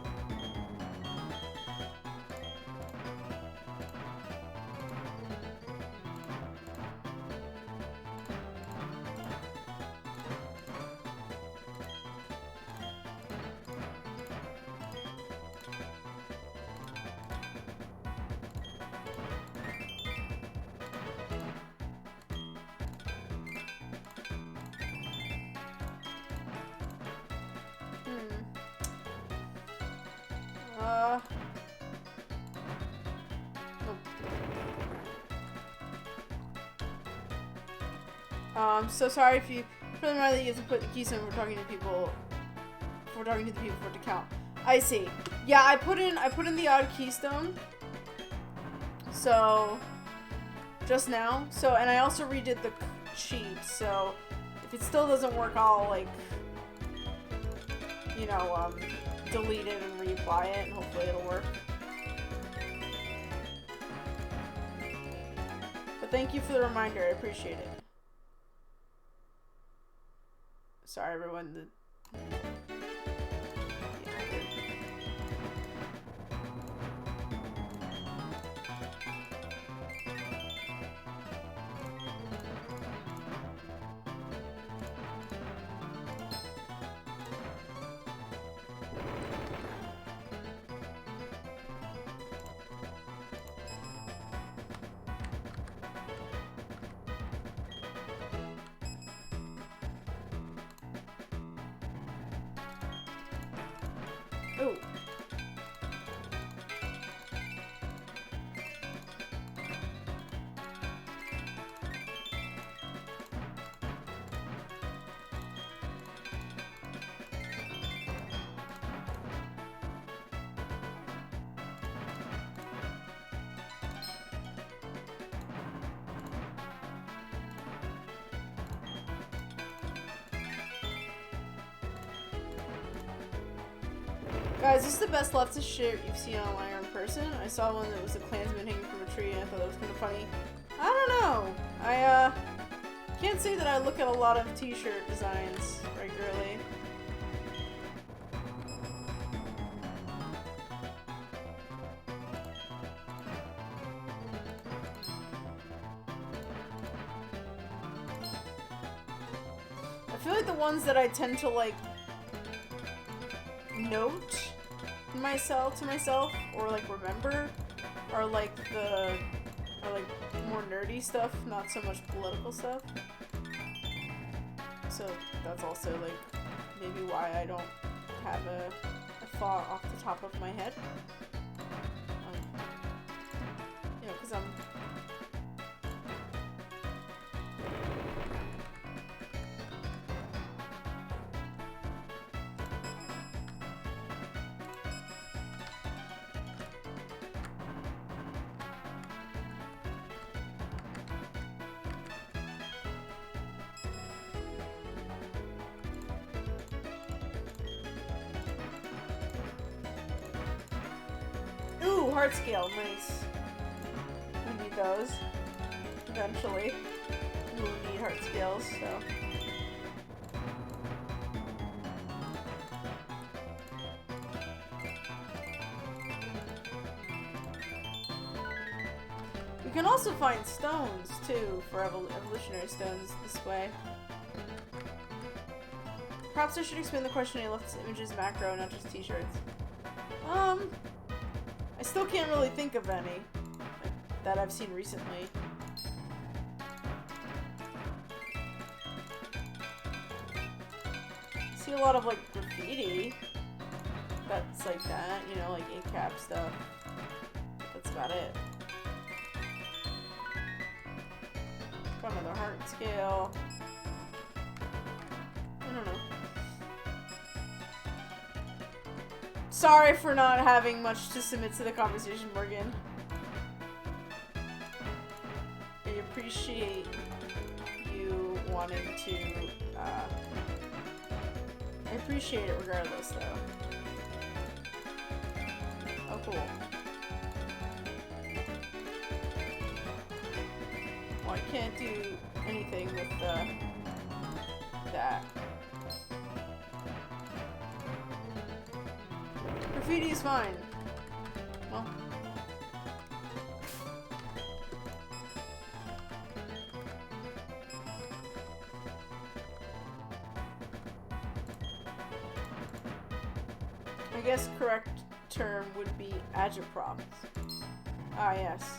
So sorry if you, for the reminder that you have to put the keystone when we're talking to people, if we're talking to the people for it to count. I see. Yeah, I put in the odd keystone. So, just now. So, and I also redid the cheat, so if it still doesn't work, I'll, like, you know, delete it and reapply it, and hopefully it'll work. But thank you for the reminder, I appreciate it. Sorry, everyone. Ooh. Guys, this is the best leftist shit you've seen online or in person. I saw one that was a Klansman hanging from a tree and I thought that was kind of funny. I don't know. I can't say that I look at a lot of t-shirt designs regularly. I feel like the ones that I tend to, like, note to myself or like remember are like more nerdy stuff, not so much political stuff. So that's also like maybe why I don't have a thought off the top of my head. You know, because I'm heart scale, nice. We need those. Eventually. We'll need heart scales, so. We can also find stones, too, for evolutionary stones this way. Perhaps I should explain the question I left images macro, not just t-shirts. I still can't really think of any that I've seen recently. I see a lot of, like, graffiti that's like that, you know, like ACAB stuff. That's about it. Got another heart scale. I don't know. Sorry for not having much to submit to the conversation, Morgan. I appreciate you wanting to, I appreciate it regardless, though. Oh, cool. Well, I can't do anything with, that. Graffiti is fine. Well. I guess correct term would be agitprop. Ah, yes.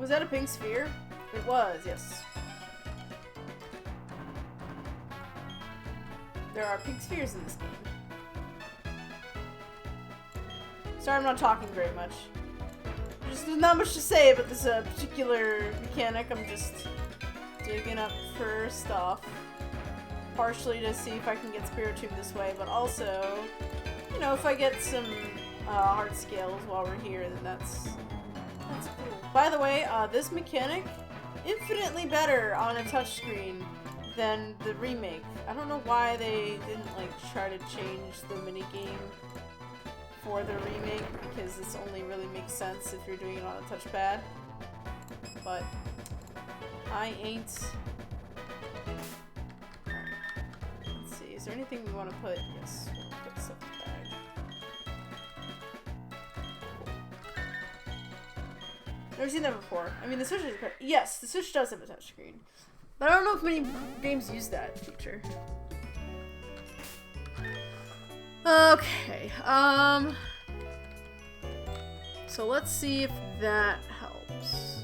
Was that a pink sphere? It was, yes. There are pink spheres in this game. Sorry, I'm not talking very much. There's not much to say about this particular mechanic. I'm just digging up for stuff. Partially to see if I can get Spiritomb this way, but also, you know, if I get some heart scales while we're here, then that's cool. By the way, this mechanic, infinitely better on a touchscreen than the remake. I don't know why they didn't like try to change the minigame for the remake, because this only really makes sense if you're doing it on a touchpad. But I ain't. Let's see, is there anything we want to put? Yes, we'll put stuff in the bag. Never seen that before. I mean, the Switch is great. Yes, the Switch does have a touchscreen. But I don't know if many games use that feature. Okay, so let's see if that helps.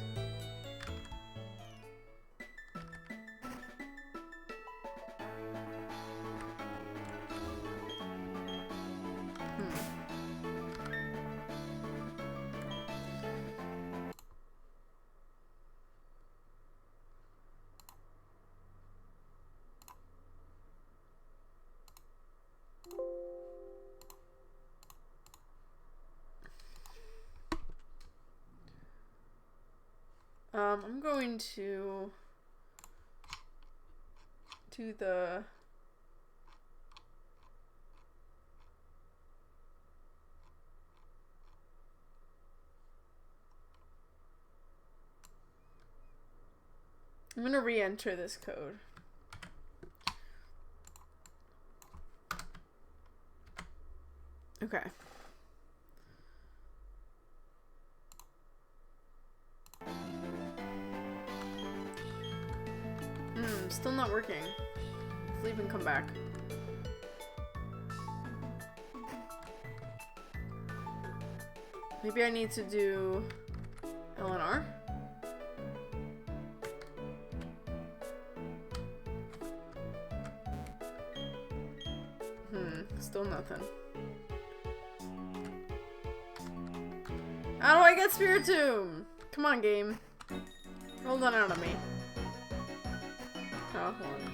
I'm going to do the I'm gonna re-enter this code. Okay. Still not working. Leave and come back. Maybe I need to do LNR? Still nothing. How do I get Spiritomb? Come on, game. Hold on out of me. Oh, hold on.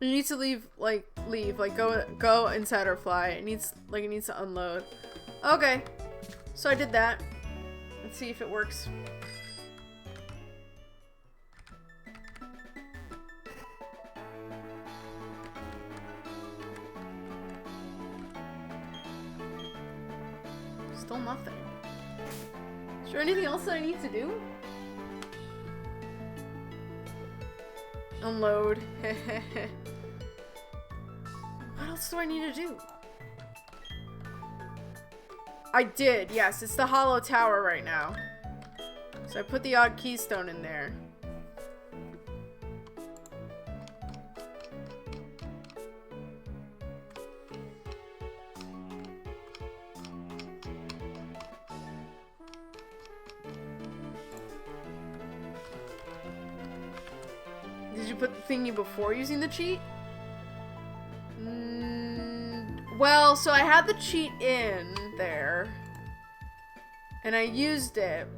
You need to leave, like go inside or fly. It needs to unload. Okay. So I did that. Let's see if it works. Still nothing. Is there anything else that I need to do? Unload. What else do I need to do? I did, yes. It's the hollow tower right now. So I put the odd keystone in there. Did you put the thingy before using the cheat? Well, so I had the cheat in there, and I used it.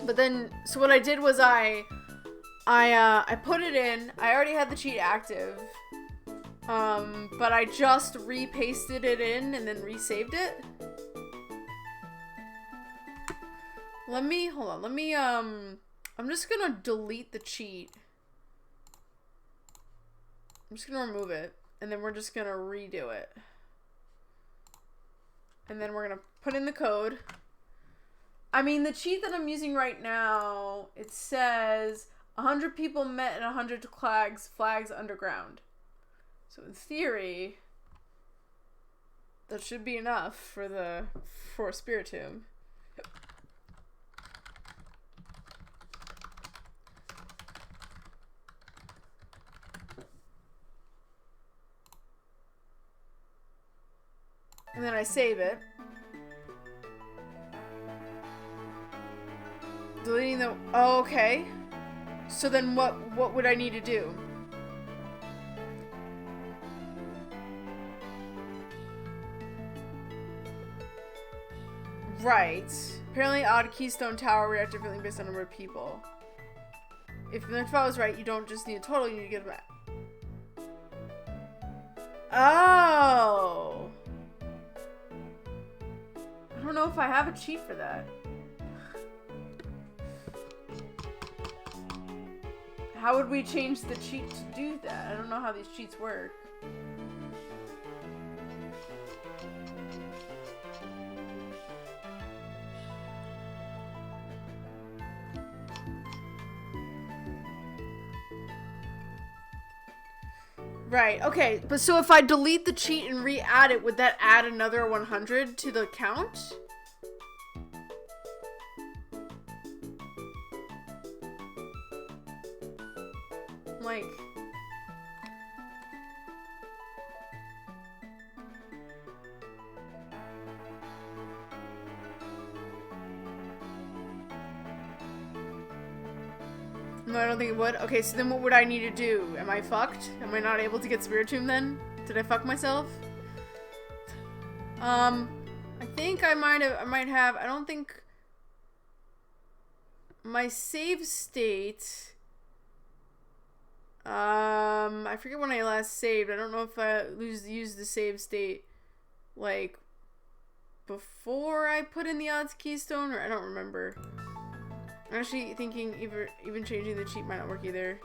But then, so what I did was I put it in. I already had the cheat active, but I just repasted it in and then resaved it. Hold on. Let me I'm just gonna delete the cheat. I'm just gonna remove it. And then we're just gonna redo it. And then we're gonna put in the code. I mean, the cheat that I'm using right now, it says 100 people met and 100 flags underground. So in theory, that should be enough for Spiritomb. And then I save it. Deleting the... Oh, okay. So then what would I need to do? Right. Apparently odd keystone tower react differently based on number of people. If the file is right, you don't just need a total, you need to get it back. Oh! I don't know if I have a cheat for that. How would we change the cheat to do that? I don't know how these cheats work. Right, okay, but so if I delete the cheat and re-add it, would that add another 100 to the count? Like... No, I don't think it would. Okay, so then what would I need to do? Am I fucked? Am I not able to get Spiritomb then? Did I fuck myself? I think I might have, I don't think my save state, I forget when I last saved. I don't know if I used the save state, like, before I put in the odds keystone, or I don't remember. I'm actually thinking even changing the cheat might not work either.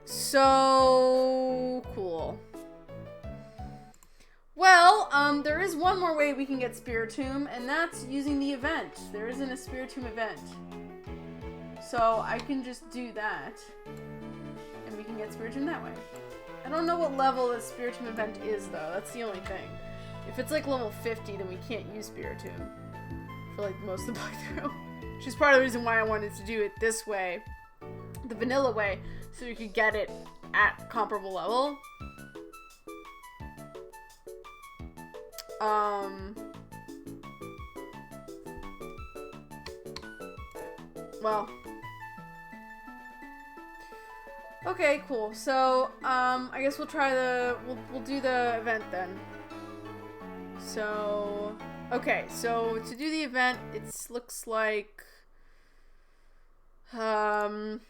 So cool. Well, there is one more way we can get Spiritomb, and that's using the event. There isn't a Spiritomb event. So I can just do that, and we can get Spiritomb that way. I don't know what level the Spiritomb event is, though. That's the only thing. If it's like level 50, then we can't use Spiritomb for like most of the playthrough. Which is part of the reason why I wanted to do it this way, the vanilla way, so we could get it at comparable level. Well. Okay, cool. So, I guess we'll try we'll do the event then. So, okay, so to do the event, it looks like, I'm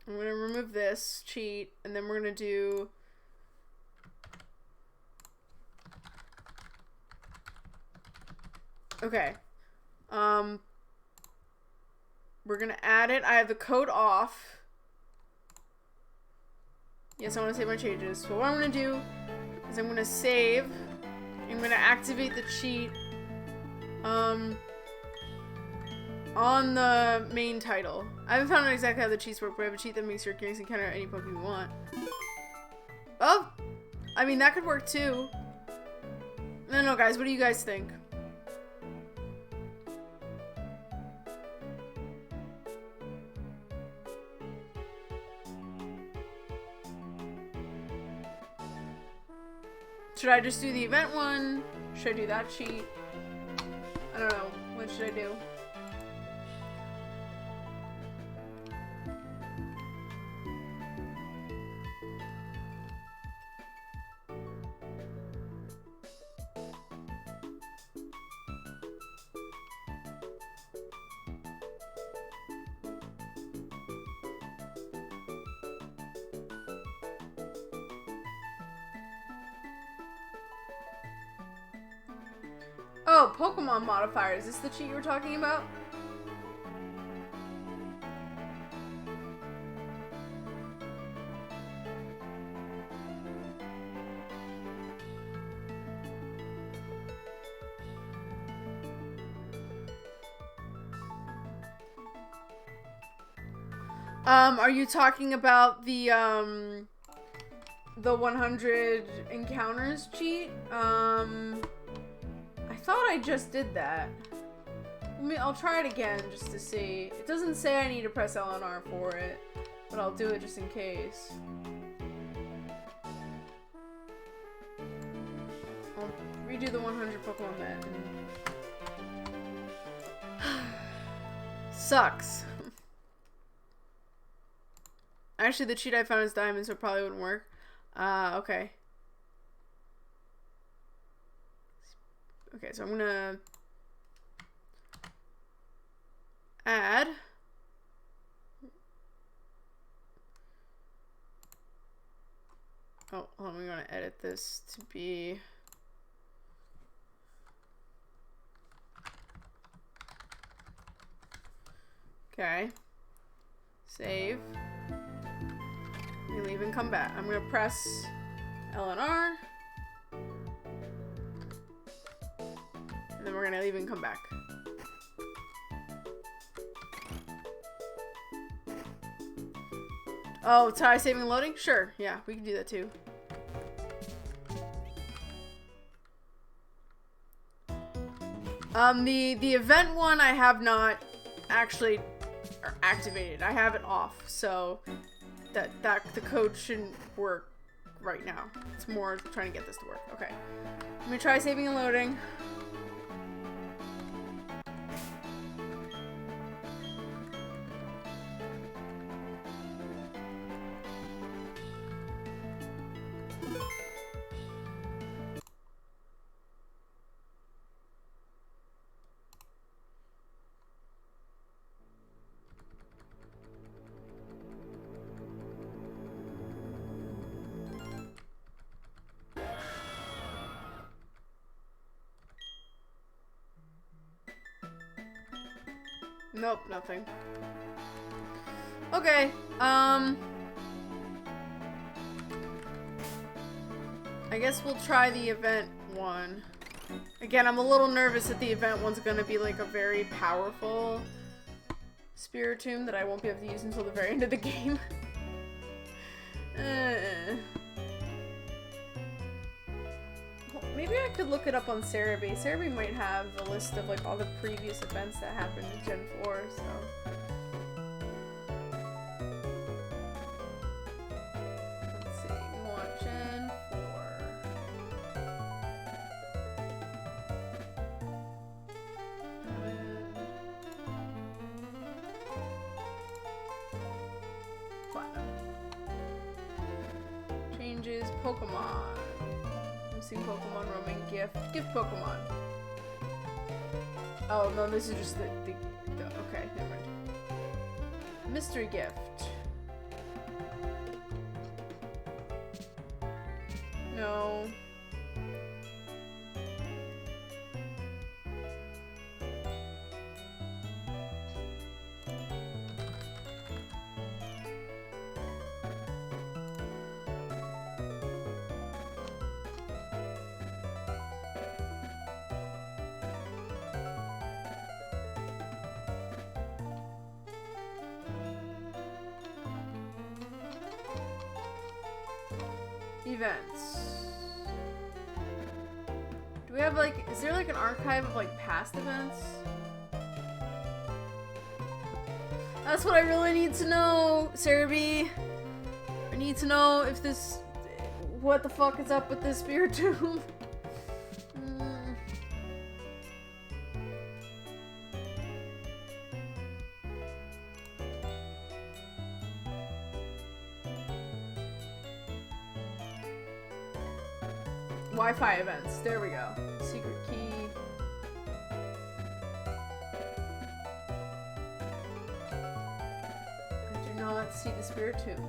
going to remove this cheat, and then we're going to do, okay, we're going to add it. I have the code off. Yes, I want to save my changes. So what I'm going to do is I'm going to save. I'm going to activate the cheat on the main title. I haven't found out exactly how the cheats work, but I have a cheat that makes your characters encounter any Pokemon you want. Oh! I mean, that could work too. I don't know, guys. What do you guys think? Should I just do the event one? Should I do that cheat? I don't know. What should I do? Oh, Pokemon modifier. Is this the cheat you were talking about? Are you talking about the 100 encounters cheat? I thought I just did that. I'll try it again just to see. It doesn't say I need to press LNR for it, but I'll do it just in case. I'll redo the 100 Pokemon bet. Sucks. Actually, the cheat I found is diamonds, so it probably wouldn't work. Okay. Okay, so I'm gonna add hold on, we're gonna edit this to be okay. Save. We leave and come back. I'm gonna press LNR. And then we're gonna leave and come back. Oh, tie saving and loading? Sure, yeah, we can do that too. The event one I have not actually activated. I have it off, so that the code shouldn't work right now. It's more trying to get this to work. Okay. Let me try saving and loading. Nope, nothing. Okay, I guess we'll try the event one. Again, I'm a little nervous that the event one's gonna be like a very powerful Spiritomb that I won't be able to use until the very end of the game. Maybe I could look it up on Cerebi. Cerebi might have the list of like all the previous events that happened in Gen 4, so. Let's see, we want Gen 4. Platinum. Changes Pokemon. Pokemon roaming gift Pokemon. Oh no, this is just the okay, never mind. Mystery gift. No. Events. Do we have like, is there like an archive of like past events? That's what I really need to know, Cerebi. I need to know if this, what the fuck is up with this Spiritomb? Wi-Fi events. There we go. Secret key. I do not see the Spiritomb.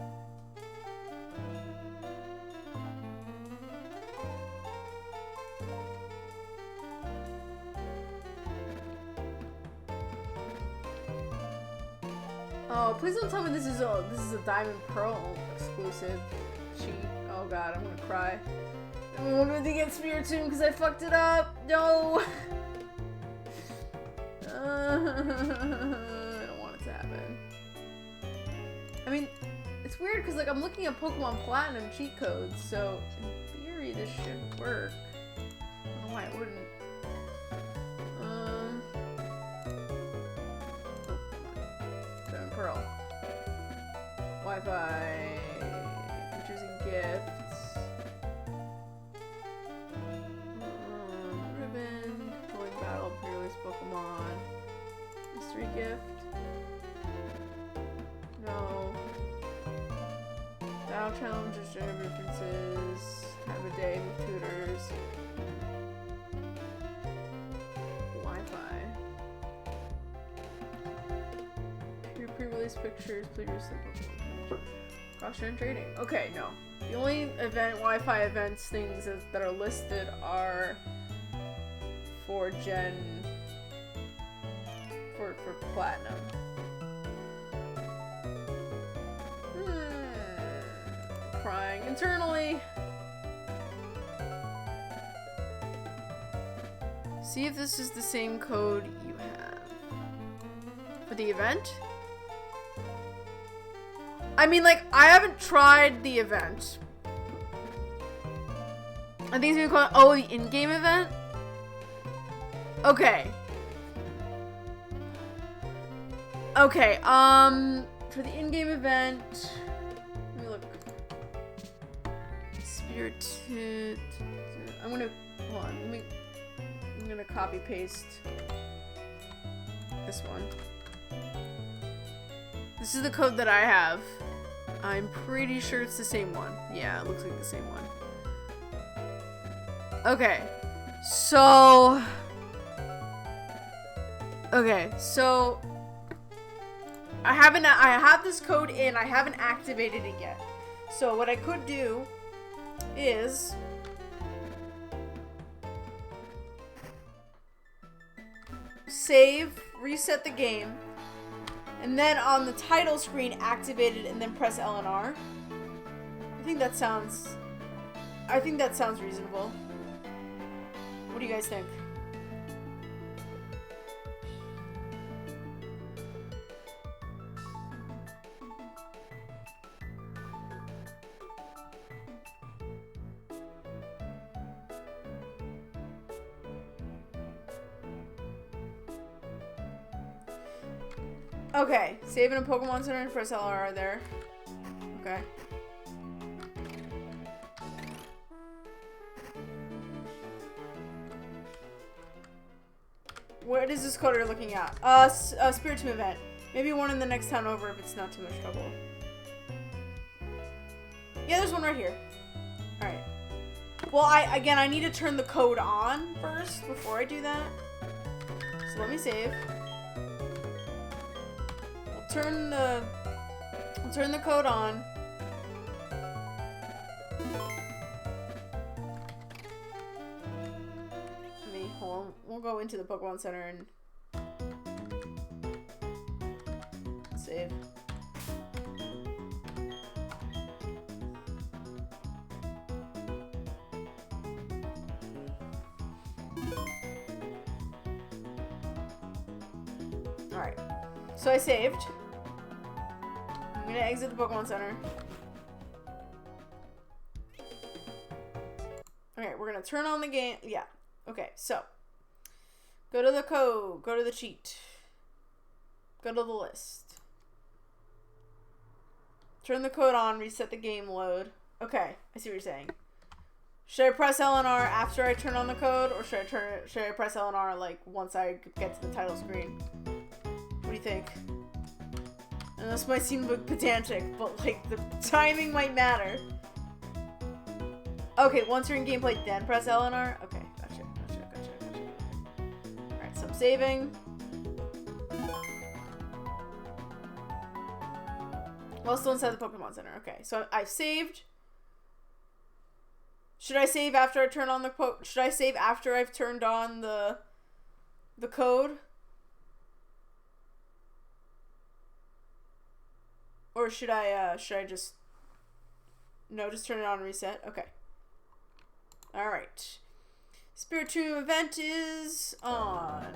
Oh, please don't tell me this is a Diamond Pearl exclusive cheat. Oh god, I'm gonna cry. I wanted to get Spiritomb because I fucked it up. No. I don't want it to happen. I mean, it's weird because like I'm looking at Pokemon Platinum cheat codes, so in theory this should work. I don't know why it wouldn't. Wi-Fi. Features and gifts. Ribbon. Holy battle. Pre-release Pokemon. Mystery gift. No. Battle challenges, gender references. Time of day with tutors. Wi-Fi. Your pre-release pictures, please simple. Cross-gen trading. Okay, no. The only event, Wi-Fi events, things that are listed are for for platinum. Crying internally. See if this is the same code you have for the event. I mean, like, I haven't tried the event. I think it's gonna call it, oh, the in-game event? Okay. Okay, for the in-game event, let me look. Spirited. I'm gonna, hold on, I'm gonna copy paste this one. This is the code that I have. I'm pretty sure it's the same one. Yeah, it looks like the same one. Okay, so I have this code in, I haven't activated it yet. So what I could do is save, reset the game, and then on the title screen activate it and then press L and R. I think that sounds reasonable. What do you guys think? Okay, save in a Pokemon Center and press LR there. Okay. What is this code you're looking at? Spiritomb event. Maybe one in the next town over if it's not too much trouble. Yeah, there's one right here. Alright. Well, I need to turn the code on first before I do that. So let me save. We'll turn the code on. Hold on. We'll go into the Pokemon Center and save. Alright. So I saved. I'm gonna exit the Pokemon Center. Okay, we're gonna turn on the game. Yeah. Okay, so go to the code, go to the cheat, go to the list, turn the code on, reset the game load. Okay, I see what you're saying. Should I press L and R after I turn on the code, or should I press L and R like once I get to the title screen? What do you think? And this might seem pedantic, but like the timing might matter. Okay, once you're in gameplay, then press L and R. Okay. Alright, so I'm saving. Well, still inside the Pokemon Center. Okay, so I've saved. Should I save after I turn on the should I save after I've turned on the code? Or should I just just turn it on and reset? Okay. Alright. Spiritomb event is on.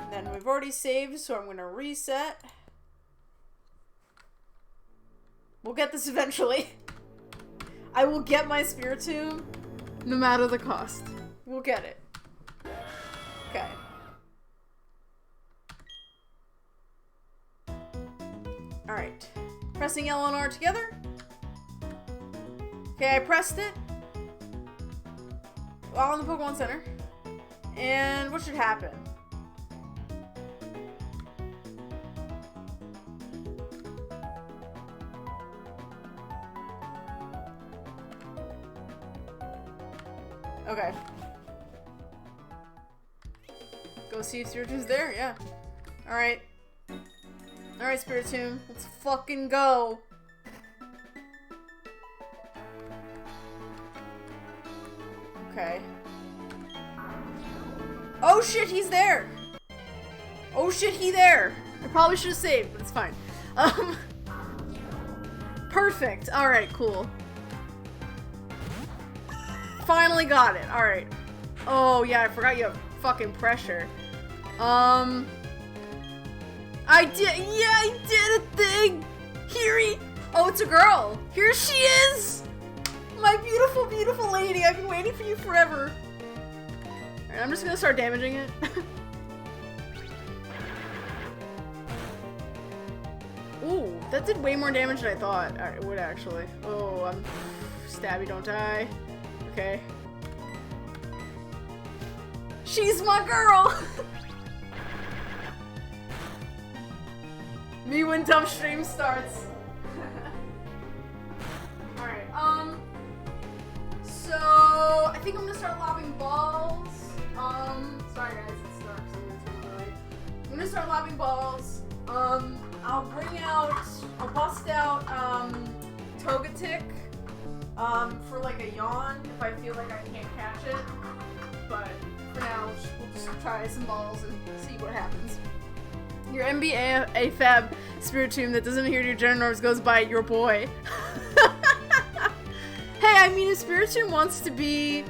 And then we've already saved, so I'm gonna reset. We'll get this eventually. I will get my Spiritomb no matter the cost. We'll get it. Okay. Alright. Pressing L and R together. Okay, I pressed it. While in the Pokemon Center. And what should happen? Okay. Go see if Spiritomb's there? Yeah. Alright. Alright, Spiritomb. Let's fucking go. Okay. Oh shit, he's there! Oh shit, he there! I probably should have saved, but it's fine. Perfect. Alright, cool. Finally got it. Alright. Oh, yeah, I forgot you have fucking pressure. I did- yeah, I did a thing! Here oh, it's a girl! Here she is! My beautiful, beautiful lady! I've been waiting for you forever. Alright, I'm just gonna start damaging it. Ooh, that did way more damage than I thought it would actually. Oh, I'm... Stabby, don't die. Okay. She's my girl! Me when dumb stream starts. Alright, so I think I'm gonna start lobbing balls. Sorry guys, it's dark, so it's really light. I'm gonna start lobbing balls. I'll bust out, Togetic, for like a yawn if I feel like I can't catch it. But for now, we'll just try some balls and see what happens. Your NBA AFAB Spiritomb that doesn't hear your Generators goes by your boy. Hey, I mean, if Spiritomb wants to be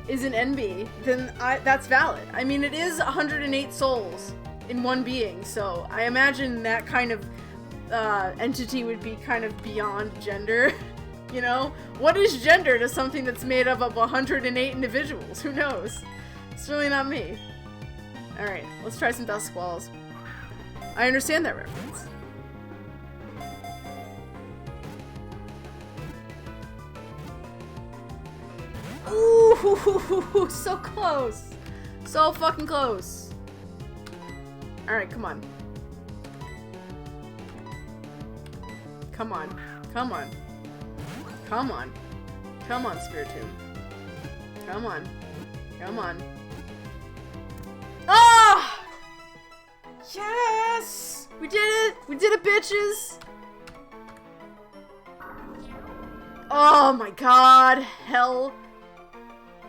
is an NB, then that's valid. I mean, it is 108 souls in one being, so I imagine that kind of entity would be kind of beyond gender. You know, what is gender to something that's made up of 108 individuals? Who knows? It's really not me. All right, let's try some Duskull's. I understand that reference. Ooh, so close. So fucking close. Alright, come on. Come on. Come on. Come on. Come on, Spiritomb. Come on. Come on. Ah! Yes! We did it! We did it, bitches! Oh my god. Hell.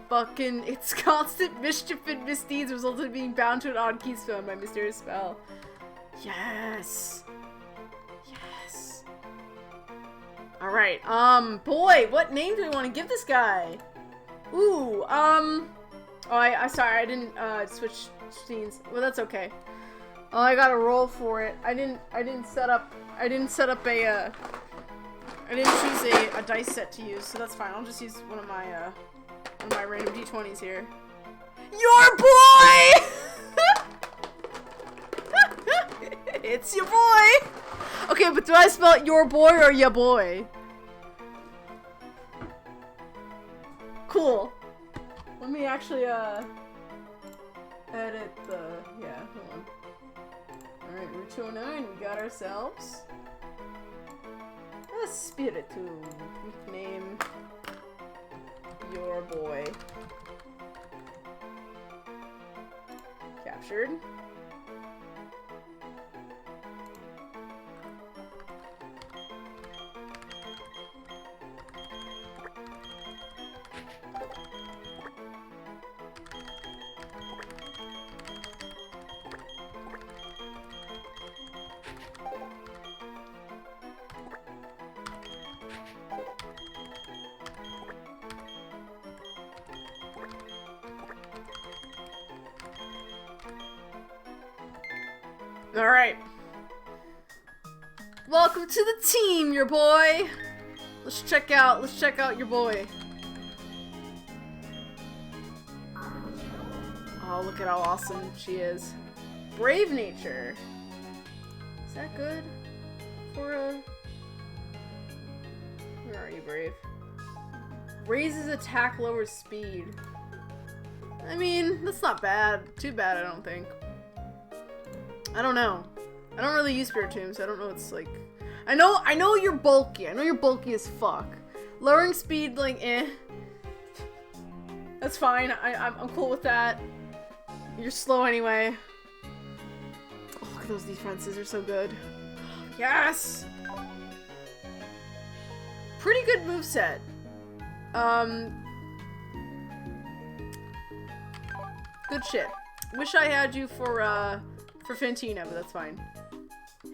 Fucking, its constant mischief and misdeeds resulted in being bound to an odd keystone by mysterious spell. Yes. Yes. Alright, boy, what name do we want to give this guy? Ooh, oh, sorry, I didn't, switch scenes. Well, that's okay. Oh, I gotta roll for it. I didn't set up a, I didn't choose a dice set to use, so that's fine. I'll just use one of my random d20s here. Your boy! It's your boy! Okay, but do I spell it your boy or ya boy? Cool. Let me actually, edit the, yeah, hold on. Alright, Route 209, we got ourselves a Spiritomb. Nickname your boy. Captured. Alright. Welcome to the team, your boy. Let's check out your boy. Oh, look at how awesome she is. Brave nature. Is that good? upgrade. Raises attack, lowers speed. I mean, that's not bad. Too bad, I don't think. I don't know. I don't really use Spiritomb, so I don't know what's like... I know you're bulky. I know you're bulky as fuck. Lowering speed, like, eh. That's fine. I'm cool with that. You're slow anyway. Oh, look at those defenses. They're so good. Yes! Pretty good moveset. Good shit. Wish I had you for Fantina, but that's fine.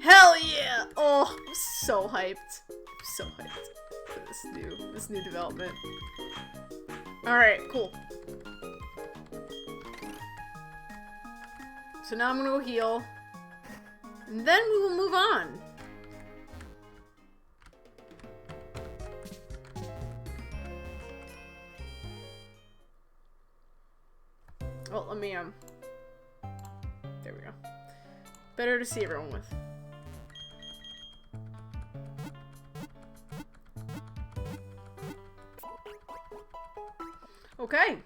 Hell yeah! Oh, I'm so hyped. I'm so hyped for this new development. Alright, cool. So now I'm gonna go heal. And then we will move on. Oh, let me, there we go. Better to see everyone with. Okay.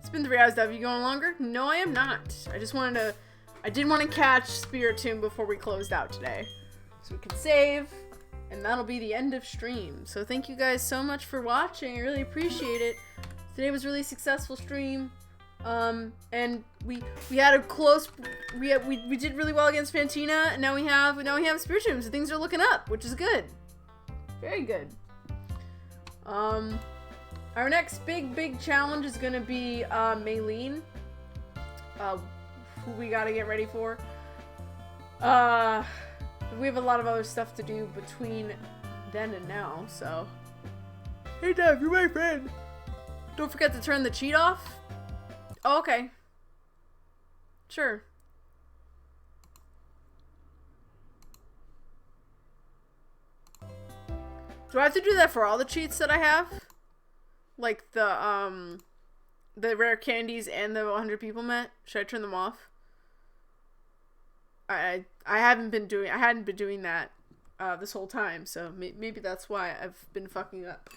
It's been 3 hours. Are you going longer? No, I am not. I did want to catch Spiritomb before we closed out today. So we can save, and that'll be the end of stream. So thank you guys so much for watching. I really appreciate it. Today was a really successful stream. And we had a close, we did really well against Fantina, and now we have Spiritomb, so things are looking up, which is good. Very good. Our next big challenge is gonna be, Maylene. Who we gotta get ready for. We have a lot of other stuff to do between then and now, so. Hey Dev, you're my friend. Don't forget to turn the cheat off. Oh, okay. Sure. Do I have to do that for all the cheats that I have? Like the rare candies and the 100 people met? Should I turn them off? I hadn't been doing that this whole time, so maybe that's why I've been fucking up.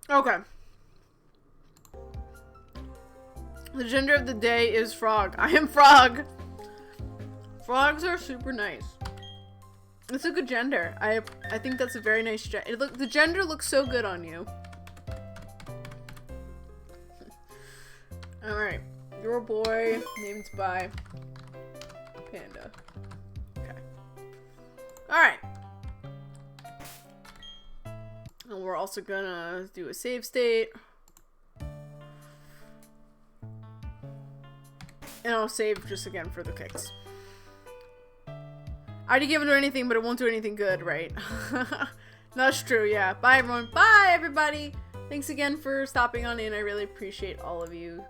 Okay. The gender of the day is frog. I am frog. Frogs are super nice. It's a good gender. I think that's a very nice gender. The gender looks so good on you. Alright. Your boy named by Panda. Okay. Alright. And we're also gonna do a save state. And I'll save just again for the kicks. I already give it anything, but it won't do anything good, right? That's true, yeah. Bye, everyone. Bye, everybody. Thanks again for stopping on in. I really appreciate all of you.